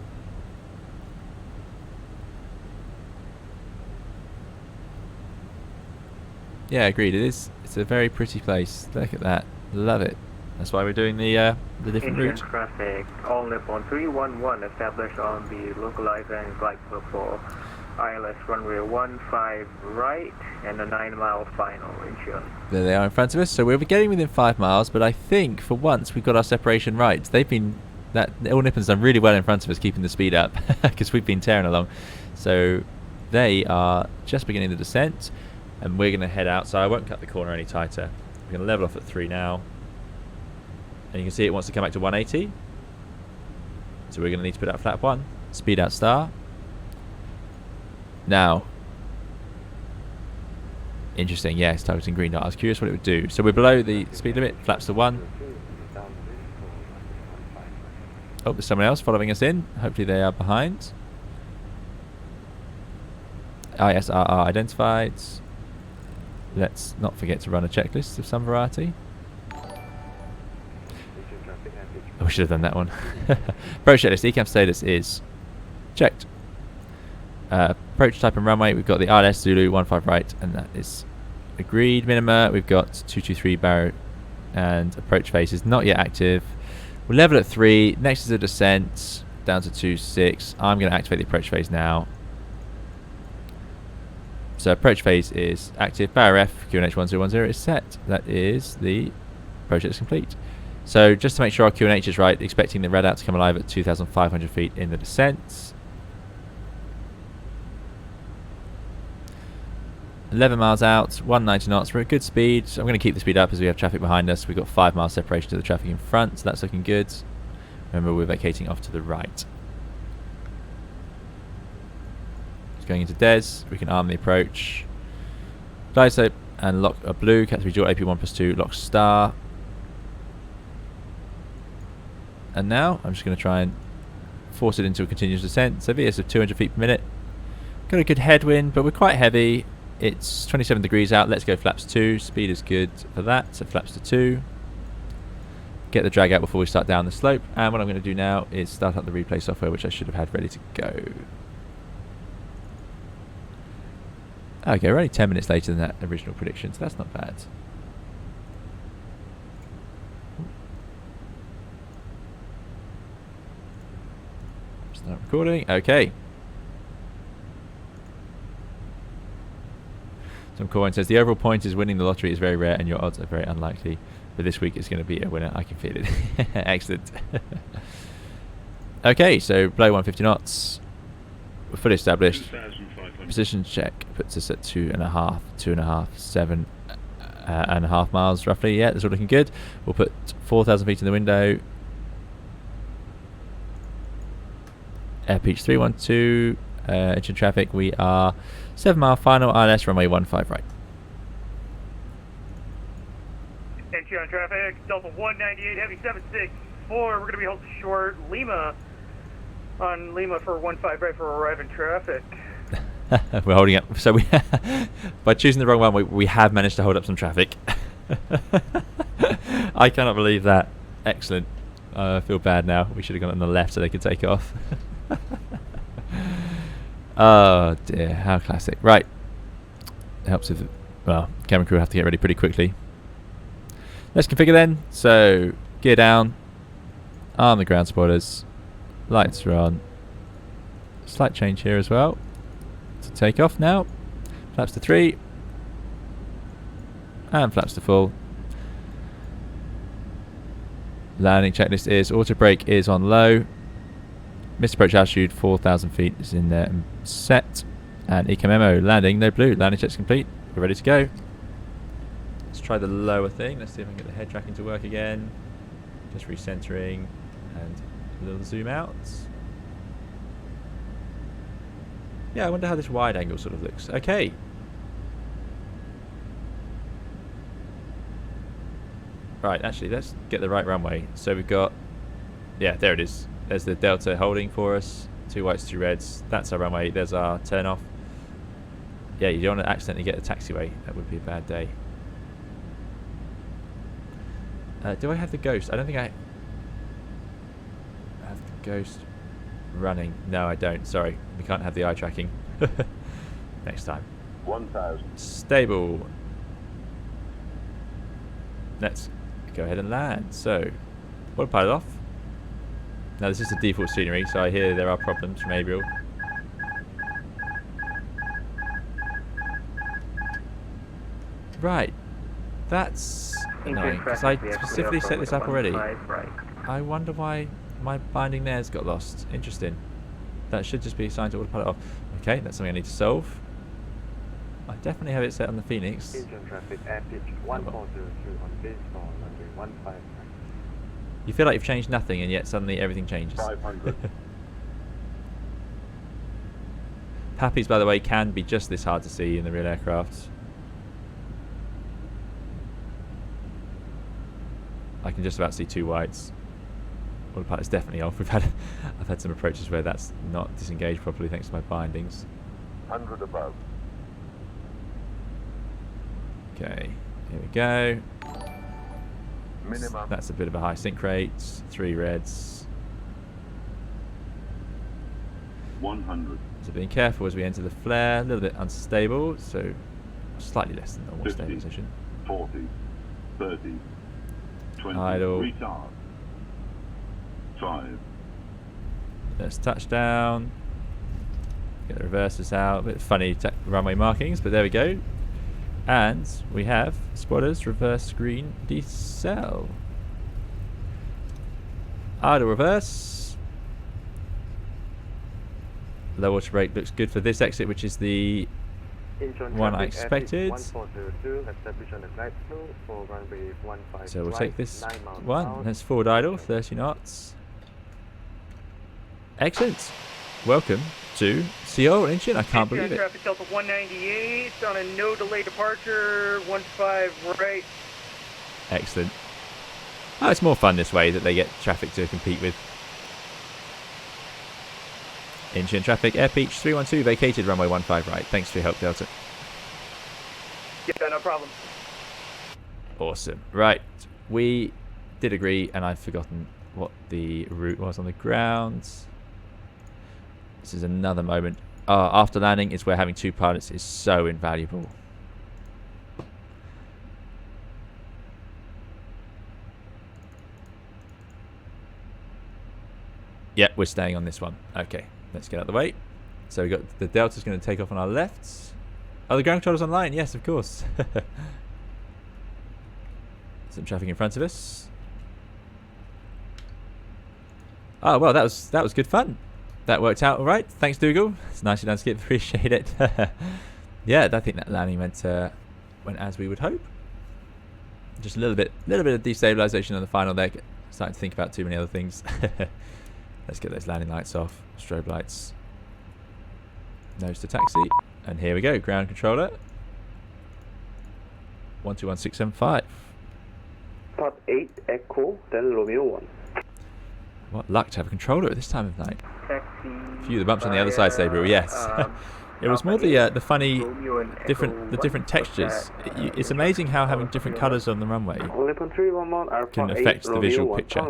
Yeah, agreed. It's a very pretty place. Look at that. Love it. That's why we're doing the different Indian route. traffic, all Nippon 311 established on the localized and flight for ILS runway 15 right and a 9-mile final insurance. There they are in front of us. So we're getting within 5 miles, but I think for once we've got our separation right. All Nippon's done really well in front of us, keeping the speed up because we've been tearing along. So they are just beginning the descent, and we're going to head out. So I won't cut the corner any tighter. We're going to level off at 3 now. And you can see it wants to come back to 180. So we're going to need to put out flap 1. Speed out star. Now. Interesting, yeah, it's targeting green dot. I was curious what it would do. So we're below the speed limit. Flaps to 1. Oh, there's someone else following us in. Hopefully they are behind. ISRR identified. Let's not forget to run a checklist of some variety. Oh, we should have done that one. Approach checklist. ECAM status is checked. Approach type and runway. We've got the ILS Zulu 15 right, and that is agreed. Minima. We've got 223 barrow, and approach face is not yet active. We're level at 3. Next is a descent down to 26. I'm going to activate the approach phase now. So approach phase is active. Barrow F QNH 1010 is set. That is the project is complete. So just to make sure our QNH is right, expecting the red out to come alive at 2,500 feet in the descent. 11 miles out, 190 knots. We're at good speed. I'm going to keep the speed up as we have traffic behind us. We've got 5 miles separation to the traffic in front, so that's looking good. Remember, we're vacating off to the right. Just going into DES, we can arm the approach. Disope and lock a blue. Cat 3 dual AP1+2, lock star. And now I'm just going to try and force it into a continuous descent. So VS of 200 feet per minute. Got a good headwind, but we're quite heavy. It's 27 degrees out. Let's go flaps 2. Speed is good for that. So flaps to 2. Get the drag out before we start down the slope. And what I'm going to do now is start up the replay software, which I should have had ready to go. Okay, we're only 10 minutes later than that original prediction, so that's not bad. Start recording. Okay. Some coin says the overall point is winning the lottery is very rare and your odds are very unlikely. But this week it's going to be a winner. I can feel it. Excellent. Okay, so below 150 knots. We're fully established. Position check puts us at 2.5, 7.5 miles roughly. Yeah, that's all looking good. We'll put 4,000 feet in the window. Air Peach 312. Engine traffic. We are 7-mile final. ILS runway 15 right. Entry on traffic. Delta 198 heavy 764. We're going to be holding short Lima on Lima for 15 right for arriving traffic. We're holding up. So we, by choosing the wrong one, we have managed to hold up some traffic. I cannot believe that. Excellent. I feel bad now. We should have gone on the left so they could take off. Oh dear, how classic. Right. It helps if, well, camera crew have to get ready pretty quickly. Let's configure then. So, gear down. Arm the ground spoilers. Lights are on. Slight change here as well. To take off now. Flaps to 3. And flaps to full. Landing checklist is auto brake is on low. Missed approach altitude 4,000 feet is in there and set. And ECA memo landing no blue. Landing check's complete. We're ready to go. Let's try the lower thing. Let's see if I can get the head tracking to work again. Just recentering and a little zoom out. Yeah, I wonder how this wide angle sort of looks. Okay. Right, actually, let's get the right runway. So we've got, yeah, there it is. There's the Delta holding for us. 2 whites, 2 reds. That's our runway. There's our turn off. Yeah, you don't want to accidentally get a taxiway. That would be a bad day. Do I have the ghost? I don't think I have the ghost running. No, I don't. Sorry. We can't have the eye tracking. Next time. 1000. Stable. Let's go ahead and land. So, autopilot off. Now this is the default scenery, so I hear there are problems from Gabriel. Right. That's annoying, because I specifically set this up already. I wonder why my binding there's got lost. Interesting. That should just be assigned to autopilot off. Okay, that's something I need to solve. I definitely have it set on the Phoenix. Engine traffic air pitch 1402 on base for runway 15. You feel like you've changed nothing, and yet suddenly everything changes. 500. Pappies, by the way, can be just this hard to see in the real aircraft. I can just about see two wides. Autopilot's definitely off. I've had some approaches where that's not disengaged properly thanks to my bindings. 100 above. Okay, here we go. Minimum. That's a bit of a high sync rate. 3 reds. 100. So being careful as we enter the flare. A little bit unstable, so slightly less than normal 50, stabilization. 40, 30, 20. Idle. Retard. 5. There's touchdown. Get the reversers out. A bit funny runway markings, but there we go. And we have spotters, reverse green, decel. Idle reverse. Low water brake looks good for this exit, which is the one I expected. So we'll take this one. Let's forward idle, 30 knots. Excellent. Welcome to Seoul, Incheon. I can't believe it. Traffic Delta 198 on a no delay departure, 15 right. Excellent. Oh, it's more fun this way that they get traffic to compete with. Incheon traffic, Air Peach 312 vacated, runway 15 right. Thanks for your help, Delta. Yeah, no problem. Awesome. Right, we did agree, and I've forgotten what the route was on the ground. This is another moment. After landing is where having 2 pilots is so invaluable. Yeah, we're staying on this one. Okay, let's get out of the way. So we got the Delta's going to take off on our left. Oh, the ground controller's online. Yes, of course. Some traffic in front of us. Oh well, that was good fun. That worked out all right. Thanks, Dougal. It's nicely done, Skip. Appreciate it. Yeah, I think that landing went as we would hope. Just a little bit of destabilization on the final there. Starting to think about too many other things. Let's get those landing lights off. Strobe lights. Nose to taxi. And here we go. Ground controller. 121675. Part 8 Echo, then Romeo 1. What luck to have a controller at this time of night. Taxi. Few of the bumps on the other side, Sabriel. Yes. It was more the funny different textures. It's amazing how having different colours on the runway can affect the visual picture.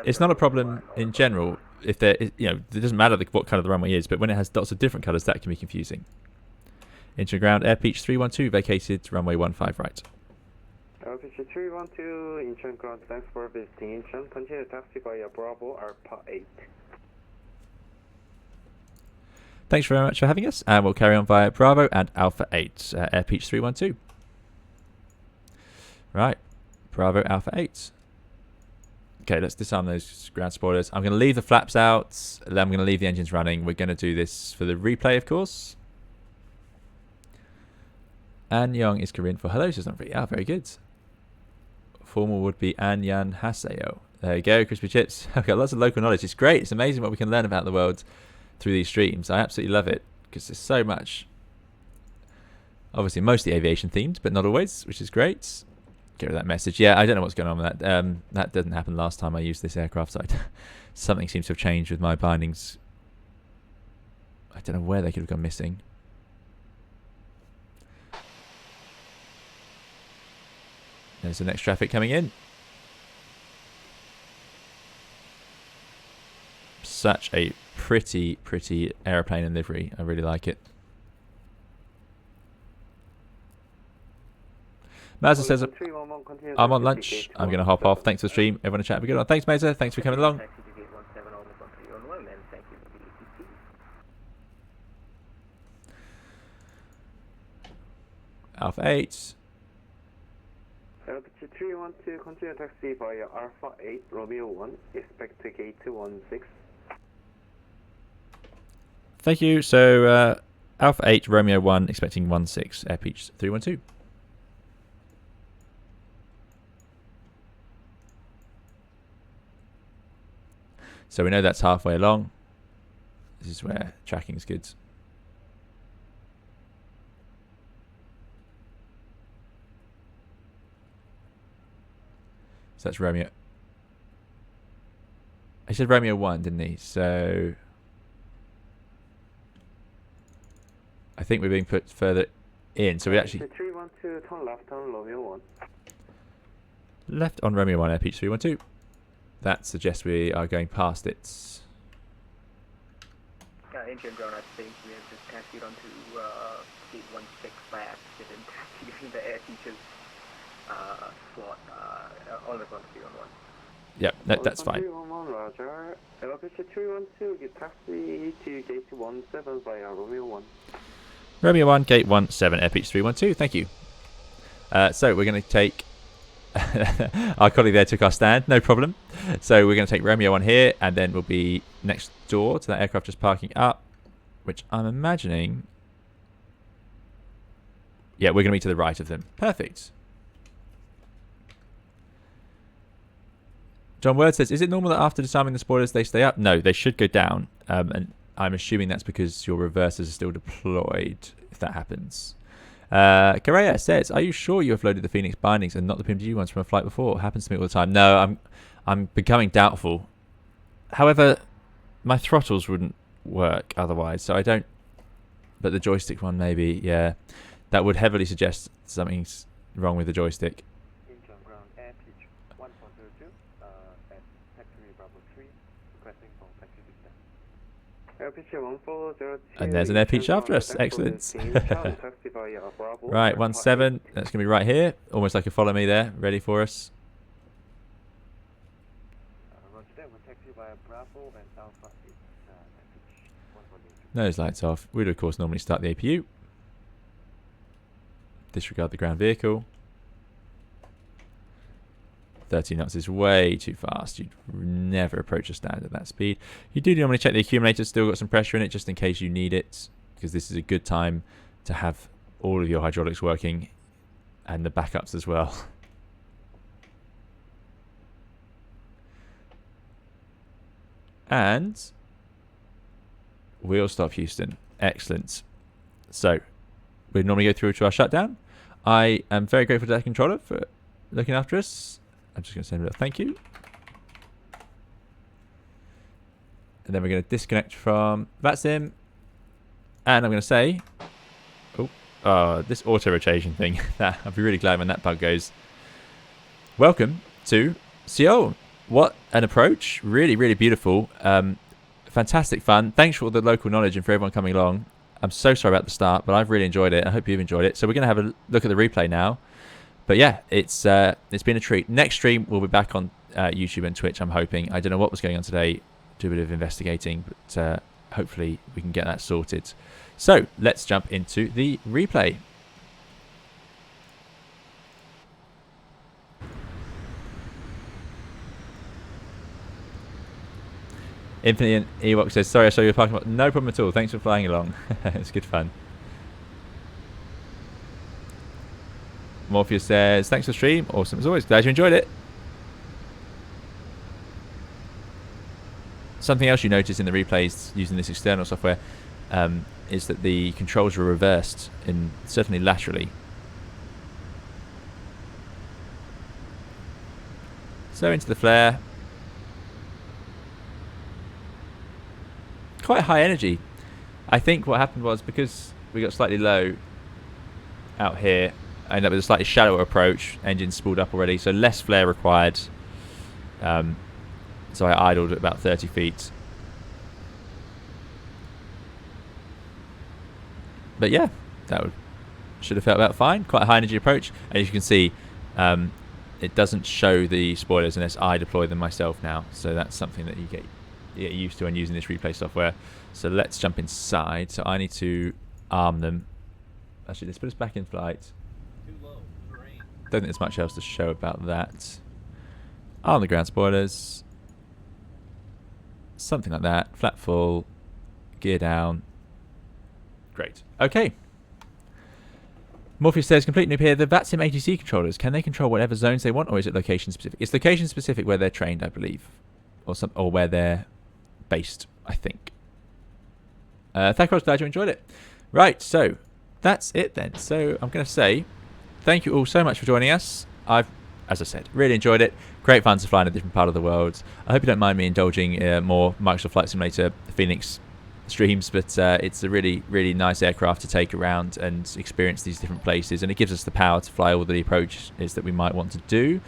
It's not a problem in general if it doesn't matter what colour the runway is, but when it has lots of different colours, that can be confusing. Into ground, Air Peach 312 vacated, runway 15 right. Air Peach 312, Incheon ground, thanks for visiting Incheon. Continue taxi via Bravo, Alpha 8. Thanks very much for having us, and we'll carry on via Bravo and Alpha 8, Air Peach 312. Right, Bravo Alpha 8. Okay, let's disarm those ground spoilers. I'm going to leave the flaps out, then I'm going to leave the engines running. We're going to do this for the replay, of course. An Yong is Korean for hello, says Humphrey. Ah, very good. Formal would be An Yan Haseo. There you go, crispy chips. I've got lots of local knowledge. It's great. It's amazing what we can learn about the world through these streams. I absolutely love it because there's so much. Obviously, mostly aviation themed, but not always, which is great. Get rid of that message. Yeah, I don't know what's going on with that. That didn't happen last time I used this aircraft site. Something seems to have changed with my bindings. I don't know where they could have gone missing. There's the next traffic coming in. Such a pretty aeroplane and livery. I really like it. Mazza says, I'm on lunch. I'm going to hop off. Thanks for the stream. Everyone in chat, have a good one. Thanks, Mazza. Thanks for coming along. Alpha 8. Airbus 312, continue taxi via Alpha 8, Romeo 1, expect to gate 16. Thank you. So, Alpha 8, Romeo 1, expecting 16, Air Peach 312. So we know that's halfway along. This is where tracking is good. So that's Romeo. He said Romeo 1, didn't he? So I think we're being put further in. So we actually 312, turn left on Romeo 1. Left on Romeo 1, Air Peach 312. That suggests we are going past it. Engine ground, I think we have just taxied onto gate 16 by accident, taxiing the air teacher's slot, all the ones 311. Yep, that's fine. 311, Roger. Airbus 312, get taxi to gate 17 via Romeo 1. Romeo 1, gate 17, Air Peach 312. Thank you. So we're going to take... our colleague there took our stand, no problem. So we're going to take Romeo 1 here, and then we'll be next door to that aircraft just parking up, which I'm imagining... Yeah, we're going to be to the right of them. Perfect. John Word says, is it normal that after disarming the spoilers they stay up? No, they should go down. And I'm assuming that's because your reversers are still deployed, if that happens. Correa says, are you sure you have loaded the Fenix bindings and not the PMG ones from a flight before? It happens to me all the time. No, I'm becoming doubtful. However, my throttles wouldn't work otherwise, so I don't... But the joystick one, maybe, yeah. That would heavily suggest something's wrong with the joystick. Incheon ground, Air Peach 1402, at taxi Bravo 3, requesting for taxi descent. Air Peach 1402. And there's an Air Peach after us. Excellent. Right, 17. That's going to be right here. Almost like a follow me there. Ready for us. Nose lights off. We'd of course normally start the APU. Disregard the ground vehicle. 30 knots is way too fast. You'd never approach a stand at that speed. You do normally check the accumulator. Still got some pressure in it just in case you need it, because this is a good time to have all of your hydraulics working and the backups as well. And wheel stop Houston. Excellent. So we'd normally go through to our shutdown. I am very grateful to that controller for looking after us. I'm just going to send a little thank you. And then we're going to disconnect from VATSIM. And I'm going to say, this auto rotation thing, I'll be really glad when that bug goes. Welcome to Seoul. What an approach. Really, really beautiful. Fantastic fun. Thanks for all the local knowledge and for everyone coming along. I'm so sorry about the start, but I've really enjoyed it. I hope you've enjoyed it. So we're going to have a look at the replay now. But yeah, it's been a treat. Next stream, we'll be back on YouTube and Twitch, I'm hoping. I don't know what was going on today. Do a bit of investigating, but hopefully we can get that sorted. So let's jump into the replay. Infinite Ewok says, sorry I saw you were parking lot. No problem at all. Thanks for flying along. It's good fun. Morpheus says, thanks for the stream. Awesome as always. Glad you enjoyed it. Something else you notice in the replays using this external software is that the controls are reversed, certainly laterally. So into the flare. Quite high energy. I think what happened was because we got slightly low out here, I ended up with a slightly shallower approach. Engine spooled up already, so less flare required. So I idled at about 30 feet. But yeah, should have felt about fine. Quite a high energy approach. As you can see, it doesn't show the spoilers unless I deploy them myself now. So that's something that you get used to when using this replay software. So let's jump inside. So I need to arm them. Actually, let's put us back in flight. Don't think there's much else to show about that. Arm the ground spoilers. Something like that. Flat full. Gear down. Great. Okay. Morpheus says, complete noob here. The VATSIM ATC controllers, can they control whatever zones they want, or is it location specific? It's location specific where they're trained, I believe, or where they're based, I think. Takeoff, glad you enjoyed it. Right, so that's it then. So I'm going to say thank you all so much for joining us. I've, as I said, really enjoyed it. Great fun to fly in a different part of the world. I hope you don't mind me indulging more Microsoft Flight Simulator Fenix streams, but it's a really, really nice aircraft to take around and experience these different places, and it gives us the power to fly all the approaches that we might want to do,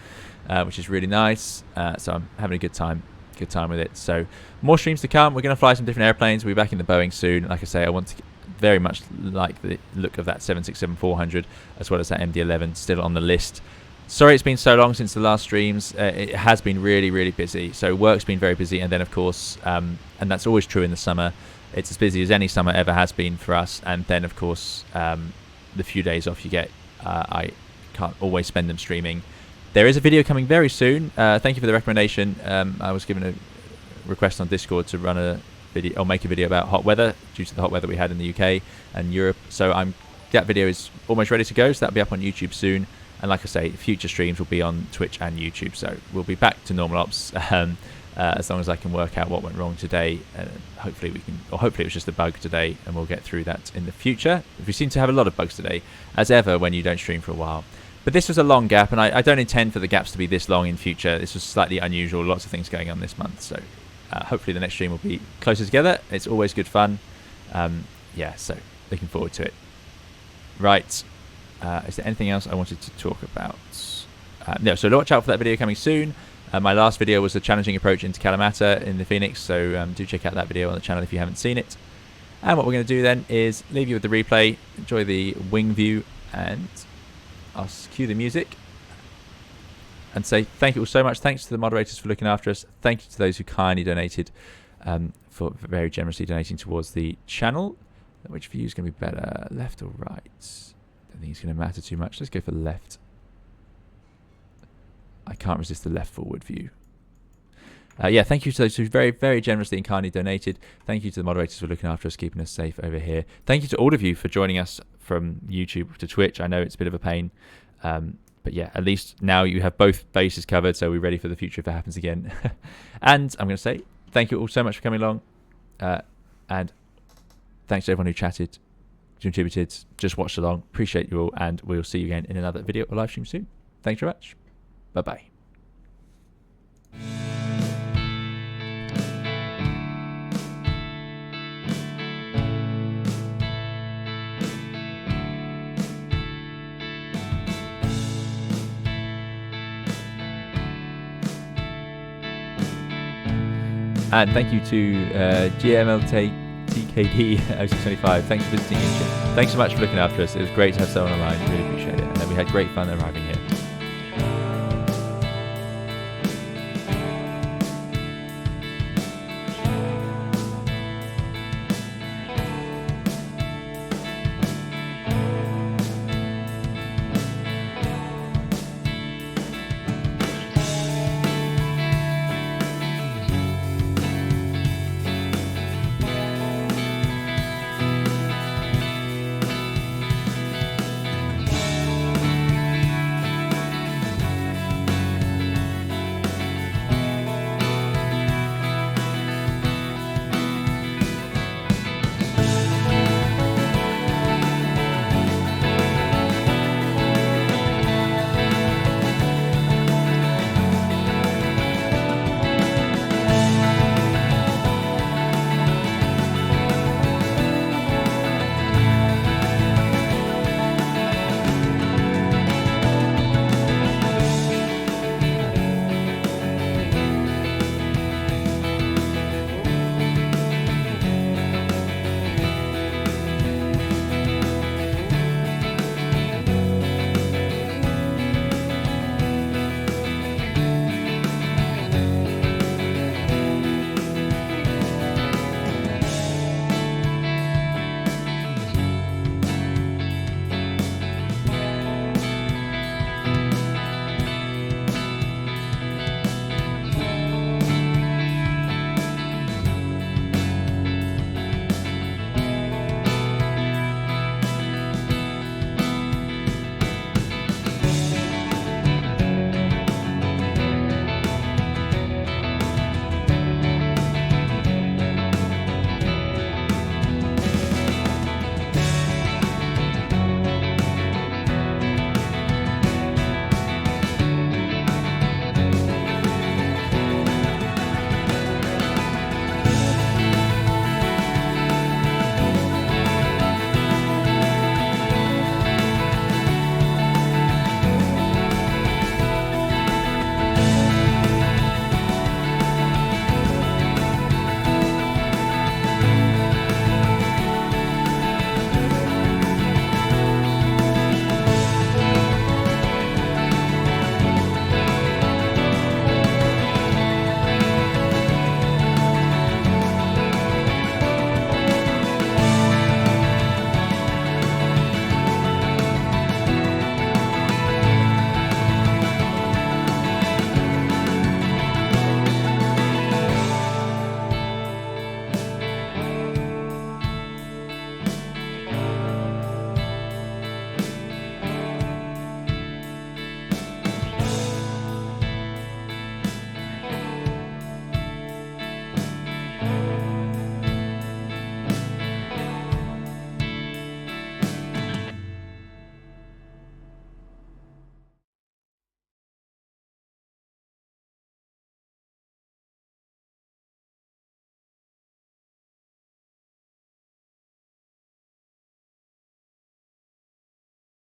which is really nice. So I'm having a good time with it. So more streams to come. We're going to fly some different airplanes. We'll be back in the Boeing soon. Like I say, I want to very much like the look of that 767-400 as well as that MD-11 still on the list. Sorry it's been so long since the last streams. It has been really, really busy. So work's been very busy, and then of course, and that's always true in the summer, it's as busy as any summer ever has been for us. And then of course, the few days off you get, I can't always spend them streaming. There is a video coming very soon. Thank you for the recommendation. I was given a request on Discord to run a video or make a video about hot weather due to the hot weather we had in the UK and Europe. So that video is almost ready to go. So that'll be up on YouTube soon. And like I say, future streams will be on Twitch and YouTube. So we'll be back to normal ops as long as I can work out what went wrong today. Hopefully we can, or hopefully it was just a bug today, and we'll get through that in the future. We seem to have a lot of bugs today, as ever when you don't stream for a while. But this was a long gap, and I don't intend for the gaps to be this long in future. This was slightly unusual. Lots of things going on this month. So hopefully the next stream will be closer together. It's always good fun. Yeah, so looking forward to it. Right. Is there anything else I wanted to talk about? No, so watch out for that video coming soon. My last video was the challenging approach into Kalamata in the Phoenix, so do check out that video on the channel if you haven't seen it. And what we're going to do then is leave you with the replay, enjoy the wing view, and I'll cue the music and say thank you all so much. Thanks to the moderators for looking after us. Thank you to those who kindly donated, for very generously donating towards the channel. Which view is going to be better, left or right? I think it's going to matter too much. Let's go for left. I can't resist the left forward view. Yeah, thank you to those who very, very generously and kindly donated. Thank you to the moderators for looking after us, keeping us safe over here. Thank you to all of you for joining us from YouTube to Twitch. I know it's a bit of a pain. But yeah, at least now you have both bases covered, so we're ready for the future if it happens again. And I'm going to say thank you all so much for coming along. And thanks to everyone who chatted, contributed, just watched along. Appreciate you all, and we'll see you again in another video or live stream soon. Thanks very much. Bye-bye. And thank you to GMLTKD 0625. Thanks for visiting YouTube. Thanks so much for looking after us. It was great to have someone online. Really appreciate it. And then we had great fun arriving here.